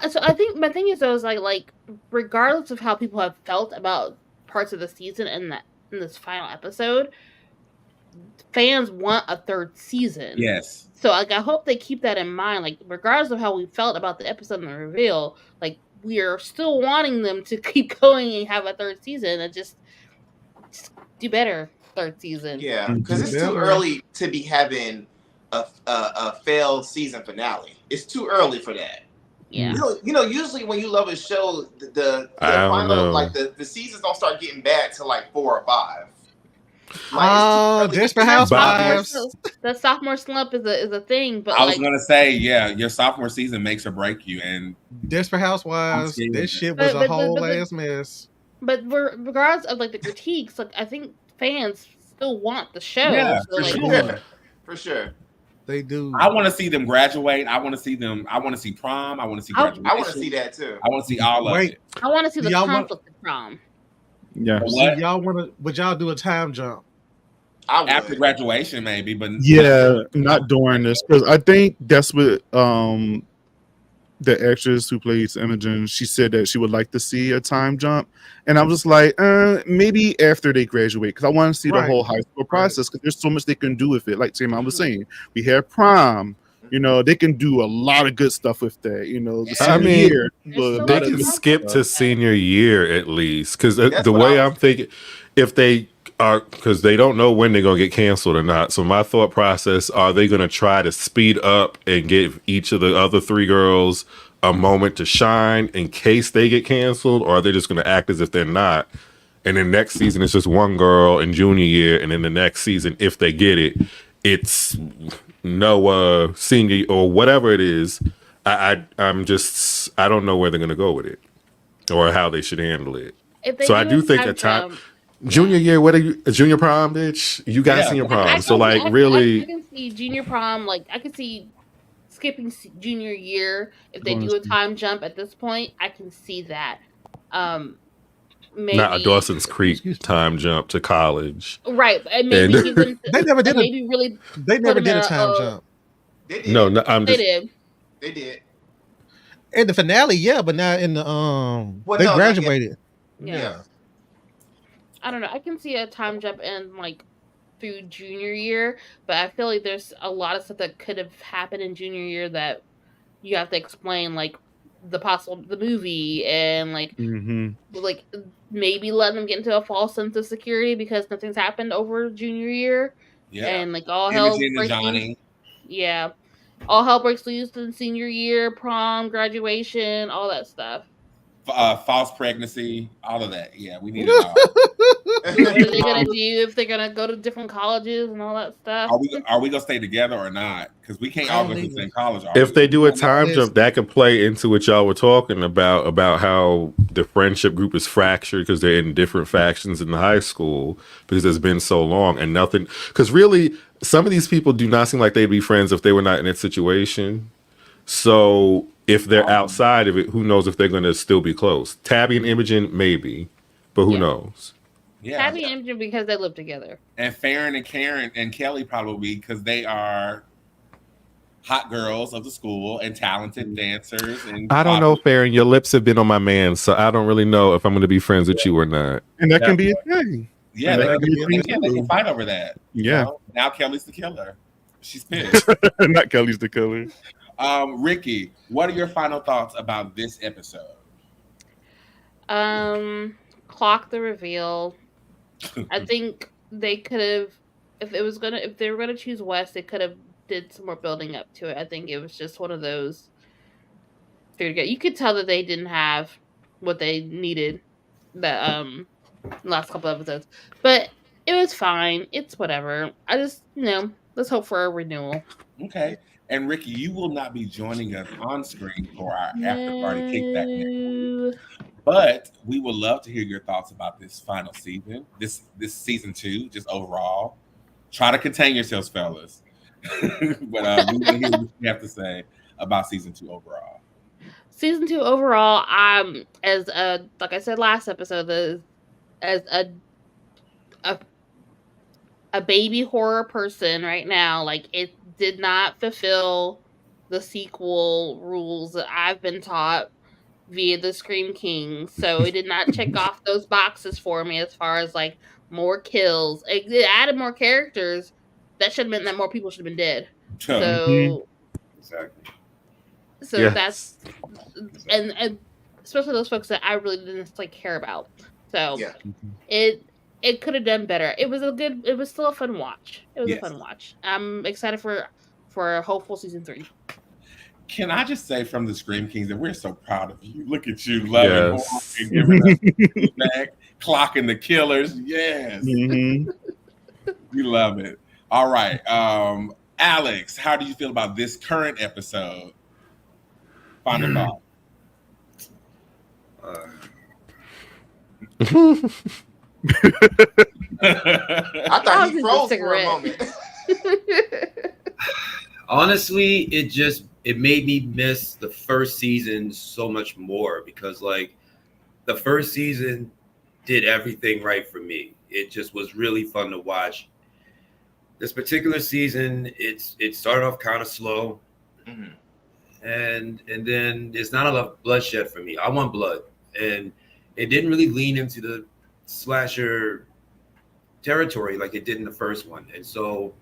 So I think my thing is though is like regardless of how people have felt about parts of the season and in this final episode, fans want a 3rd season. Yes. So like I hope they keep that in mind. Like regardless of how we felt about the episode and the reveal, like we are still wanting them to keep going and have a 3rd season and just do better 3rd season. Yeah, because it's too early to be having a failed season finale. It's too early for that. Yeah. Usually when you love a show, the I don't final know. like the seasons don't start getting bad till like 4 or 5. Desperate Housewives. The sophomore slump is a thing, but I was gonna say, yeah, your sophomore season makes or break you, and Desperate Housewives. This shit was a whole ass mess. But regardless of like the critiques, like I think fans still want the show. Yeah, so, for like, sure. For sure. They do. I want to see them graduate. I want to see prom. I want to see graduation. I want to see that too. I want to see all of it. I want to see the Y'all conflict of prom. Yeah. What? Would y'all do a time jump? After graduation, maybe, but not during this, because I think that's what the actress who plays Imogen, she said that she would like to see a time jump, and I was just like, maybe after they graduate, because I want to see the whole high school process, because there's so much they can do with it. Like TaMon was saying, we have prom. They can do a lot of good stuff with that. The senior year, they can skip to senior year at least, because the way I'm thinking, if they are, because they don't know when they're gonna get canceled or not. So my thought process: are they gonna try to speed up and give each of the other 3 girls a moment to shine in case they get canceled, or are they just gonna act as if they're not? And then next season it's just one girl in junior year, and then the next season, if they get it, it's no senior or whatever it is. I don't know where they're gonna go with it or how they should handle it. So I do think a time. Junior year, what are you? A junior prom, bitch? You got senior prom. I can see junior prom. Like I can see skipping junior year if they do a time jump at this point. I can see that. Maybe not a Dawson's Creek time jump to college, right? And maybe give them, they never did. They never did a time jump. They did. No, they did. They did. In the finale, yeah, but not in the they graduated. Yeah. I don't know. I can see a time jump in like through junior year, but I feel like there's a lot of stuff that could have happened in junior year that you have to explain like the movie and like maybe let them get into a false sense of security because nothing's happened over junior year. Yeah. And like all hell Imogen and breaks loose. Johnny. Yeah. All hell breaks loose in senior year, prom, graduation, all that stuff. False pregnancy, all of that. Yeah, we need it all. What are they gonna do if they're gonna go to different colleges and all that stuff? Are we gonna stay together or not? Because we can't all go to the same college. If they do a time jump, that could play into what y'all were talking about how the friendship group is fractured because they're in different factions in the high school because it's been so long and nothing. Because really, some of these people do not seem like they'd be friends if they were not in that situation. So if they're outside of it, who knows if they're going to still be close? Tabby and Imogen, maybe, but who knows? Yeah, Tabby and Imogen because they live together, and Farron and Karen and Kelly probably because they are hot girls of the school and talented dancers. And I don't know, Farron. Your lips have been on my man, so I don't really know if I'm going to be friends with you or not. And that can be a thing. Yeah, they can fight over that. Yeah. You know? Now Kelly's the killer. She's pissed. Not Kelly's the killer. Ricky, what are your final thoughts about this episode? Clock the reveal. I think they could have, if they were gonna choose Wes, they could have did some more building up to it. I think it was just one of those. You could tell that they didn't have what they needed the last couple episodes, but it was fine. It's whatever. I just let's hope for a renewal. Okay. And Ricky, you will not be joining us on screen for our after party kickback. But we would love to hear your thoughts about this final season, this season 2, just overall. Try to contain yourselves, fellas. But we want to hear what you have to say about season 2 overall. Season 2 overall, as like I said last episode, as a baby horror person right now, like it did not fulfill the sequel rules that I've been taught via the Scream Kingz. So it did not check off those boxes for me as far as like more kills. It added more characters. That should have meant that more people should have been dead. So exactly. So yes. That's and especially those folks that I really didn't care about. So it could have done better. It was still a fun watch. It was a fun watch. I'm excited for a hopeful season 3. Can I just say from the Scream Kingz that we're so proud of you. Look at you loving horror and giving us feedback, clocking the killers. Yes. We love it. All right. Alexx, how do you feel about this current episode? Final thought. I thought he froze for a moment. Honestly, it made me miss the first season so much more because the first season did everything right for me. It just was really fun to watch. This particular season, it started off kind of slow. Mm-hmm. And then there's not enough bloodshed for me. I want blood. And it didn't really lean into the slasher territory like it did in the first one. And so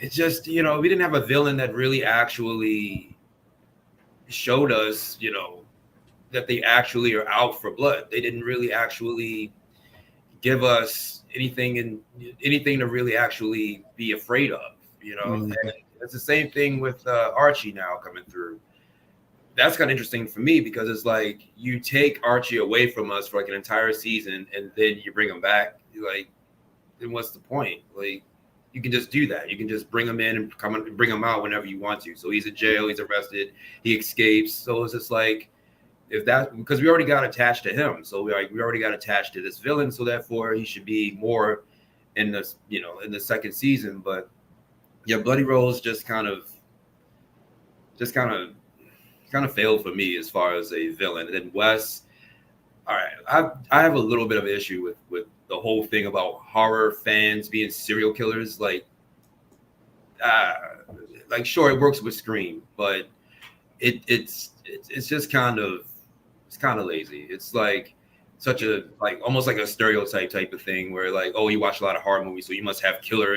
it just, we didn't have a villain that really actually showed us, that they actually are out for blood. They didn't really actually give us anything to really actually be afraid of, Mm-hmm. And it's the same thing with Archie now coming through. That's kind of interesting for me because it's like you take Archie away from us for an entire season and then you bring him back. Then what's the point? You can just do that. You can just bring him in and bring him out whenever you want to. So he's in jail, he's arrested, he escapes. So it's just because we already got attached to him. So we already got attached to this villain. So therefore he should be more in this, in the second season. But yeah, Bloody Rose just kind of failed for me as far as a villain. And then Wes, all right, I have a little bit of an issue with the whole thing about horror fans being serial killers. Sure, it works with Scream, but it's just kind of lazy. It's such a almost like a stereotype type of thing where you watch a lot of horror movies, so you must have killer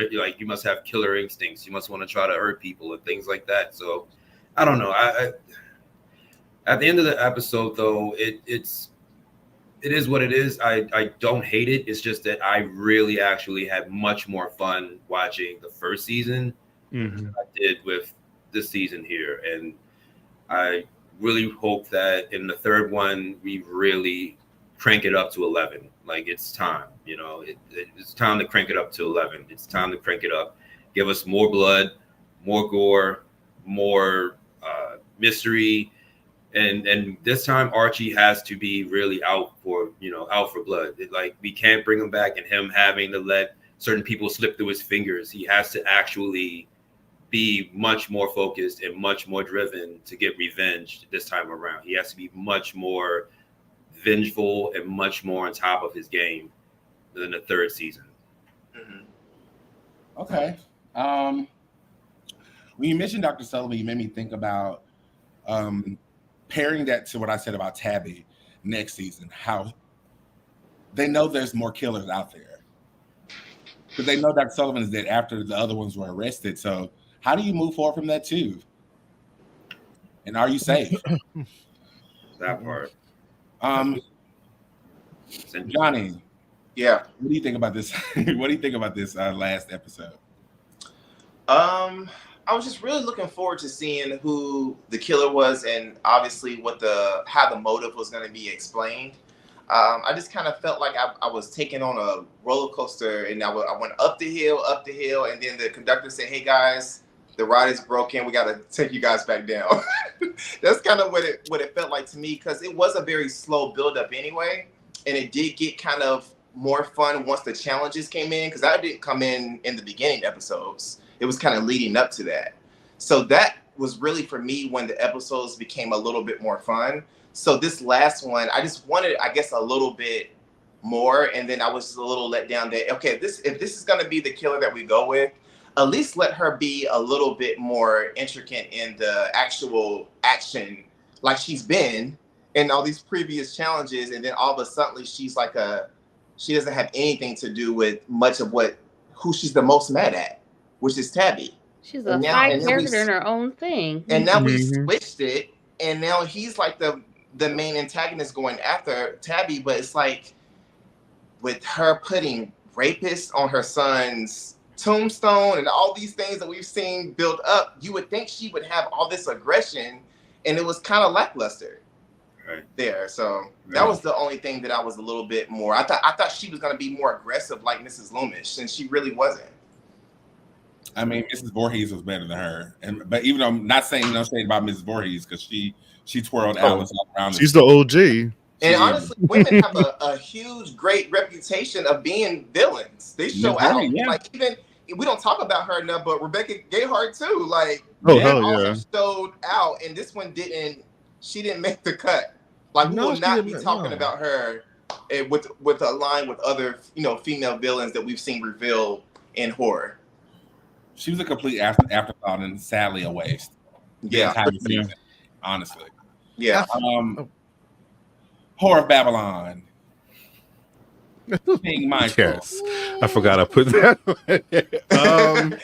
instincts. You must want to try to hurt people and things like that. So I don't know. I at the end of the episode, though, it is what it is. I don't hate it. It's just that I really actually had much more fun watching the first season than I did with this season here, and I really hope that in the third one we really crank it up to 11. Like, it's time, it's time to crank it up to 11. It's time to crank it up. Give us more blood, more gore, more mystery. And this time Archie has to be really out for blood. Like, we can't bring him back and him having to let certain people slip through his fingers. He has to actually be much more focused and much more driven to get revenge this time around. He has to be much more vengeful and much more on top of his game than the third season. Okay. When you mentioned Dr. Sullivan, you made me think about pairing that to what I said about Tabby next season, how they know there's more killers out there. Because they know Dr. Sullivan is dead after the other ones were arrested. So how do you move forward from that too? And are you safe? That part. Johnny. Yeah. What do you think about this? What do you think about this last episode? I was just really looking forward to seeing who the killer was, and obviously how the motive was going to be explained. I just kind of felt like I was taken on a roller coaster, and I went up the hill, and then the conductor said, "Hey guys, the ride is broken. We got to take you guys back down." That's kind of what it felt like to me, because it was a very slow build-up anyway, and it did get kind of more fun once the challenges came in, because that didn't come in the beginning episodes. It was kind of leading up to that. So that was really, for me, when the episodes became a little bit more fun. So this last one, I just wanted, I guess, a little bit more. And then I was a little let down that, okay, if this is going to be the killer that we go with, at least let her be a little bit more intricate in the actual action, like she's been in all these previous challenges. And then all of a sudden she's like she doesn't have anything to do with much of who she's the most mad at, which is Tabby. She's a side character in her own thing. And now we switched it, and now he's like the main antagonist going after Tabby. But it's like, with her putting rapists on her son's tombstone and all these things that we've seen build up, you would think she would have all this aggression, and it was kind of lackluster there. So that was the only thing that I was a little bit more. I thought she was going to be more aggressive like Mrs. Loomis, and she really wasn't. I mean, Mrs. Voorhees was better than her, but even though I'm not saying nothing about Mrs. Voorhees, because she twirled Alice all around. She's the OG. And honestly, women have a huge, great reputation of being villains. They show out. Yeah. Like, even we don't talk about her enough, but Rebecca Gayheart too. Like, also showed out, and this one didn't. She didn't make the cut. Like, we will not be talking about her with a line with other female villains that we've seen revealed in horror. She was a complete afterthought and sadly a waste. Season, honestly. Yeah. Horror of Babylon. King Michael. Yes. I forgot I put that on.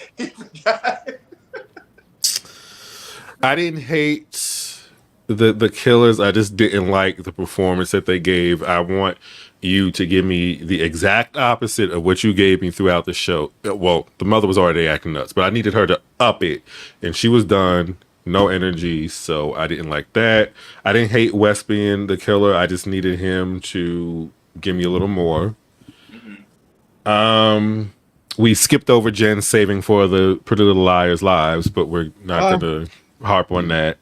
I didn't hate the killers. I just didn't like the performance that they gave. I want you to give me the exact opposite of what you gave me throughout the show. Well, the mother was already acting nuts, but I needed her to up it, and she was done. No energy, so I didn't like that. I didn't hate Wes being the killer. I just needed him to give me a little more. We skipped over Jen saving for the Pretty Little Liars' lives, but we're not going to harp on that.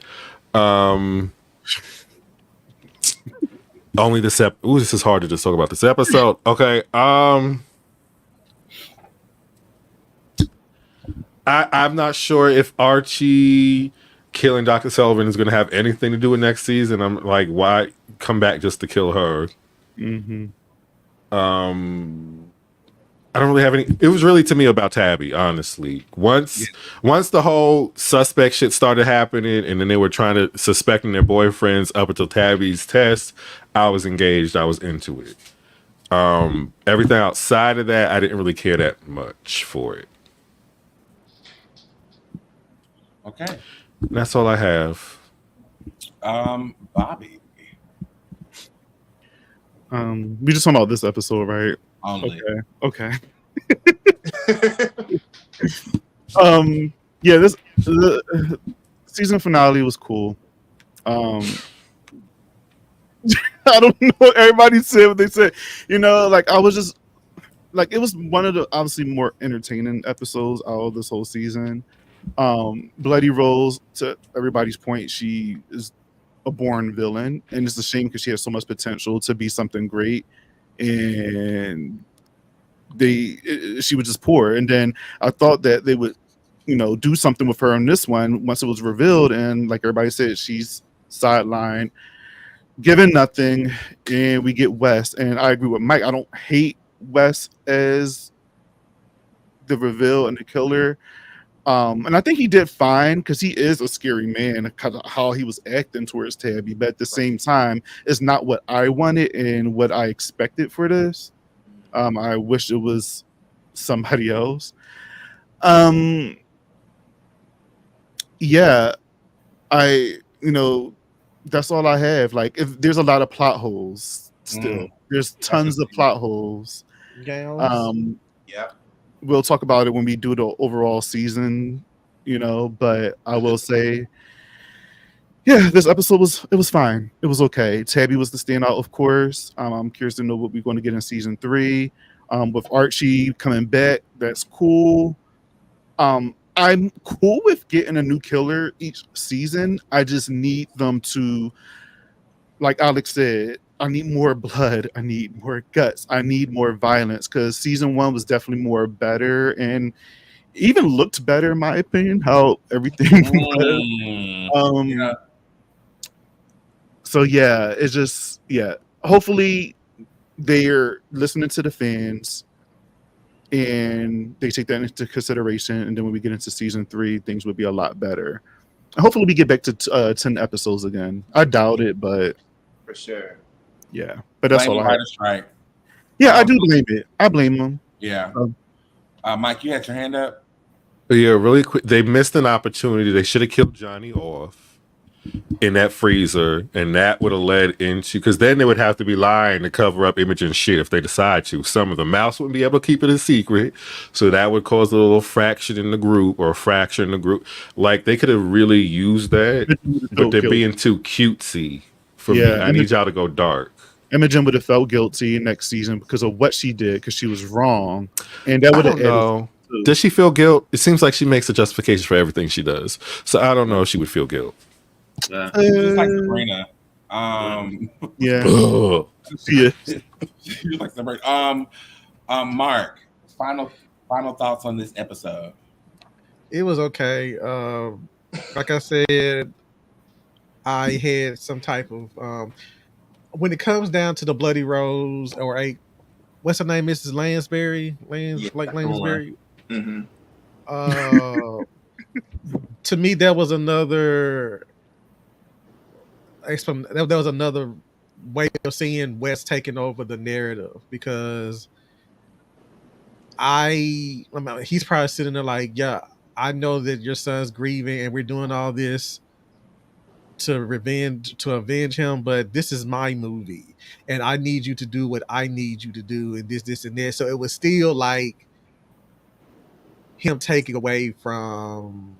Only this this is hard to just talk about this episode. Okay. I'm not sure if Archie killing Dr. Sullivan is going to have anything to do with next season. I'm like, why come back just to kill her? I don't really have any. It was really to me about Tabby, honestly. Once the whole suspect shit started happening, and then they were trying to suspecting their boyfriends up until Tabby's test, I was engaged. I was into it. Everything outside of that, I didn't really care that much for it. Okay. That's all I have. Bobby We just talking about this episode, right? only. Okay. Yeah, this the season finale was cool. I don't know. Everybody said what they said. Like I was just like it was one of the obviously more entertaining episodes out of this whole season. Bloody Rose, to everybody's point, she is a born villain, and it's a shame because she has so much potential to be something great, and she was just poor. And then I thought that they would, do something with her in this one once it was revealed, and like everybody said, she's sidelined, given nothing, and we get Wes. And I agree with Mike. I don't hate Wes as the reveal and the killer. And I think he did fine because he is a scary man, kind of how he was acting towards Tabby. But at the same time, it's not what I wanted and what I expected for this. I wish it was somebody else. Yeah, that's all I have. Like, if there's a lot of plot holes still, there's tons of plot holes. Yeah. We'll talk about it when we do the overall season, but I will say, yeah, this episode was fine. It was okay. Tabby was the standout, of course. I'm curious to know what we're going to get in season 3. With Archie coming back, that's cool. I'm cool with getting a new killer each season. I just need them to, like Alexx said, I need more blood. I need more guts. I need more violence, because season 1 was definitely more better and even looked better, in my opinion, how everything was. Yeah. So yeah, it's just, hopefully they're listening to the fans and they take that into consideration. And then when we get into season 3, things would be a lot better. Hopefully we get back to 10 episodes again. I doubt it, but For sure. yeah, but that's all I have. Right. Yeah, I do blame it. I blame them. Yeah. Mike, you had your hand up. Yeah, really quick. They missed an opportunity. They should have killed Johnny off in that freezer, and that would have led into, because then they would have to be lying to cover up Imogen's shit if they decide to. Some of the mouse wouldn't be able to keep it a secret, so that would cause a little fraction in the group or a fracture in the group. Like, they could have really used that, but they're being too cutesy for me. I need y'all to go dark. Imogen would have felt guilty next season because of what she did, because she was wrong, and that would have added. Does she feel guilt? It seems like she makes a justification for everything she does, so I don't know if she would feel guilt. Just like Sabrina. Yeah. She like Sabrina. Mark, final thoughts on this episode. It was okay. Like I said, I had some type of when it comes down to the Bloody Rose, or what's her name, Mrs. Lansbury, Lansbury. Mm-hmm. To me, that was another that was another way of seeing Wes taking over the narrative, because he's probably sitting there like, yeah, I know that your son's grieving and we're doing all this to avenge him, but this is my movie and I need you to do what I need you to do, and this and this. So it was still like him taking away from,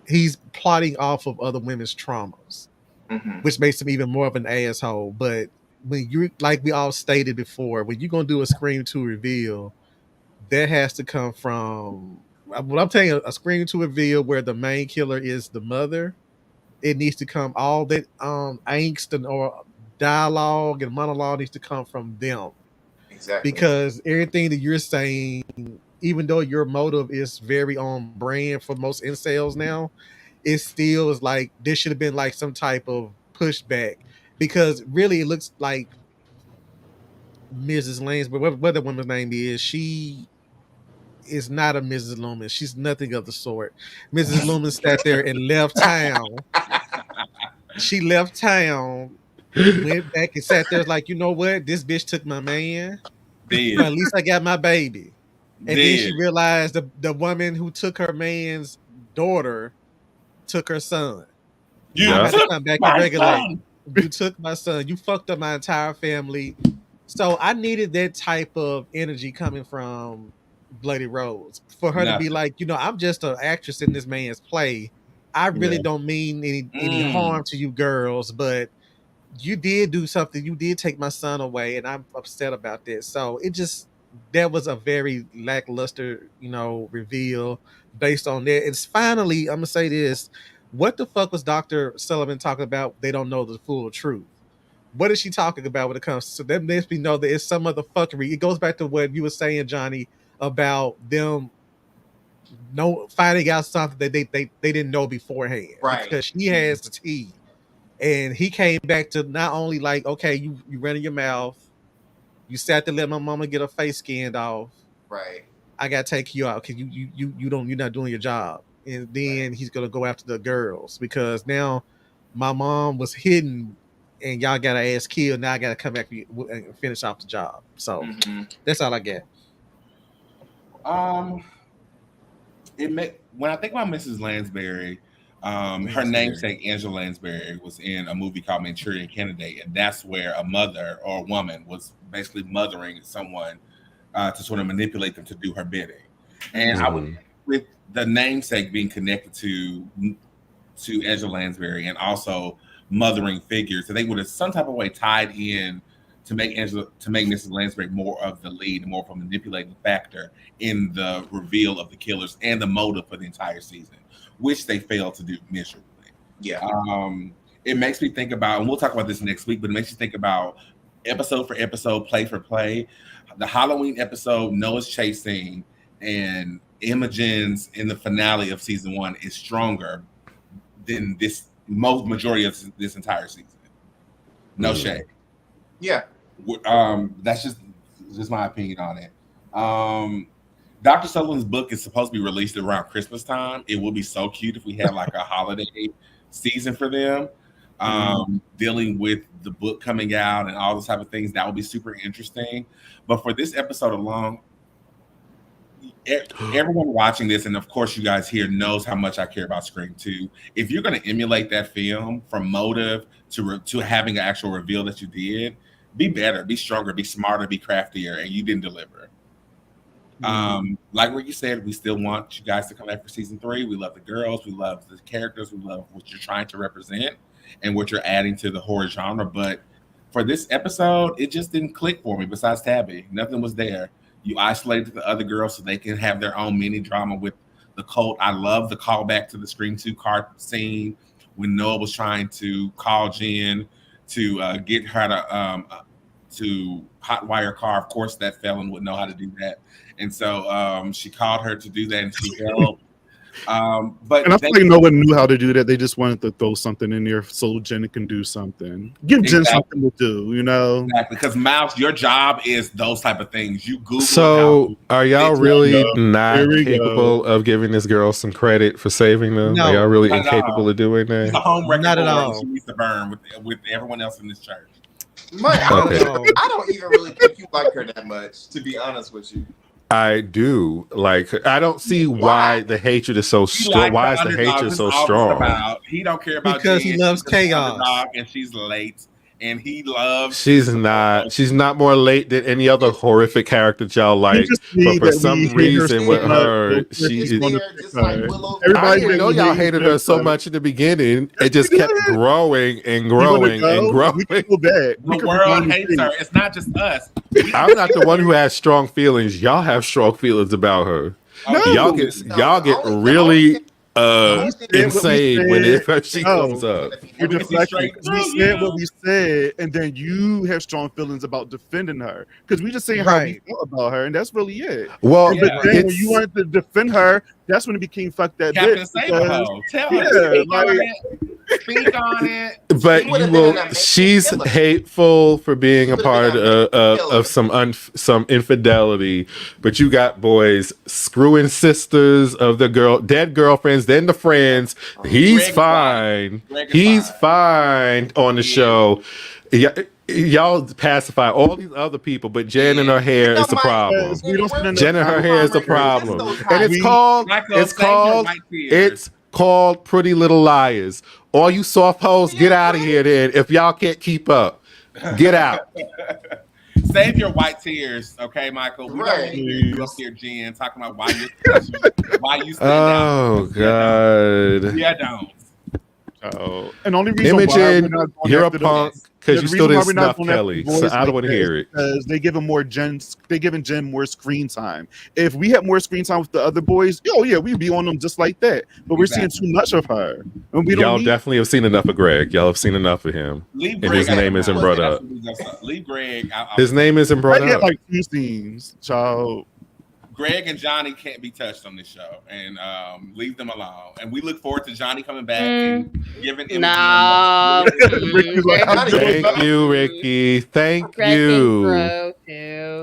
he's plotting off of other women's traumas, which makes him even more of an asshole. But when you, like we all stated before, when you're going to do a Scream 2 reveal, that has to come from, what I'm telling you, a Scream 2 reveal where the main killer is the mother. It needs to come, all that angst and or dialogue and monologue needs to come from them. Exactly. Because everything that you're saying, even though your motive is very on brand for most incels now, it still is like there should have been like some type of pushback, because really it looks like Mrs. Lansbury, what the woman's name is, she is not a Mrs. Loomis. She's nothing of the sort. Mrs. Loomis sat there and left town. She left town, went back and sat there like, you know what? This bitch took my man. But at least I got my baby. And then she realized the woman who took her man's daughter took her son. You I had to took come back and my regulate. son. You took my son. You fucked up my entire family. So I needed that type of energy coming from Bloody Rose for her to be like, I'm just an actress in this man's play. I really don't mean any harm to you girls, but you did do something. You did take my son away, and I'm upset about that. So that was a very lackluster, reveal based on that. It's finally, I'm gonna say this. What the fuck was Dr. Sullivan talking about? They don't know the full truth. What is she talking about when it comes to them? Lets me know that it's some other fuckery. It goes back to what you were saying, Johnny, about them finding out something that they didn't know beforehand. Right. Because she has the tea. And he came back to not only like, okay, you running your mouth, you sat to let my mama get her face scanned off. Right. I gotta take you out because you're not doing your job. And then he's gonna go after the girls because now my mom was hidden and y'all got her ass killed. Now I gotta come back and finish off the job. So that's all I get. When I think about Mrs. Lansbury, her namesake Angela Lansbury was in a movie called Manchurian Candidate, and that's where a mother or a woman was basically mothering someone to sort of manipulate them to do her bidding. And I would, with the namesake being connected to Angela Lansbury and also mothering figures, so they would have some type of way tied in to make Mrs. Lansbury more of the lead and more of a manipulating factor in the reveal of the killers and the motive for the entire season, which they failed to do miserably. Yeah. It makes me think about, and we'll talk about this next week, but it makes you think about episode for episode, play for play. The Halloween episode, Noah's chase scene, and Imogen's in the finale of season 1 is stronger than this majority of this entire season. No shade. Yeah. That's just my opinion on it. Dr. Sullivan's book is supposed to be released around Christmas time. It would be so cute if we had like a holiday season for them, dealing with the book coming out and all those type of things. That would be super interesting. But for this episode alone, everyone watching this, and of course you guys here, knows how much I care about Scream 2. If you're going to emulate that film from motive to having an actual reveal that you did, be better, be stronger, be smarter, be craftier, and you didn't deliver. Like what you said, we still want you guys to come back for season 3. We love the girls, we love the characters, we love what you're trying to represent and what you're adding to the horror genre. But for this episode, it just didn't click for me. Besides Tabby, nothing was there. You isolated the other girls so they can have their own mini drama with the cult. I love the callback to the Scream 2 car scene when Noah was trying to call Jen to get her to hotwire a car. Of course, that felon would know how to do that. And so she called her to do that, and she helped. But I feel like no one knew how to do that. They just wanted to throw something in there so Jen can do something. Give Jen something to do, Exactly, because Mouse, your job is those type of things. You Google. So, are y'all really not capable of giving this girl some credit for saving them? No, are y'all really incapable of doing that? She's a home wrecking Not at all. She needs to burn with everyone else in this church. Mike, Okay. I don't even really think you like her that much, to be honest with you. I do. Like, I don't see why the hatred is so strong. Why is the hatred so strong? He don't care about because Jen. he loves She's chaos. underdog and she's late, and he loves. She's not more late than any other horrific character that y'all like. But for some reason with her, she's. I didn't know y'all hated her so much in the beginning. It just kept growing and growing and growing. The world hates her. It's not just us. I'm not the one who has strong feelings. Y'all have strong feelings about her. No. Y'all get really insane whenever she comes up. You're deflecting. We said what we said, and then you have strong feelings about defending her because we just saying how we felt about her, and that's really it. Well, but then when you wanted to defend her, that's when it became fuck that bitch. Speak on it. But she's hateful for being a part of some infidelity. But you got boys screwing sisters of the dead girlfriends, then the friends. He's fine. He's fine on the show. Y'all pacify all these other people, but Jen and her hair is the problem. Jen and her hair is the problem, and it's called called Pretty Little Liars. All you soft hoes, get out of here then. If y'all can't keep up, get out. Save your white tears, okay, Michael? We don't want to hear you up here, Jen, talking about why you're special, why you stand out. Oh, God. Yeah, don't. Oh, and only reason Imogen, why we're not going you're a after punk them, because the you still reason why didn't we're not snuff going after Kelly, boys so I don't like want to this hear it. because they give him more they giving Jen more screen time. If we had more screen time with the other boys, yeah, we'd be on them just like that. But we're seeing too much of her, and we Y'all don't. definitely have seen enough of Greg. Y'all have seen enough of him, Leave and Greg his name isn't brought up. Leave Greg. His name isn't brought Greg had up. like 2 scenes, child. Greg and Johnny can't be touched on this show, and leave them alone. And we look forward to Johnny coming back and giving Imogen. No. Thank you, Ricky. Thank you.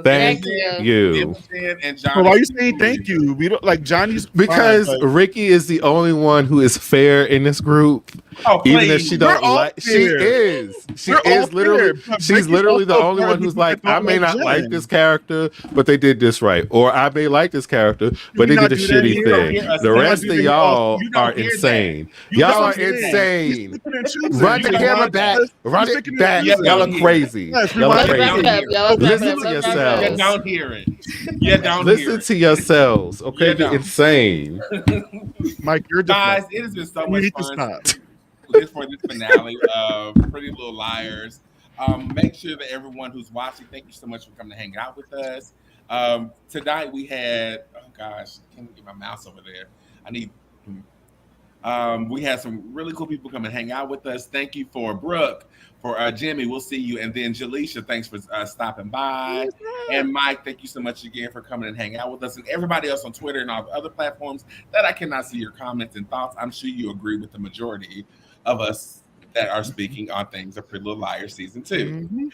Thank you. Imogen and So Johnny. why you saying thank you? We don't like Johnny's Because fine, but Ricky is the only one who is fair in this group. Oh, even if she don't like, she is. She is literally. She's literally the only one who's like, I may not like this character, but they did this right, or I may like this character, but they did a shitty thing. The rest of y'all are insane. Y'all are insane. Run the camera back. Run it back. Y'all are crazy. Y'all are crazy. Listen to yourselves. You don't hear it. You don't Listen to yourselves. Okay, you're insane. Mike, you're guys. It has been so much fun. For this finale of Pretty Little Liars. Make sure that everyone who's watching, thank you so much for coming to hang out with us. Tonight we had, oh gosh, can't get my mouse over there. We had some really cool people come and hang out with us. Thank you for Brooke, for Jimmy, we'll see you. And then Jaleisha, thanks for stopping by. And Mike, thank you so much again for coming and hang out with us. And everybody else on Twitter and all the other platforms that I cannot see your comments and thoughts. I'm sure you agree with the majority of us that are speaking on things of Pretty Little Liars season 2.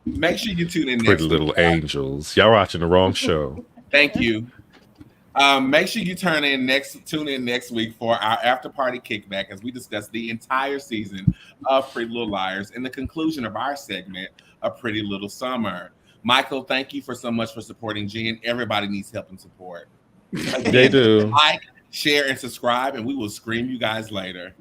Make sure you tune in. Pretty Little Angels. Y'all watching the wrong show. Thank you. Make sure you tune in next week for our after party kickback as we discuss the entire season of Pretty Little Liars and the conclusion of our segment of Pretty Little Summer. Michael, thank you so much for supporting Jen. Everybody needs help and support. Again, they do. Like, share, and subscribe, and we will scream you guys later.